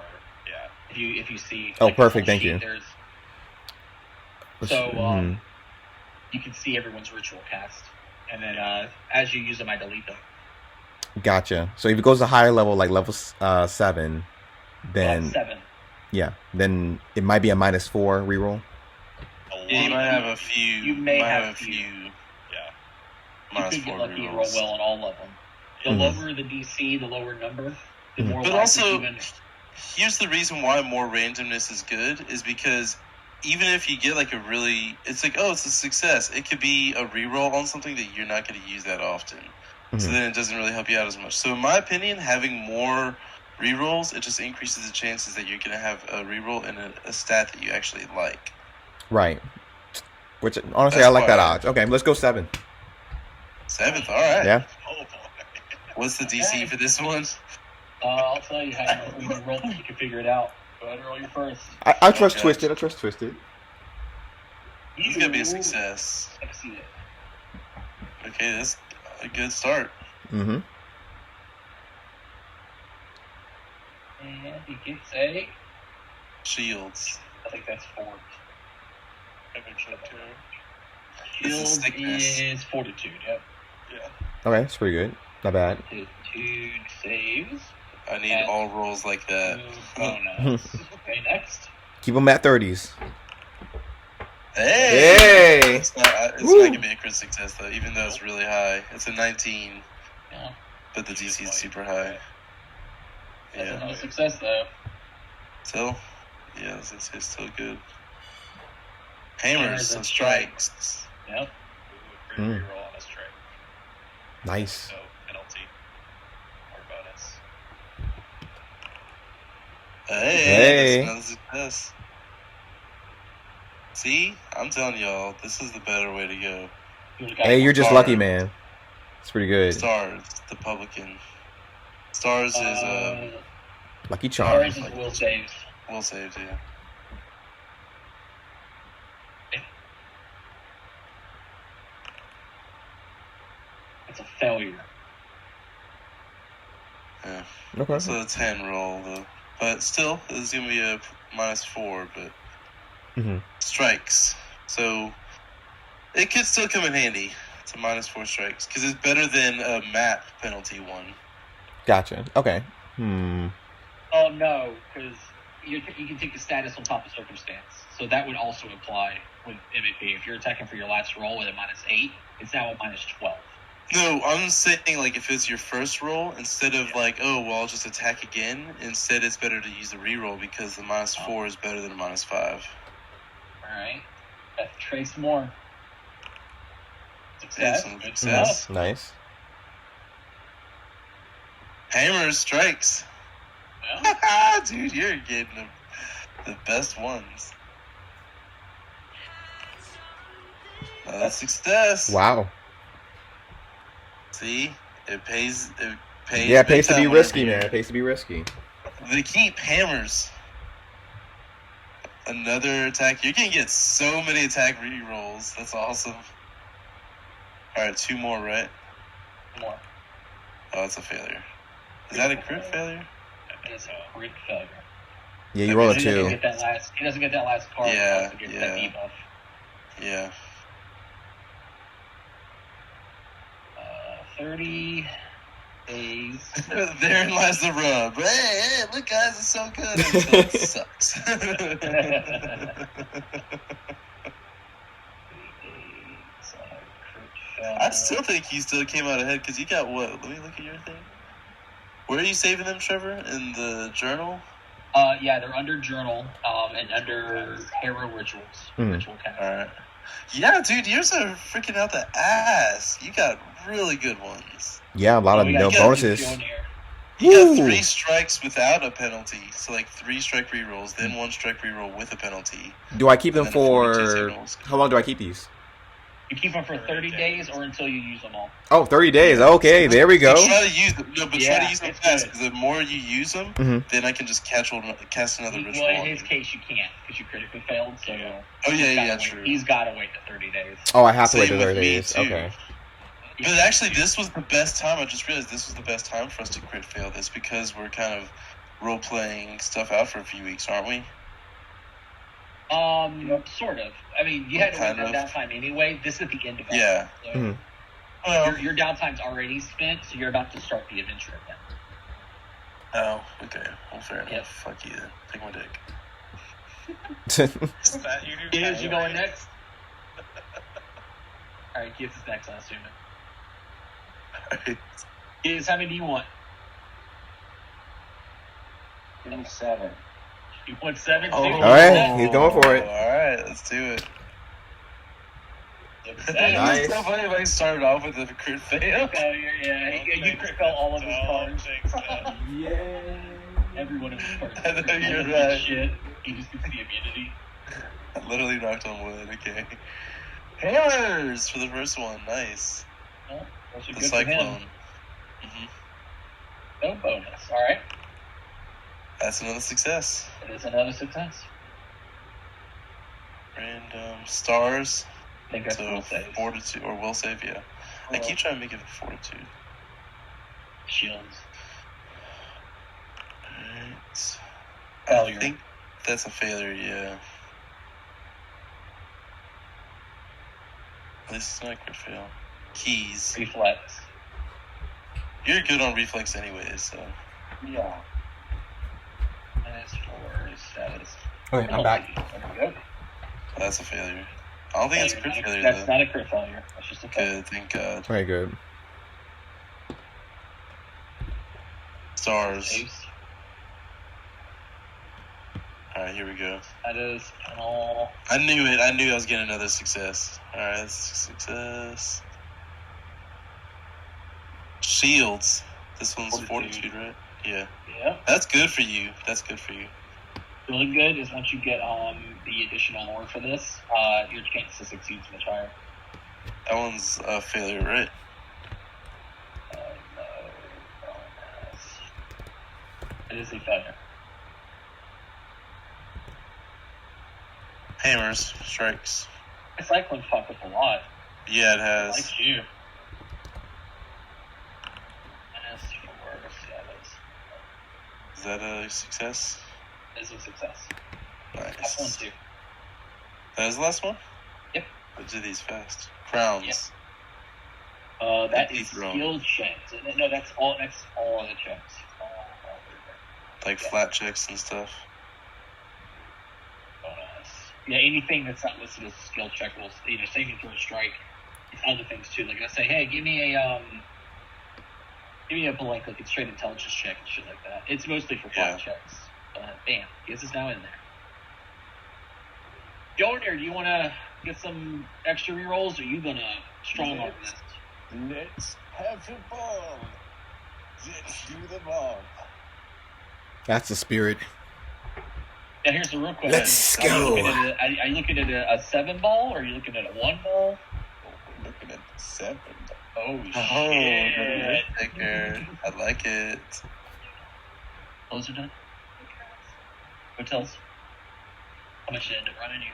Yeah. If you see. Oh, like, perfect. the Thank sheet, you. There's, you can see everyone's ritual cast, and then as you use them, I delete them. Gotcha. So if it goes to higher level, like level 7, then 7. yeah, then it might be a -4 reroll. Yeah, you might have a few. You may have a few. Yeah. You could get lucky and roll well on all of them. The lower the DC, the lower number, the more But likely also, even. Here's the reason why more randomness is good, is because even if you get like a really, it's like, oh, it's a success. It could be a reroll on something that you're not going to use that often. So then it doesn't really help you out as much. So in my opinion, having more rerolls, it just increases the chances that you're going to have a reroll and a stat that you actually like. Right. Which, honestly, I like that odds. Okay, let's go 7. 7th, all right. Yeah. Oh boy. What's the DC for this one? I'll tell you how you roll. You can figure it out. Go ahead and roll your first. I trust Twisted. I trust Twisted. It's going to be a success. Succeeded. Okay, that's a good start. Mm-hmm. And he gets a. Shields. I think that's 4. I think so too. This is Shield sickness. is Fortitude. Yep. Yeah. Okay, that's pretty good. Not bad. Fortitude saves. I need all rolls like that. Bonus. Okay, next. Keep them at 30s. Hey! Hey! It's not going to be a crit success, though, even though it's really high. It's a 19, Yeah. but the DC is super high. That's Yeah. another success, though. Still? Yeah, it's still good. Hammers and strikes. Yep. Ooh, reroll on a strike. Nice. No penalty or bonus. Hey! That's another success. See? I'm telling y'all, this is the better way to go. Hey, you're just lucky, man. It's pretty good. Stars, the publican. Stars is Lucky charm. Stars is will saves. will save, yeah. It's a failure. Yeah. Okay. So a 10 roll, though. But still, this is gonna be a -4. But Mhm. strikes, so it could still come in handy. It's a -4 strikes because it's better than a map penalty one. Gotcha. Okay. Oh no, because you can take the status on top of circumstance, so that would also apply with MVP. If you're attacking for your last roll with a -8, it's now a -12. No, I'm saying like if it's your first roll, instead of like, oh well, I'll just attack again. Instead, it's better to use the reroll because the -4 is better than a -5. All right, trace more. Success. Good Success. stuff. Nice. Hammers, strikes. Yeah. Dude, you're getting the best ones. Another success. Wow. See, it pays. It pays. Yeah, it pays to big be time risky, whenever man. It pays to be risky. They keep hammers. Another attack. You're gonna get so many attack rerolls. That's awesome. All right, 2 more, right? More. Oh, it's a failure. Is that a crit failure? It's a crit failure. Yeah, you roll a He doesn't 2. get that last. He doesn't get that last card. Yeah, He also gets that yeah. debuff. Yeah. 30 days. Therein lies the rub. Hey, look, guys, it's so good until it sucks. I still think he still came out ahead because he got what? Let me look at your thing. Where are you saving them, Trevor? In the journal? Yeah, they're under journal, and under hero rituals. Ritual category. All right. Yeah, dude, yours are freaking out the ass. You got really good ones. Yeah, a lot of no bonuses. You got 3 strikes without a penalty, so like 3 strike rerolls, then 1 strike reroll with a penalty. Do I keep them then for 42 signals. how long do I keep these? You keep them for 30 days or until you use them all. Oh, 30 days. Okay, there we go. So try to use them. No, but try to use them it's fast, good. because the more you use them, then I can just cast another ritual. Well, in on his you. case, you can't because you critically failed. So Oh he's yeah, gotta yeah, wait. true. He's got to wait the 30 days. Oh, I have to wait Same the with 30 me, days. too. Okay. But actually, this was the best time. I just realized this was the best time for us to crit fail this because we're kind of role playing stuff out for a few weeks, aren't we? Sort of. I mean, you had to wait Kind that of. downtime anyway. This is at the end of it. Yeah. So Well, your downtime's already spent, so you're about to start the adventure again. oh, okay. Well, fair enough. Yep. Fuck you then. Take my dick. That you do Gibbs, you going right? next? All right, Gibbs is next, I assume. Alright. Gibbs, how many do you want? Give me 7. You want 7 too? Oh. All right, he's going for it. Alright, let's do it. Nice. It's so funny if I started off with a crit fail. You crit fail all of his cards. Yeah. Every one of his cards. I know you're All of right. his shit. He just gets the immunity. I literally knocked on wood, okay. Hammers for the first one, nice. Well, that's The good for cyclone. him. No bonus. All right. That's another success. It is another success. Random stars. I think that's So will save. fortitude or will save, yeah. I keep trying to make it fortitude. Shields. Alright. Failure. I think that's a failure, yeah. At least it's not a crit fail. Keys. Reflex. You're good on reflex anyways, so. Yeah. Minus 4 status. Okay, I'm back. There we go. That's a failure. I don't think it's a crit failure That's though. not a crit failure. That's just a failure. Good, thank God. Very good. Stars. Saves. Alright, here we go. That is all. I knew it. I knew I was getting another success. Alright, that's a success. Shields. This one's fortitude, right? Yeah. Yeah. That's good for you. That's good for you. Really good is once you get the additional lore for this, your chance to succeed is much higher. That one's a failure, right? No bonus. It is a failure. Hammers, strikes. Cyclone's popped up a lot. Yeah, it I has. like you. Minus 4 status. that a success? Is a success. Nice. F1 too. That is the last one? Yep. Let's do these fast. Crowns. That is Throne. skill checks. No, that's all of the checks. Like flat checks and stuff. Yeah, anything that's not listed as a skill check will either saving throw, strike. It's other things too. Like I say, hey, give me a blank, like a straight intelligence check and shit like that. It's mostly for flat checks. Bam, guess is now in there. Junior, do you want to get some extra rerolls, or are you gonna strong arm this? Let's have a ball. Let's do the ball. That's the spirit. Now here's the real question. Let's go. Are you looking at a 7 ball, or are you looking at a 1 ball? We're looking at 7. Oh, Oh, shit. thicker. I like it. Those are done. Hotels. How much did it end up running you?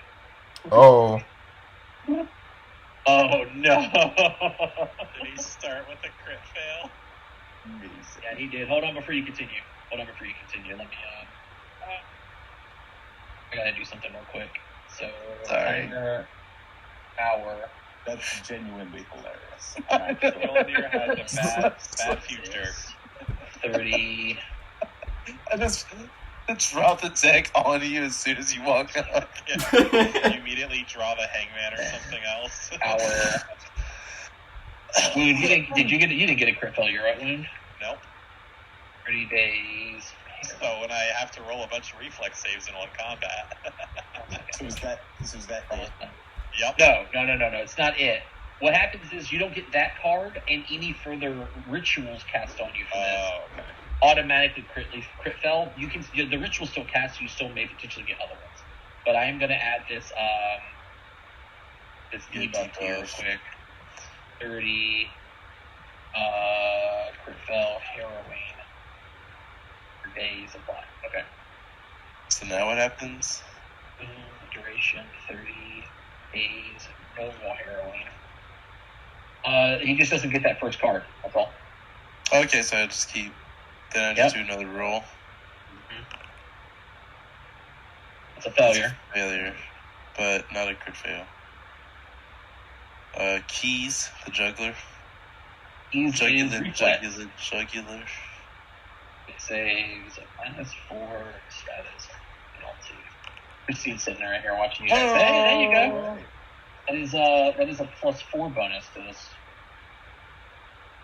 Oh. Oh, no. Did he start with a crit fail? Yeah, he did. Hold on before you continue. Let me, I gotta do something real quick. So, Sorry. Hour. That's genuinely hilarious. Mjolnir has a bad future. 30. I just drop the deck on you as soon as you walk up. Yeah. You immediately draw the hangman or something else. Hour. Wound, you didn't get a crit failure, right, Wound? Nope. 30 days. So when I have to roll a bunch of reflex saves in one combat. So is that it? Yep. No. It's not it. What happens is you don't get that card and any further rituals cast on you from this. Oh, okay. Automatically crit fail. The ritual still cast, you still may potentially get other ones. But I am going to add this debuff here real quick. 30 crit fail, harrowing. Days of black. Okay. So now what happens? Duration 30 days. No more harrowing. He just doesn't get that first card. That's all. Okay, so I just keep. Then I just do another roll. Mm-hmm. It's a failure. Failure, but not a crit fail. Keys, the juggler. Keys is reflex. Jugular. It saves a -4 status. Christine's sitting right here watching you guys. Hey, there you go. That is a +4 bonus to this.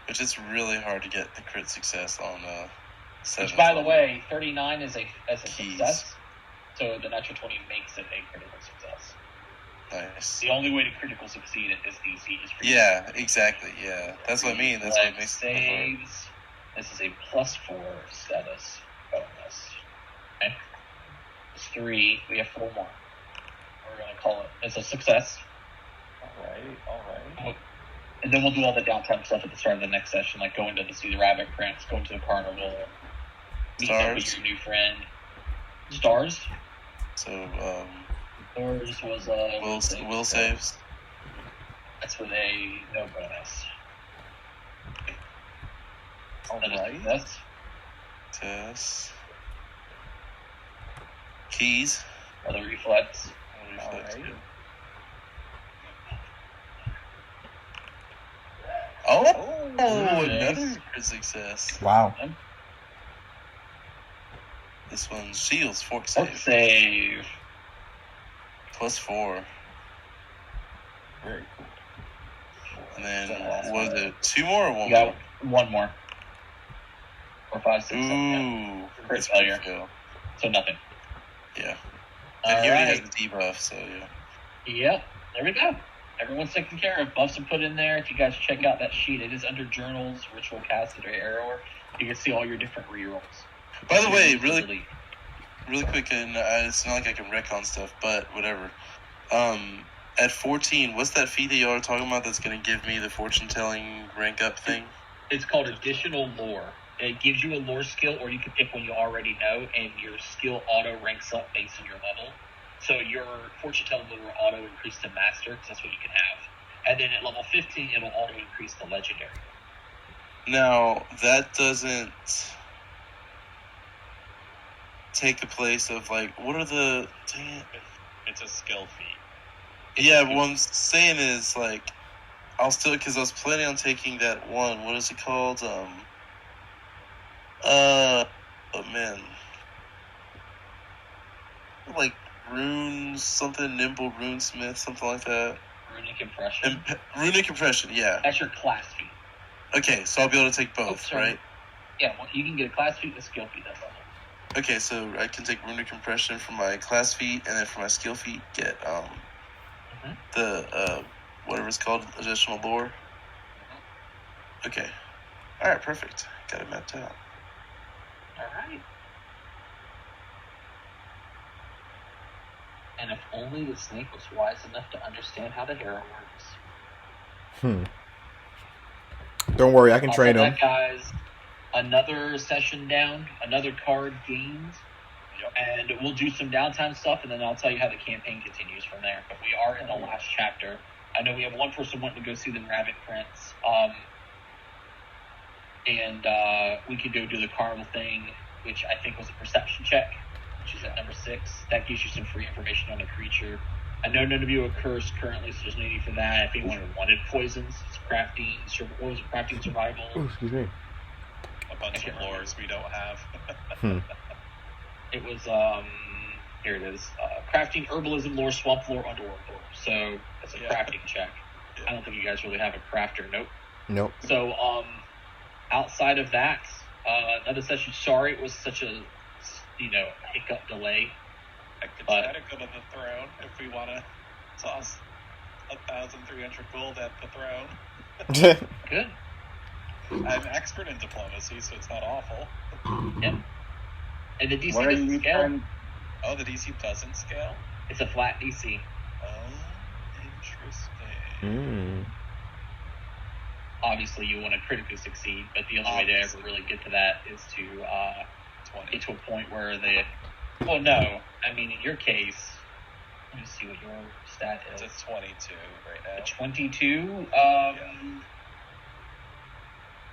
Which is really hard to get the crit success on 7. Which, by the way, 39 is a Keys. success. So the natural 20 makes it a critical success. Nice. The only way to critical succeed at this DC is for you. Yeah, exactly. Yeah, that's what I mean. That's what makes it hard. saves. This is a +4 status bonus. Okay. It's 3. We have 4 more. We're going to call it. It's a success. All right. And then we'll do all the downtime stuff at the start of the next session, like going to see the rabbit prints, going to the carnival, meeting up with your new friend. Stars. So, Stars was will saves. That's with a no bonus. All That is right. success. Test. Keys. Another reflex. All right. Oh, nice. another crit success. Wow. This one's shields, fork Fork save. save. +4. Very cool. And then, was it 2 more or 1 You got more? 1 more. 4, 5, 6, 7. Yeah. Ooh. Crit that's failure. pretty cool. So nothing. Yeah. All And he already has right. the debuff, so yeah. Yep. There we go. Everyone's taken care of. Buffs are put in there. If you guys check out that sheet, it is under journals, ritual casted, or arrow. You can see all your different rerolls. By the way, really quick, and it's not like I can retcon stuff, but whatever. At 14, what's that feat that y'all are talking about that's going to give me the fortune-telling rank up thing? It's called additional lore. It gives you a lore skill, or you can pick one you already know, and your skill auto ranks up based on your level. So your fortune telling lore will auto increase to master, because that's what you can have. And then at level 15, it'll auto increase to legendary. Now, that doesn't... take the place of like what are the? Dang it. It's a skill feat. Yeah, what I'm saying is like I'll still because I was planning on taking that one. What is it called? Oh man, like runes something nimble runesmith something like that. Runic impression. Runic impression, yeah. That's your class feat. Okay, so I'll be able to take both, right? Yeah, well, you can get a class feat and a skill feat that level. Okay, so I can take runic impression for my class feat, and then for my skill feat, get the whatever it's called, additional lore. Okay, all right, perfect. Got it mapped out. All right. And if only the snake was wise enough to understand how the hero works. Don't worry, I can train him. That, guys, another session down, another card gained, and we'll do some downtime stuff, and then I'll tell you how the campaign continues from there. But we are in the last chapter. I know we have one person wanting to go see the Rabbit Prince, and we could go do the carnival thing, which I think was a perception check, which is at number 6. That gives you some free information on the creature. I know none of you are cursed currently, so there's no need for that. If anyone wanted poisons, it's crafting, what was it, crafting survival. Oh, excuse me. A bunch of lores we don't have. It was, here it is, crafting, herbalism, lore, swamp lore, underworld lore. So it's a crafting check. I don't think you guys really have a crafter. Nope. So, outside of that, another session. Sorry it was such a, hiccup delay. I could try to go to the throne if we want to toss 1,300 gold at the throne. Good. I'm expert in diplomacy, so it's not awful. Yep. And the DC doesn't scale. Oh, the DC doesn't scale? It's a flat DC. Oh, interesting. Obviously, you want to critically succeed, but the only way to ever really get to that is to get to a point where they... Well, no. I mean, in your case, let me see what your stat is. It's a 22 right now. A 22?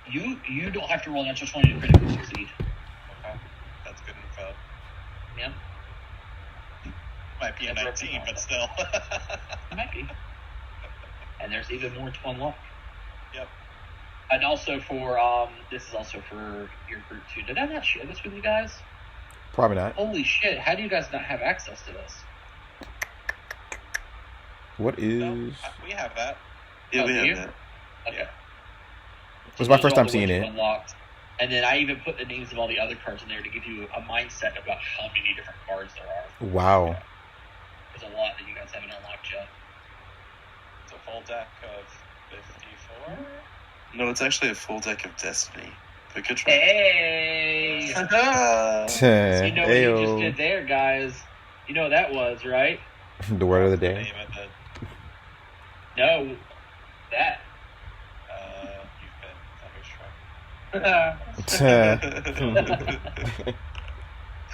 You don't have to roll an extra 20 to critically succeed. Okay. That's good info. Yeah. Might be a 19, but still. It might be. And there's even more to unlock. Yep. And also for, this is also for your group too. Did I not share this with you guys? Probably not. Holy shit, how do you guys not have access to this? What is... No, we have that. Yeah, we have that. Okay. Yeah. It was my first time seeing it. Unlocked. And then I even put the names of all the other cards in there to give you a mindset about how many different cards there are. Wow. There's a lot that you guys haven't unlocked yet. It's a full deck of 54. No, it's actually a full deck of Destiny. But good try. Hey! You know what you just did there, guys. You know what that was, right? The word of the day. Name of it. No, that. You've been thunderstruck.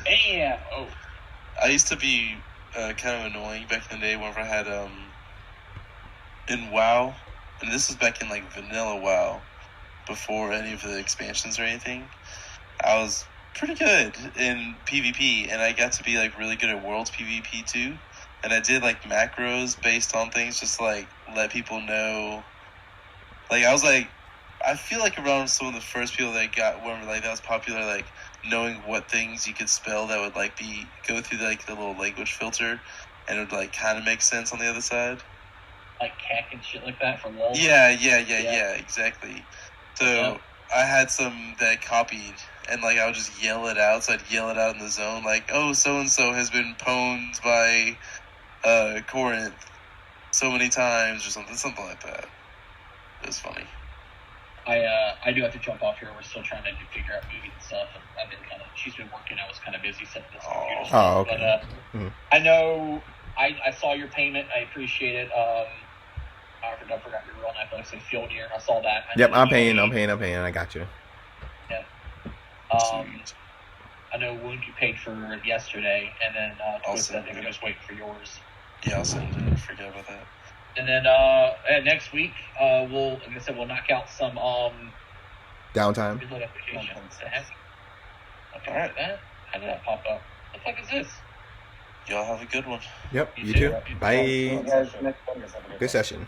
Damn. Oh. I used to be kind of annoying back in the day whenever I had in WoW, and this was back in like vanilla WoW, before any of the expansions or anything. I was pretty good in PvP, and I got to be like really good at Worlds PvP too. And I did like macros based on things, just to, like let people know. Like I was like, I feel like around some of the first people that got whenever like that was popular, like knowing what things you could spell that would like go through like the little language filter, and it would like kind of make sense on the other side. Like CAC and shit like that for LoL. Yeah, exactly. So I had some that copied, and like I would just yell it out. So I'd yell it out in the zone, like, "Oh, so and so has been pwned by Corinth so many times," or something like that. It was funny. I do have to jump off here. We're still trying to figure out movie and stuff, and I've been she's been working. I was kind of busy setting this computer stuff. Oh, okay. But I know I saw your payment. I appreciate it. I forgot your real name. Like say Fjolnir. I saw that. Yep, I'm paying. I got you. Yeah. I know Wound you paid for yesterday, and then Twist, I think I'm just waiting for yours. Yeah, I'll send it. I forgot about that. And then next week, we'll, like I said, we'll knock out some downtime. good notifications. Downtime. Okay, all right. How did that pop up? The fuck is this? Y'all have a good one. Yep, You you too. too. You too. Bye. You guys, next one. Good session.